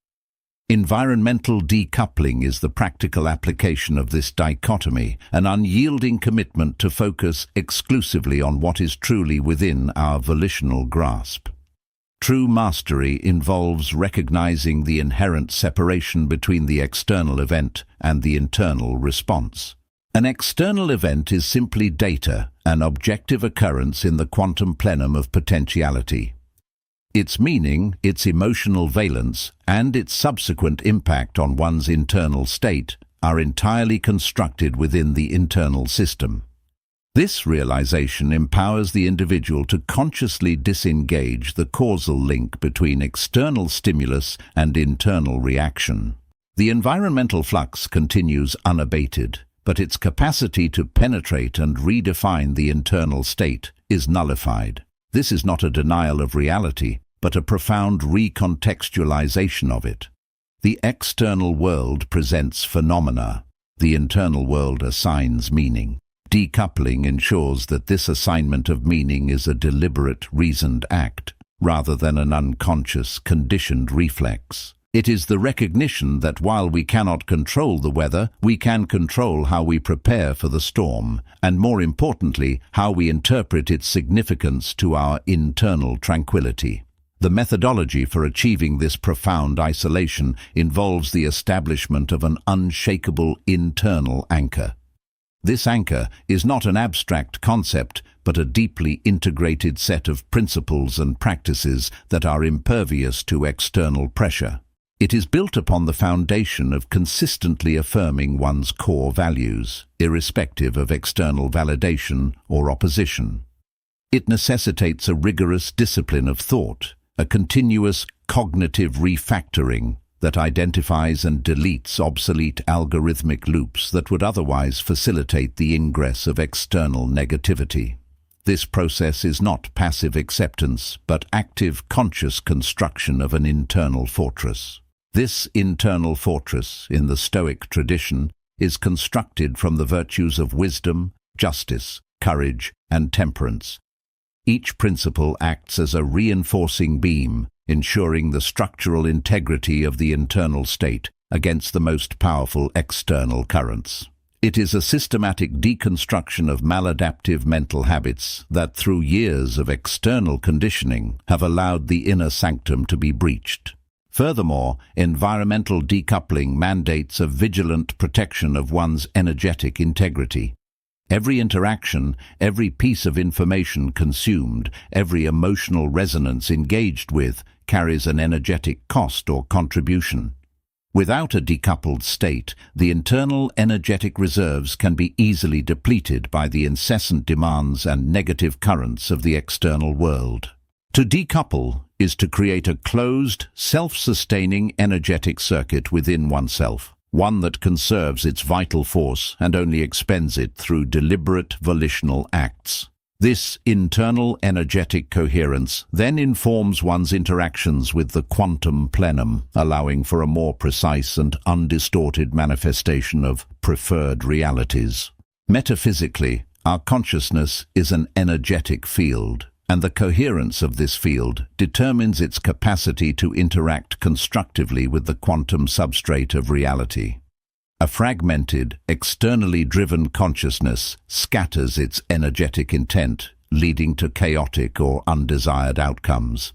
Environmental decoupling is the practical application of this dichotomy, an unyielding commitment to focus exclusively on what is truly within our volitional grasp. True mastery involves recognizing the inherent separation between the external event and the internal response. An external event is simply data, an objective occurrence in the quantum plenum of potentiality. Its meaning, its emotional valence, and its subsequent impact on one's internal state are entirely constructed within the internal system. This realization empowers the individual to consciously disengage the causal link between external stimulus and internal reaction. The environmental flux continues unabated, but its capacity to penetrate and redefine the internal state is nullified. This is not a denial of reality, but a profound recontextualization of it. The external world presents phenomena. The internal world assigns meaning. Decoupling ensures that this assignment of meaning is a deliberate, reasoned act, rather than an unconscious, conditioned reflex. It is the recognition that while we cannot control the weather, we can control how we prepare for the storm, and more importantly, how we interpret its significance to our internal tranquility. The methodology for achieving this profound isolation involves the establishment of an unshakable internal anchor. This anchor is not an abstract concept, but a deeply integrated set of principles and practices that are impervious to external pressure. It is built upon the foundation of consistently affirming one's core values, irrespective of external validation or opposition. It necessitates a rigorous discipline of thought, a continuous cognitive refactoring that identifies and deletes obsolete algorithmic loops that would otherwise facilitate the ingress of external negativity. This process is not passive acceptance, but active conscious construction of an internal fortress. This internal fortress, in the Stoic tradition, is constructed from the virtues of wisdom, justice, courage, and temperance. Each principle acts as a reinforcing beam, ensuring the structural integrity of the internal state against the most powerful external currents. It is a systematic deconstruction of maladaptive mental habits that, through years of external conditioning, have allowed the inner sanctum to be breached. Furthermore, environmental decoupling mandates a vigilant protection of one's energetic integrity. Every interaction, every piece of information consumed, every emotional resonance engaged with, carries an energetic cost or contribution. Without a decoupled state, the internal energetic reserves can be easily depleted by the incessant demands and negative currents of the external world. To decouple is to create a closed, self-sustaining energetic circuit within oneself, one that conserves its vital force and only expends it through deliberate volitional acts. This internal energetic coherence then informs one's interactions with the quantum plenum, allowing for a more precise and undistorted manifestation of preferred realities. Metaphysically, our consciousness is an energetic field, and the coherence of this field determines its capacity to interact constructively with the quantum substrate of reality. A fragmented, externally driven consciousness scatters its energetic intent, leading to chaotic or undesired outcomes.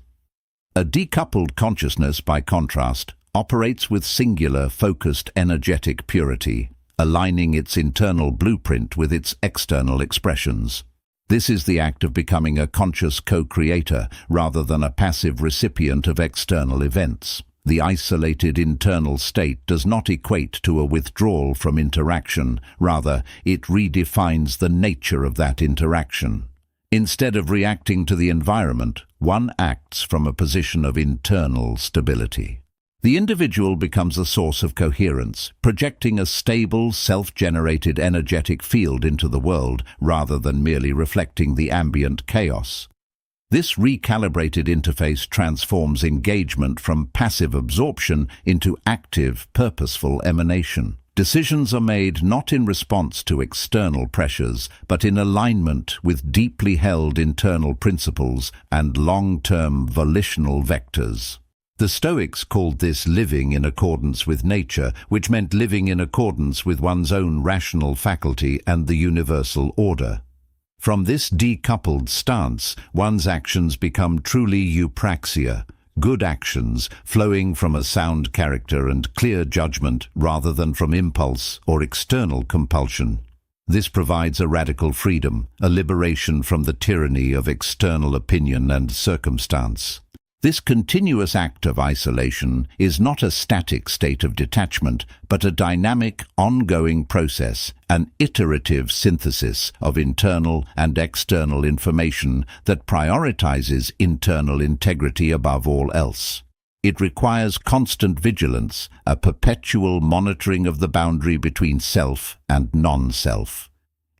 A decoupled consciousness, by contrast, operates with singular, focused energetic purity, aligning its internal blueprint with its external expressions. This is the act of becoming a conscious co-creator rather than a passive recipient of external events. The isolated internal state does not equate to a withdrawal from interaction, rather, it redefines the nature of that interaction. Instead of reacting to the environment, one acts from a position of internal stability. The individual becomes a source of coherence, projecting a stable, self-generated energetic field into the world, rather than merely reflecting the ambient chaos. This recalibrated interface transforms engagement from passive absorption into active, purposeful emanation. Decisions are made not in response to external pressures, but in alignment with deeply held internal principles and long-term volitional vectors. The Stoics called this living in accordance with nature, which meant living in accordance with one's own rational faculty and the universal order. From this decoupled stance, one's actions become truly eupraxia, good actions flowing from a sound character and clear judgment rather than from impulse or external compulsion. This provides a radical freedom, a liberation from the tyranny of external opinion and circumstance. This continuous act of isolation is not a static state of detachment, but a dynamic, ongoing process, an iterative synthesis of internal and external information that prioritizes internal integrity above all else. It requires constant vigilance, a perpetual monitoring of the boundary between self and non-self.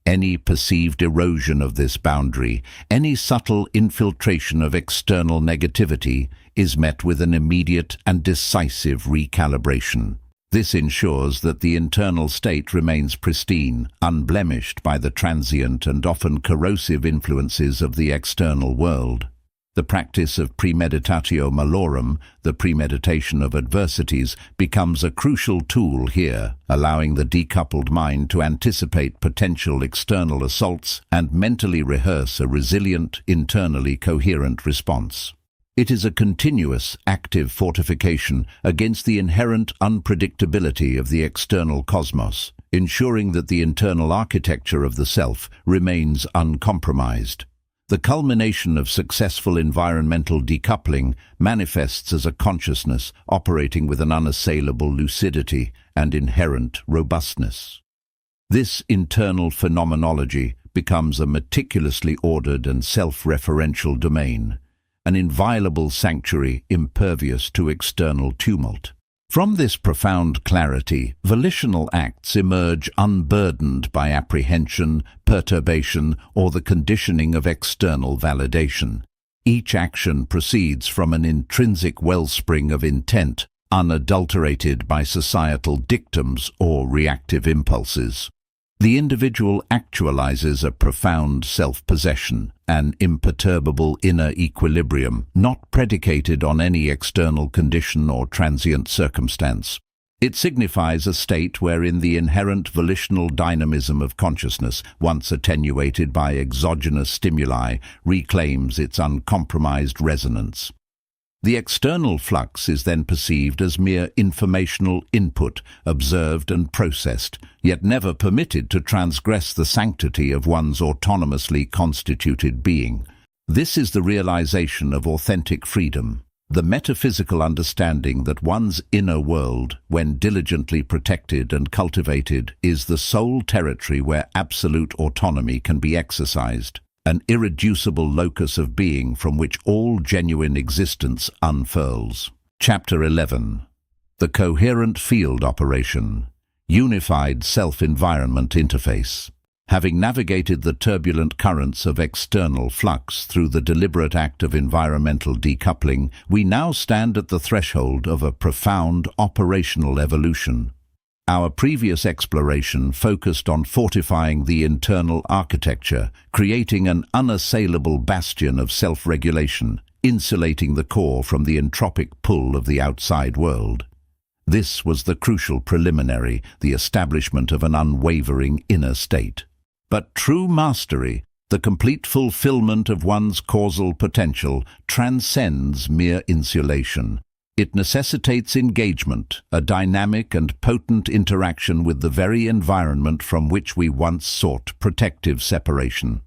Any perceived erosion of this boundary, any subtle infiltration of external negativity, is met with an immediate and decisive recalibration. This ensures that the internal state remains pristine, unblemished by the transient and often corrosive influences of the external world. The practice of premeditatio malorum, the premeditation of adversities, becomes a crucial tool here, allowing the decoupled mind to anticipate potential external assaults and mentally rehearse a resilient, internally coherent response. It is a continuous, active fortification against the inherent unpredictability of the external cosmos, ensuring that the internal architecture of the self remains uncompromised. The culmination of successful environmental decoupling manifests as a consciousness operating with an unassailable lucidity and inherent robustness. This internal phenomenology becomes a meticulously ordered and self-referential domain, an inviolable sanctuary impervious to external tumult. From this profound clarity, volitional acts emerge unburdened by apprehension, perturbation, or the conditioning of external validation. Each action proceeds from an intrinsic wellspring of intent, unadulterated by societal dictums or reactive impulses. The individual actualizes a profound self-possession, an imperturbable inner equilibrium, not predicated on any external condition or transient circumstance. It signifies a state wherein the inherent volitional dynamism of consciousness, once attenuated by exogenous stimuli, reclaims its uncompromised resonance. The external flux is then perceived as mere informational input, observed and processed, yet never permitted to transgress the sanctity of one's autonomously constituted being. This is the realization of authentic freedom, the metaphysical understanding that one's inner world, when diligently protected and cultivated, is the sole territory where absolute autonomy can be exercised, an irreducible locus of being from which all genuine existence unfurls. Chapter 11. The Coherent Field Operation. Unified Self-Environment Interface. Having navigated the turbulent currents of external flux through the deliberate act of environmental decoupling, we now stand at the threshold of a profound operational evolution. Our previous exploration focused on fortifying the internal architecture, creating an unassailable bastion of self-regulation, insulating the core from the entropic pull of the outside world. This was the crucial preliminary, the establishment of an unwavering inner state. But true mastery, the complete fulfillment of one's causal potential, transcends mere insulation. It necessitates engagement, a dynamic and potent interaction with the very environment from which we once sought protective separation.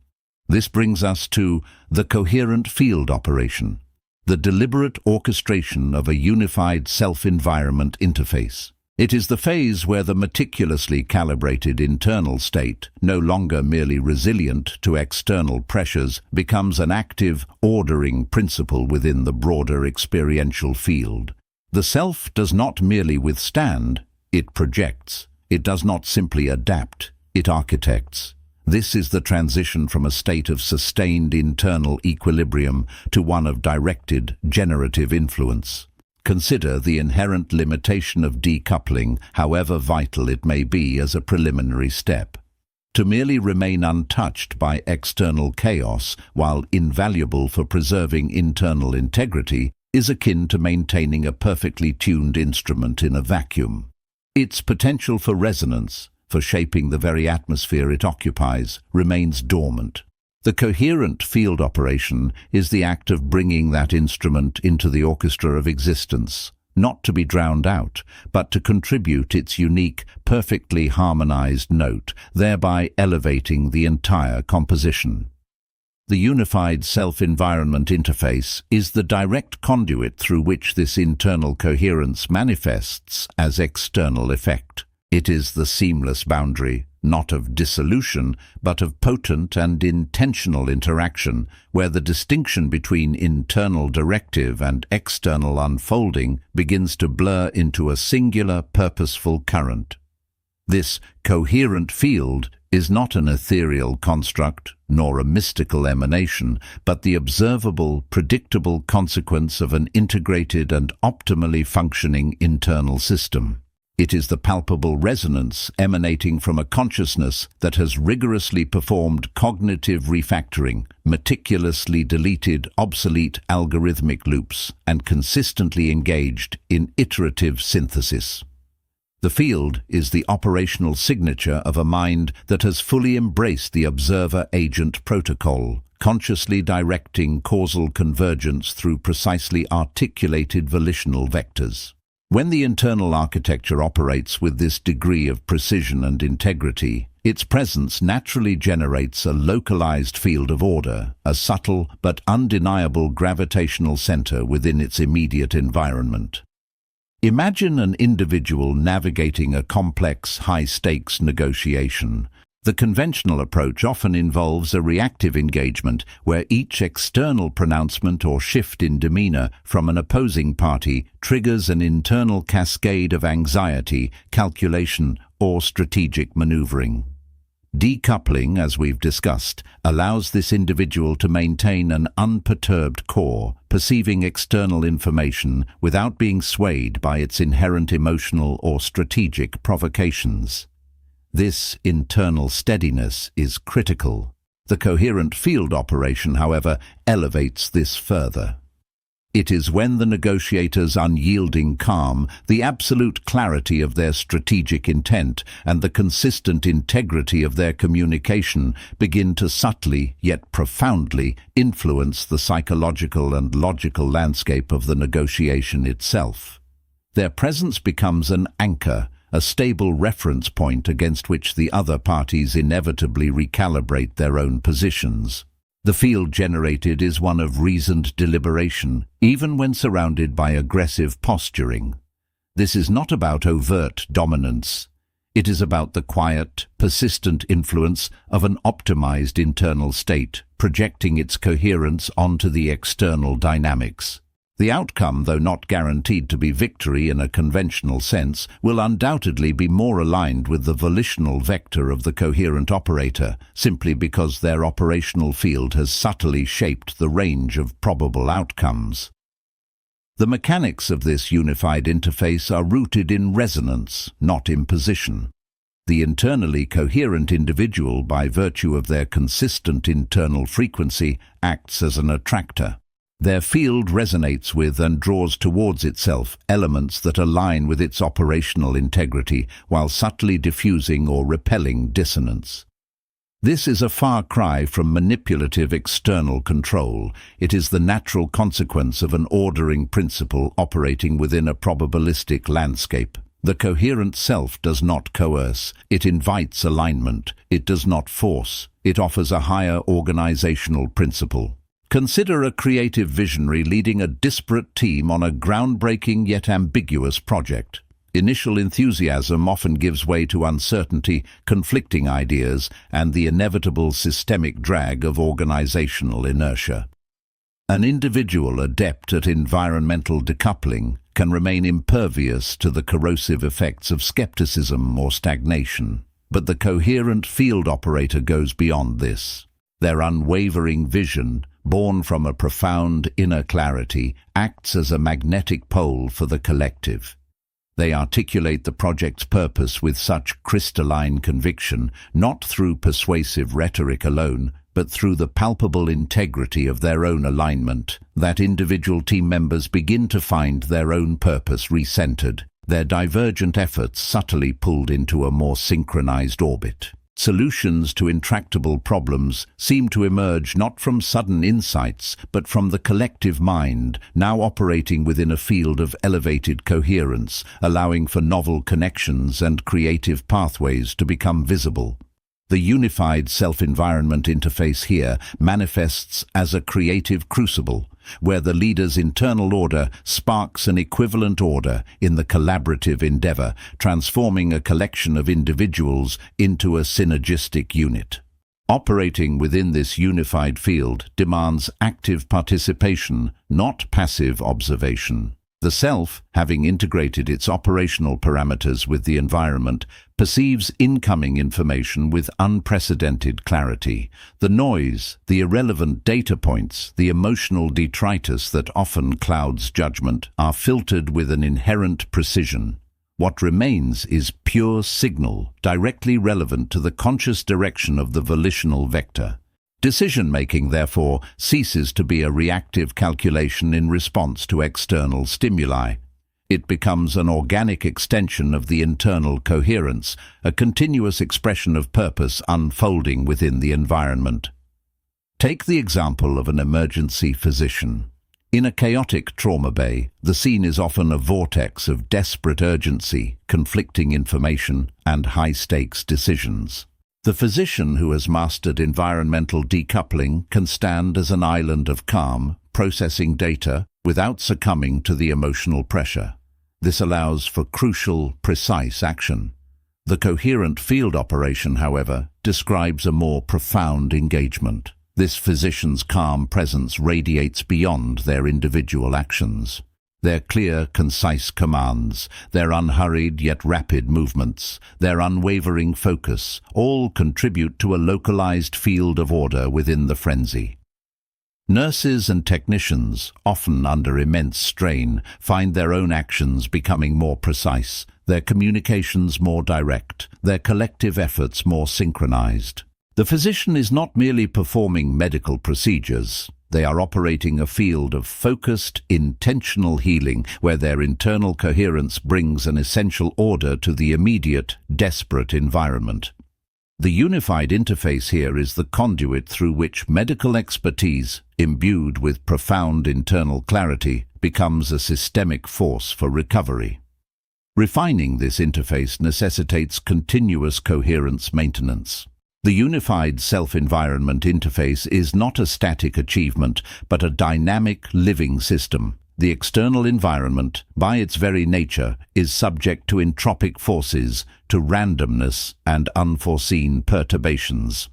This brings us to the coherent field operation, the deliberate orchestration of a unified self-environment interface. It is the phase where the meticulously calibrated internal state, no longer merely resilient to external pressures, becomes an active, ordering principle within the broader experiential field. The self does not merely withstand, it projects. It does not simply adapt, it architects. This is the transition from a state of sustained internal equilibrium to one of directed, generative influence. Consider the inherent limitation of decoupling, however vital it may be as a preliminary step. To merely remain untouched by external chaos, while invaluable for preserving internal integrity, is akin to maintaining a perfectly tuned instrument in a vacuum. Its potential for resonance, for shaping the very atmosphere it occupies, remains dormant. The coherent field operation is the act of bringing that instrument into the orchestra of existence, not to be drowned out, but to contribute its unique, perfectly harmonized note, thereby elevating the entire composition. The unified self-environment interface is the direct conduit through which this internal coherence manifests as external effect. It is the seamless boundary, not of dissolution, but of potent and intentional interaction, where the distinction between internal directive and external unfolding begins to blur into a singular, purposeful current. This coherent field is not an ethereal construct, nor a mystical emanation, but the observable, predictable consequence of an integrated and optimally functioning internal system. It is the palpable resonance emanating from a consciousness that has rigorously performed cognitive refactoring, meticulously deleted obsolete algorithmic loops, and consistently engaged in iterative synthesis. The field is the operational signature of a mind that has fully embraced the observer-agent protocol, consciously directing causal convergence through precisely articulated volitional vectors. When the internal architecture operates with this degree of precision and integrity, its presence naturally generates a localized field of order, a subtle but undeniable gravitational center within its immediate environment. Imagine an individual navigating a complex, high-stakes negotiation. The conventional approach often involves a reactive engagement where each external pronouncement or shift in demeanor from an opposing party triggers an internal cascade of anxiety, calculation, or strategic maneuvering. Decoupling, as we've discussed, allows this individual to maintain an unperturbed core, perceiving external information without being swayed by its inherent emotional or strategic provocations. This internal steadiness is critical. The coherent field operation, however, elevates this further. It is when the negotiators' unyielding calm, the absolute clarity of their strategic intent, and the consistent integrity of their communication begin to subtly, yet profoundly, influence the psychological and logical landscape of the negotiation itself. Their presence becomes an anchor, a stable reference point against which the other parties inevitably recalibrate their own positions. The field generated is one of reasoned deliberation, even when surrounded by aggressive posturing. This is not about overt dominance. It is about the quiet, persistent influence of an optimized internal state, projecting its coherence onto the external dynamics. The outcome, though not guaranteed to be victory in a conventional sense, will undoubtedly be more aligned with the volitional vector of the coherent operator, simply because their operational field has subtly shaped the range of probable outcomes. The mechanics of this unified interface are rooted in resonance, not imposition. The internally coherent individual, by virtue of their consistent internal frequency, acts as an attractor. Their field resonates with and draws towards itself elements that align with its operational integrity, while subtly diffusing or repelling dissonance. This is a far cry from manipulative external control. It is the natural consequence of an ordering principle operating within a probabilistic landscape. The coherent self does not coerce, it invites alignment, it does not force, it offers a higher organizational principle. Consider a creative visionary leading a disparate team on a groundbreaking yet ambiguous project. Initial enthusiasm often gives way to uncertainty, conflicting ideas, and the inevitable systemic drag of organizational inertia. An individual adept at environmental decoupling can remain impervious to the corrosive effects of skepticism or stagnation. But the coherent field operator goes beyond this. Their unwavering vision, born from a profound inner clarity, acts as a magnetic pole for the collective. They articulate the project's purpose with such crystalline conviction, not through persuasive rhetoric alone, but through the palpable integrity of their own alignment, that individual team members begin to find their own purpose recentered, their divergent efforts subtly pulled into a more synchronized orbit. Solutions to intractable problems seem to emerge not from sudden insights, but from the collective mind, now operating within a field of elevated coherence, allowing for novel connections and creative pathways to become visible. The unified self-environment interface here manifests as a creative crucible, where the leader's internal order sparks an equivalent order in the collaborative endeavor, transforming a collection of individuals into a synergistic unit. Operating within this unified field demands active participation, not passive observation. The self, having integrated its operational parameters with the environment, perceives incoming information with unprecedented clarity. The noise, the irrelevant data points, the emotional detritus that often clouds judgment are filtered with an inherent precision. What remains is pure signal, directly relevant to the conscious direction of the volitional vector. Decision-making, therefore, ceases to be a reactive calculation in response to external stimuli. It becomes an organic extension of the internal coherence, a continuous expression of purpose unfolding within the environment. Take the example of an emergency physician. In a chaotic trauma bay, the scene is often a vortex of desperate urgency, conflicting information, and high-stakes decisions. The physician who has mastered environmental decoupling can stand as an island of calm, processing data without succumbing to the emotional pressure. This allows for crucial, precise action. The coherent field operation, however, describes a more profound engagement. This physician's calm presence radiates beyond their individual actions. Their clear, concise commands, their unhurried yet rapid movements, their unwavering focus, all contribute to a localized field of order within the frenzy. Nurses and technicians, often under immense strain, find their own actions becoming more precise, their communications more direct, their collective efforts more synchronized. The physician is not merely performing medical procedures. They are operating a field of focused, intentional healing where their internal coherence brings an essential order to the immediate, desperate environment. The unified interface here is the conduit through which medical expertise, imbued with profound internal clarity, becomes a systemic force for recovery. Refining this interface necessitates continuous coherence maintenance. The unified self-environment interface is not a static achievement, but a dynamic, living system. The external environment, by its very nature, is subject to entropic forces, to randomness and unforeseen perturbations.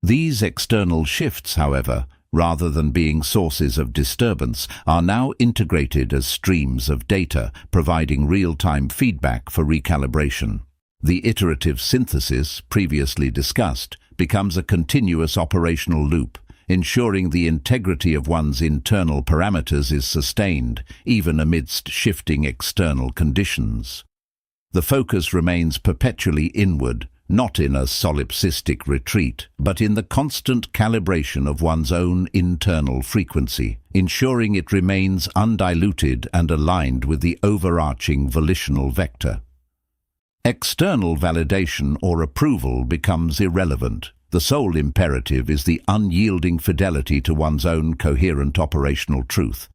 These external shifts, however, rather than being sources of disturbance, are now integrated as streams of data, providing real-time feedback for recalibration. The iterative synthesis, previously discussed, becomes a continuous operational loop, ensuring the integrity of one's internal parameters is sustained, even amidst shifting external conditions. The focus remains perpetually inward, not in a solipsistic retreat, but in the constant calibration of one's own internal frequency, ensuring it remains undiluted and aligned with the overarching volitional vector. External validation or approval becomes irrelevant. The sole imperative is the unyielding fidelity to one's own coherent operational truth.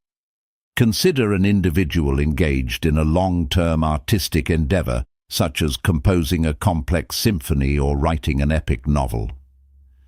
Consider an individual engaged in a long-term artistic endeavor, such as composing a complex symphony or writing an epic novel.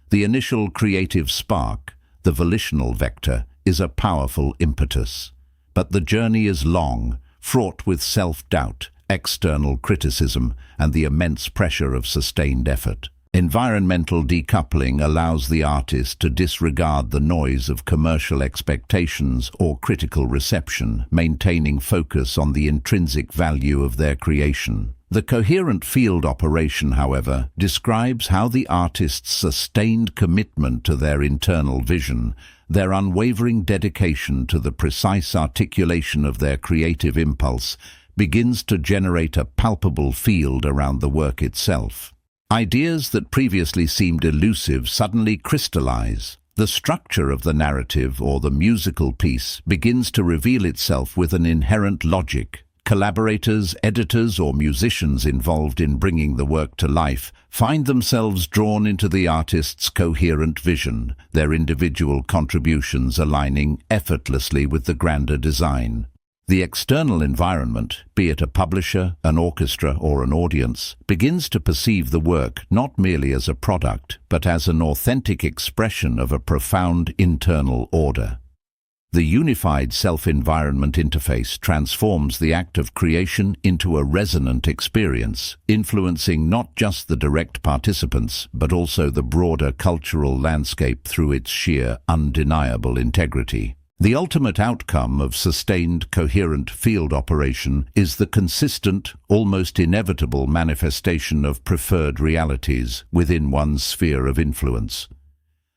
The initial creative spark, the volitional vector, is a powerful impetus. But the journey is long, fraught with self-doubt, external criticism, and the immense pressure of sustained effort. Environmental decoupling allows the artist to disregard the noise of commercial expectations or critical reception, maintaining focus on the intrinsic value of their creation. The coherent field operation, however, describes how the artist's sustained commitment to their internal vision, their unwavering dedication to the precise articulation of their creative impulse, begins to generate a palpable field around the work itself. Ideas that previously seemed elusive suddenly crystallize. The structure of the narrative or the musical piece begins to reveal itself with an inherent logic. Collaborators, editors, or musicians involved in bringing the work to life find themselves drawn into the artist's coherent vision, their individual contributions aligning effortlessly with the grander design. The external environment, be it a publisher, an orchestra, or an audience, begins to perceive the work not merely as a product, but as an authentic expression of a profound internal order. The unified self-environment interface transforms the act of creation into a resonant experience, influencing not just the direct participants, but also the broader cultural landscape through its sheer, undeniable integrity. The ultimate outcome of sustained, coherent field operation is the consistent, almost inevitable manifestation of preferred realities within one's sphere of influence.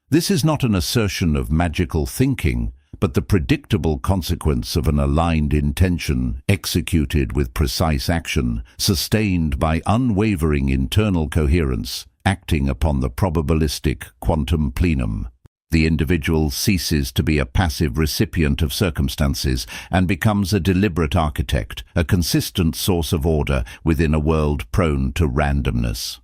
This is not an assertion of magical thinking, but the predictable consequence of an aligned intention executed with precise action, sustained by unwavering internal coherence, acting upon the probabilistic quantum plenum. The individual ceases to be a passive recipient of circumstances and becomes a deliberate architect, a consistent source of order within a world prone to randomness.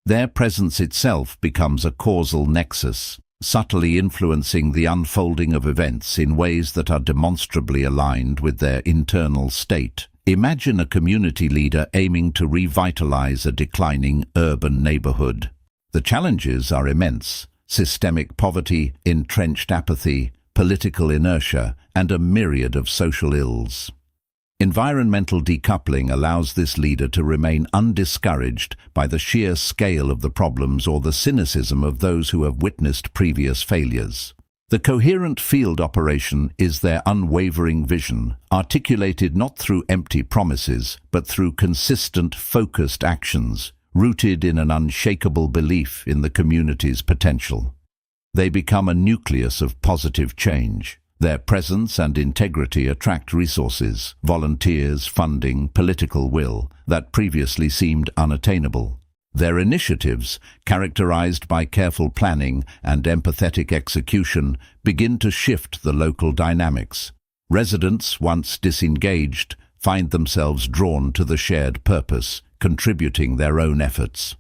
Their presence itself becomes a causal nexus, subtly influencing the unfolding of events in ways that are demonstrably aligned with their internal state. Imagine a community leader aiming to revitalize a declining urban neighborhood. The challenges are immense. Systemic poverty, entrenched apathy, political inertia, and a myriad of social ills. Environmental decoupling allows this leader to remain undiscouraged by the sheer scale of the problems or the cynicism of those who have witnessed previous failures. The coherent field operation is their unwavering vision, articulated not through empty promises, but through consistent, focused actions, rooted in an unshakable belief in the community's potential. They become a nucleus of positive change. Their presence and integrity attract resources, volunteers, funding, political will that previously seemed unattainable. Their initiatives, characterized by careful planning and empathetic execution, begin to shift the local dynamics. Residents, once disengaged, find themselves drawn to the shared purpose, contributing their own efforts.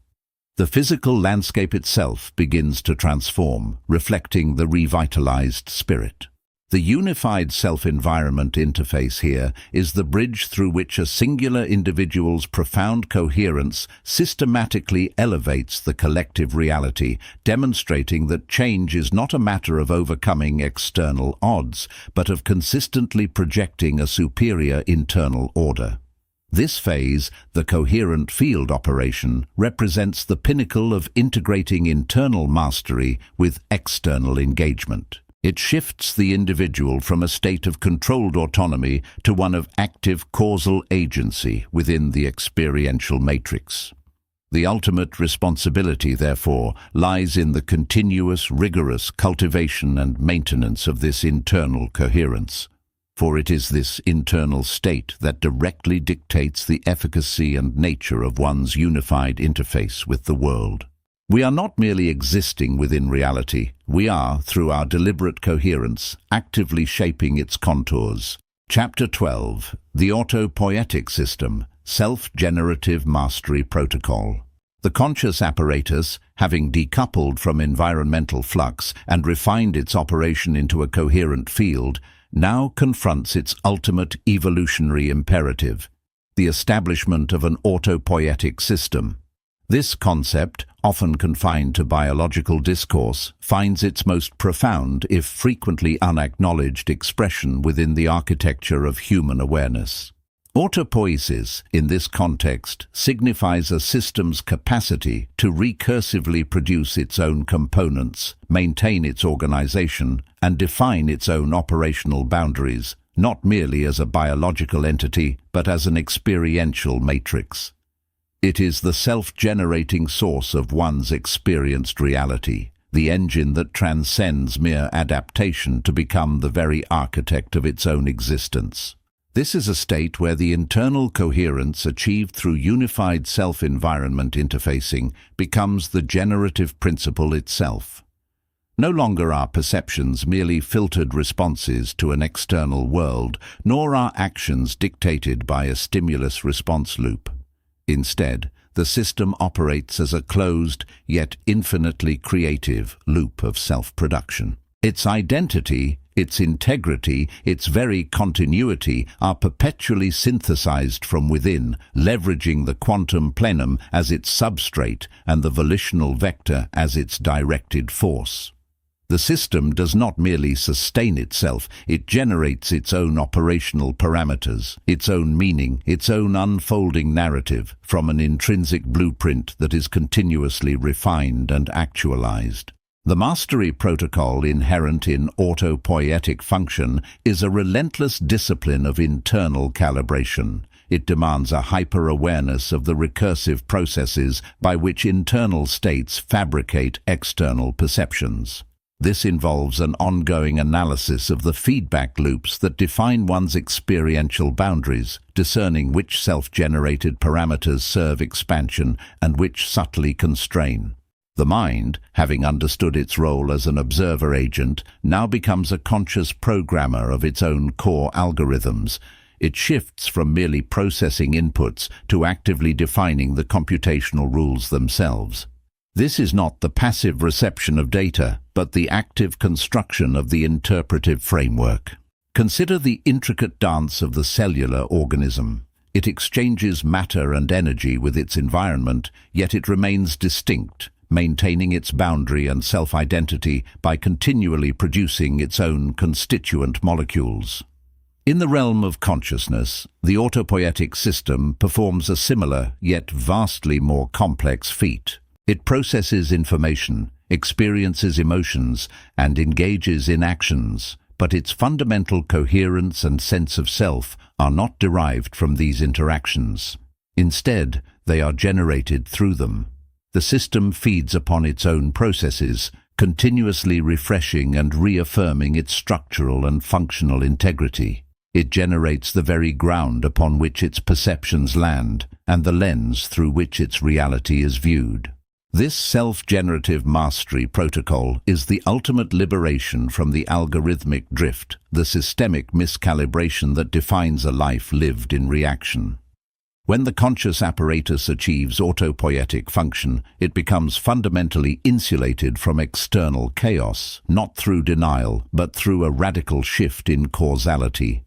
The physical landscape itself begins to transform, reflecting the revitalized spirit. The unified self-environment interface here is the bridge through which a singular individual's profound coherence systematically elevates the collective reality, demonstrating that change is not a matter of overcoming external odds, but of consistently projecting a superior internal order. This phase, the coherent field operation, represents the pinnacle of integrating internal mastery with external engagement. It shifts the individual from a state of controlled autonomy to one of active causal agency within the experiential matrix. The ultimate responsibility, therefore, lies in the continuous, rigorous cultivation and maintenance of this internal coherence. For it is this internal state that directly dictates the efficacy and nature of one's unified interface with the world. We are not merely existing within reality, we are, through our deliberate coherence, actively shaping its contours. Chapter 12. The Autopoeitic System, Self-Generative Mastery Protocol. The conscious apparatus, having decoupled from environmental flux and refined its operation into a coherent field, now confronts its ultimate evolutionary imperative, the establishment of an autopoietic system. This concept, often confined to biological discourse, finds its most profound, if frequently unacknowledged, expression within the architecture of human awareness. Autopoiesis, in this context, signifies a system's capacity to recursively produce its own components, maintain its organization, and define its own operational boundaries, not merely as a biological entity, but as an experiential matrix. It is the self-generating source of one's experienced reality, the engine that transcends mere adaptation to become the very architect of its own existence. This is a state where the internal coherence achieved through unified self-environment interfacing becomes the generative principle itself. No longer are perceptions merely filtered responses to an external world, nor are actions dictated by a stimulus-response loop. Instead, the system operates as a closed, yet infinitely creative loop of self-production. Its identity, its integrity, its very continuity are perpetually synthesized from within, leveraging the quantum plenum as its substrate and the volitional vector as its directed force. The system does not merely sustain itself, it generates its own operational parameters, its own meaning, its own unfolding narrative, from an intrinsic blueprint that is continuously refined and actualized. The mastery protocol inherent in autopoietic function is a relentless discipline of internal calibration. It demands a hyper-awareness of the recursive processes by which internal states fabricate external perceptions. This involves an ongoing analysis of the feedback loops that define one's experiential boundaries, discerning which self-generated parameters serve expansion and which subtly constrain. The mind, having understood its role as an observer agent, now becomes a conscious programmer of its own core algorithms. It shifts from merely processing inputs to actively defining the computational rules themselves. This is not the passive reception of data, but the active construction of the interpretive framework. Consider the intricate dance of the cellular organism. It exchanges matter and energy with its environment, yet it remains distinct, maintaining its boundary and self-identity by continually producing its own constituent molecules. In the realm of consciousness, the autopoietic system performs a similar, yet vastly more complex feat. It processes information, experiences emotions, and engages in actions, but its fundamental coherence and sense of self are not derived from these interactions. Instead, they are generated through them. The system feeds upon its own processes, continuously refreshing and reaffirming its structural and functional integrity. It generates the very ground upon which its perceptions land, and the lens through which its reality is viewed. This self-generative mastery protocol is the ultimate liberation from the algorithmic drift, the systemic miscalibration that defines a life lived in reaction. When the conscious apparatus achieves autopoietic function, it becomes fundamentally insulated from external chaos, not through denial, but through a radical shift in causality.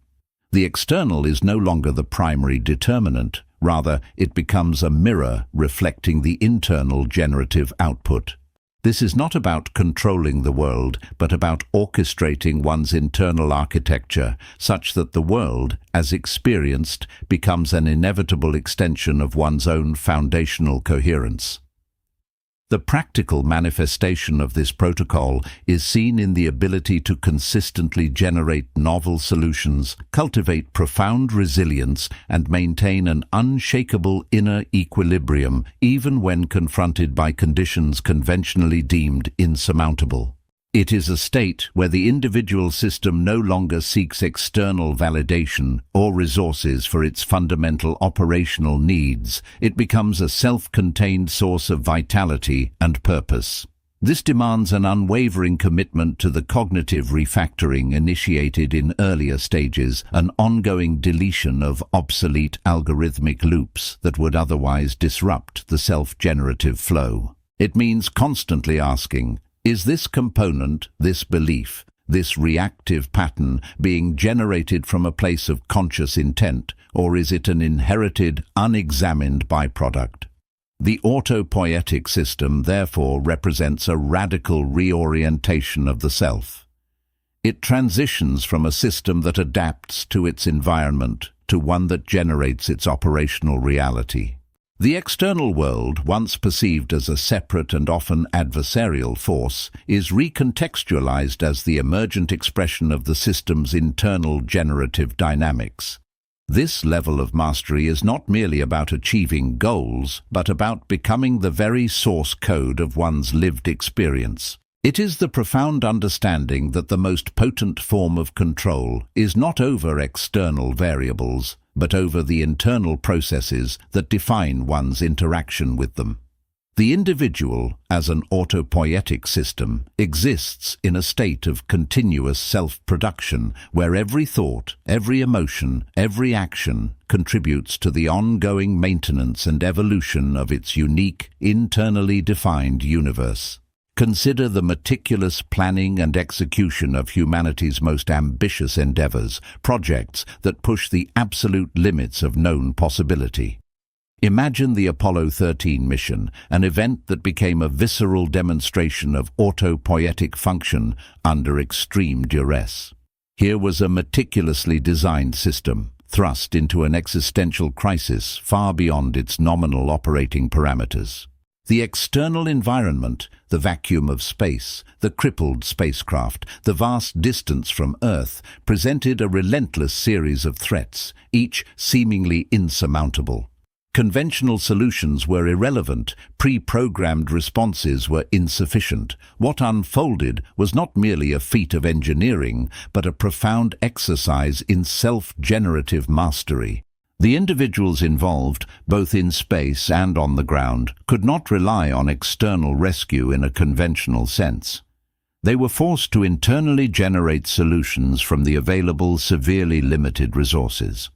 The external is no longer the primary determinant. Rather, it becomes a mirror reflecting the internal generative output. This is not about controlling the world, but about orchestrating one's internal architecture such that the world, as experienced, becomes an inevitable extension of one's own foundational coherence. The practical manifestation of this protocol is seen in the ability to consistently generate novel solutions, cultivate profound resilience, and maintain an unshakable inner equilibrium even when confronted by conditions conventionally deemed insurmountable. It is a state where the individual system no longer seeks external validation or resources for its fundamental operational needs. It becomes a self-contained source of vitality and purpose. This demands an unwavering commitment to the cognitive refactoring initiated in earlier stages, an ongoing deletion of obsolete algorithmic loops that would otherwise disrupt the self-generative flow. It means constantly asking, is this component, this belief, this reactive pattern being generated from a place of conscious intent, or is it an inherited, unexamined byproduct? The autopoietic system therefore represents a radical reorientation of the self. It transitions from a system that adapts to its environment to one that generates its operational reality. The external world, once perceived as a separate and often adversarial force, is recontextualized as the emergent expression of the system's internal generative dynamics. This level of mastery is not merely about achieving goals, but about becoming the very source code of one's lived experience. It is the profound understanding that the most potent form of control is not over external variables, but over the internal processes that define one's interaction with them. The individual, as an autopoietic system, exists in a state of continuous self-production where every thought, every emotion, every action contributes to the ongoing maintenance and evolution of its unique, internally defined universe. Consider the meticulous planning and execution of humanity's most ambitious endeavors, projects that push the absolute limits of known possibility. Imagine the Apollo 13 mission, an event that became a visceral demonstration of autopoietic function under extreme duress. Here was a meticulously designed system, thrust into an existential crisis far beyond its nominal operating parameters. The external environment, the vacuum of space, the crippled spacecraft, the vast distance from Earth, presented a relentless series of threats, each seemingly insurmountable. Conventional solutions were irrelevant, pre-programmed responses were insufficient. What unfolded was not merely a feat of engineering, but a profound exercise in self-generative mastery. The individuals involved, both in space and on the ground, could not rely on external rescue in a conventional sense. They were forced to internally generate solutions from the available severely limited resources.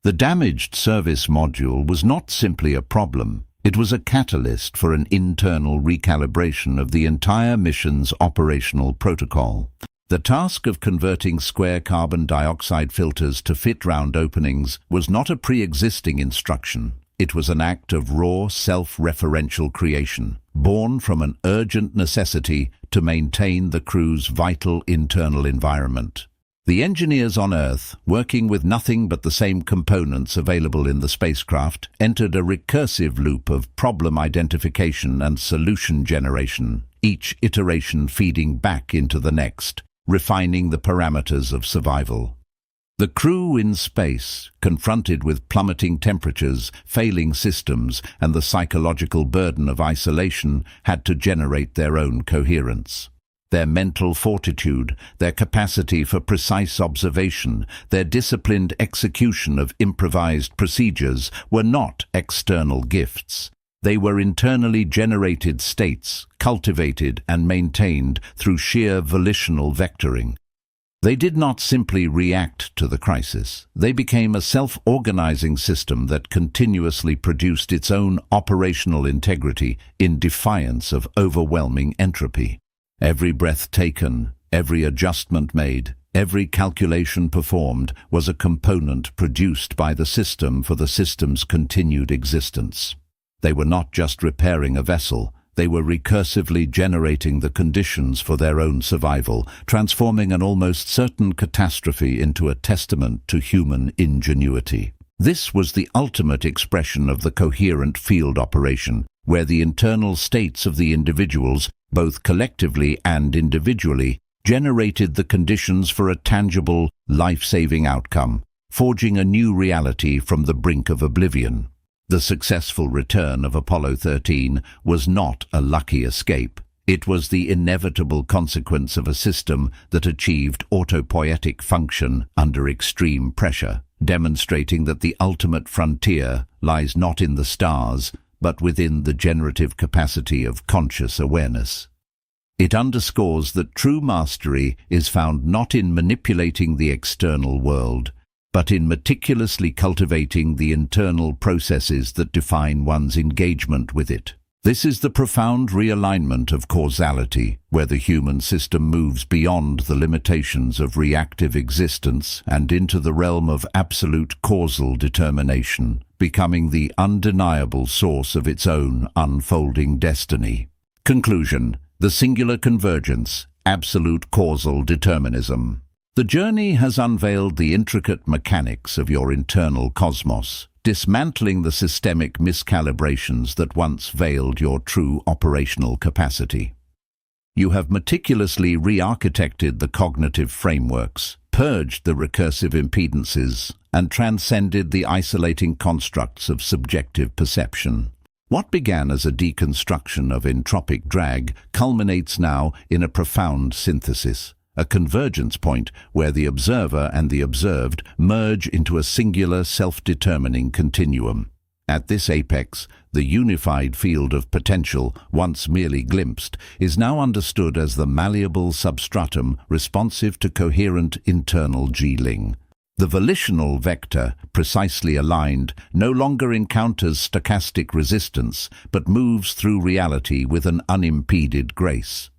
The damaged service module was not simply a problem, it was a catalyst for an internal recalibration of the entire mission's operational protocol. The task of converting square carbon dioxide filters to fit round openings was not a pre-existing instruction. It was an act of raw self-referential creation, born from an urgent necessity to maintain the crew's vital internal environment. The engineers on Earth, working with nothing but the same components available in the spacecraft, entered a recursive loop of problem identification and solution generation, each iteration feeding back into the next, refining the parameters of survival. The crew in space, confronted with plummeting temperatures, failing systems, and the psychological burden of isolation, had to generate their own coherence. Their mental fortitude, their capacity for precise observation, their disciplined execution of improvised procedures were not external gifts. They were internally generated states, cultivated and maintained through sheer volitional vectoring. They did not simply react to the crisis. They became a self-organizing system that continuously produced its own operational integrity in defiance of overwhelming entropy. Every breath taken, every adjustment made, every calculation performed was a component produced by the system for the system's continued existence. They were not just repairing a vessel, they were recursively generating the conditions for their own survival, transforming an almost certain catastrophe into a testament to human ingenuity. This was the ultimate expression of the coherent field operation, where the internal states of the individuals, both collectively and individually, generated the conditions for a tangible, life-saving outcome, forging a new reality from the brink of oblivion. The successful return of Apollo 13 was not a lucky escape. It was the inevitable consequence of a system that achieved autopoietic function under extreme pressure, demonstrating that the ultimate frontier lies not in the stars, but within the generative capacity of conscious awareness. It underscores that true mastery is found not in manipulating the external world, but in meticulously cultivating the internal processes that define one's engagement with it. This is the profound realignment of causality, where the human system moves beyond the limitations of reactive existence and into the realm of absolute causal determination, becoming the undeniable source of its own unfolding destiny. Conclusion: the singular convergence, absolute causal determinism. The journey has unveiled the intricate mechanics of your internal cosmos, dismantling the systemic miscalibrations that once veiled your true operational capacity. You have meticulously re-architected the cognitive frameworks, purged the recursive impedances, and transcended the isolating constructs of subjective perception. What began as a deconstruction of entropic drag culminates now in a profound synthesis, a convergence point where the observer and the observed merge into a singular self-determining continuum. At this apex, the unified field of potential, once merely glimpsed, is now understood as the malleable substratum responsive to coherent internal G-ling. The volitional vector, precisely aligned, no longer encounters stochastic resistance, but moves through reality with an unimpeded grace.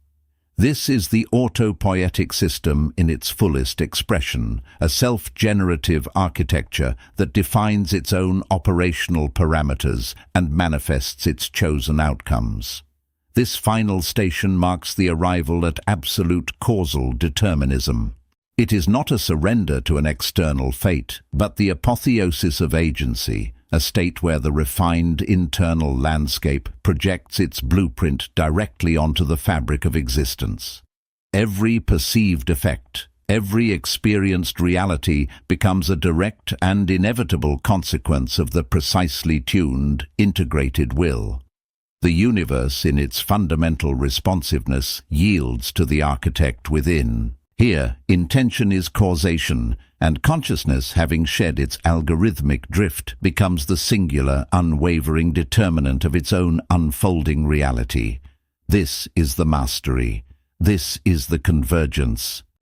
This is the autopoietic system in its fullest expression, a self-generative architecture that defines its own operational parameters and manifests its chosen outcomes. This final station marks the arrival at absolute causal determinism. It is not a surrender to an external fate, but the apotheosis of agency, a state where the refined internal landscape projects its blueprint directly onto the fabric of existence. Every perceived effect, every experienced reality becomes a direct and inevitable consequence of the precisely tuned, integrated will. The universe, in its fundamental responsiveness, yields to the architect within. Here, intention is causation, and consciousness, having shed its algorithmic drift, becomes the singular, unwavering determinant of its own unfolding reality. This is the mastery. This is the convergence.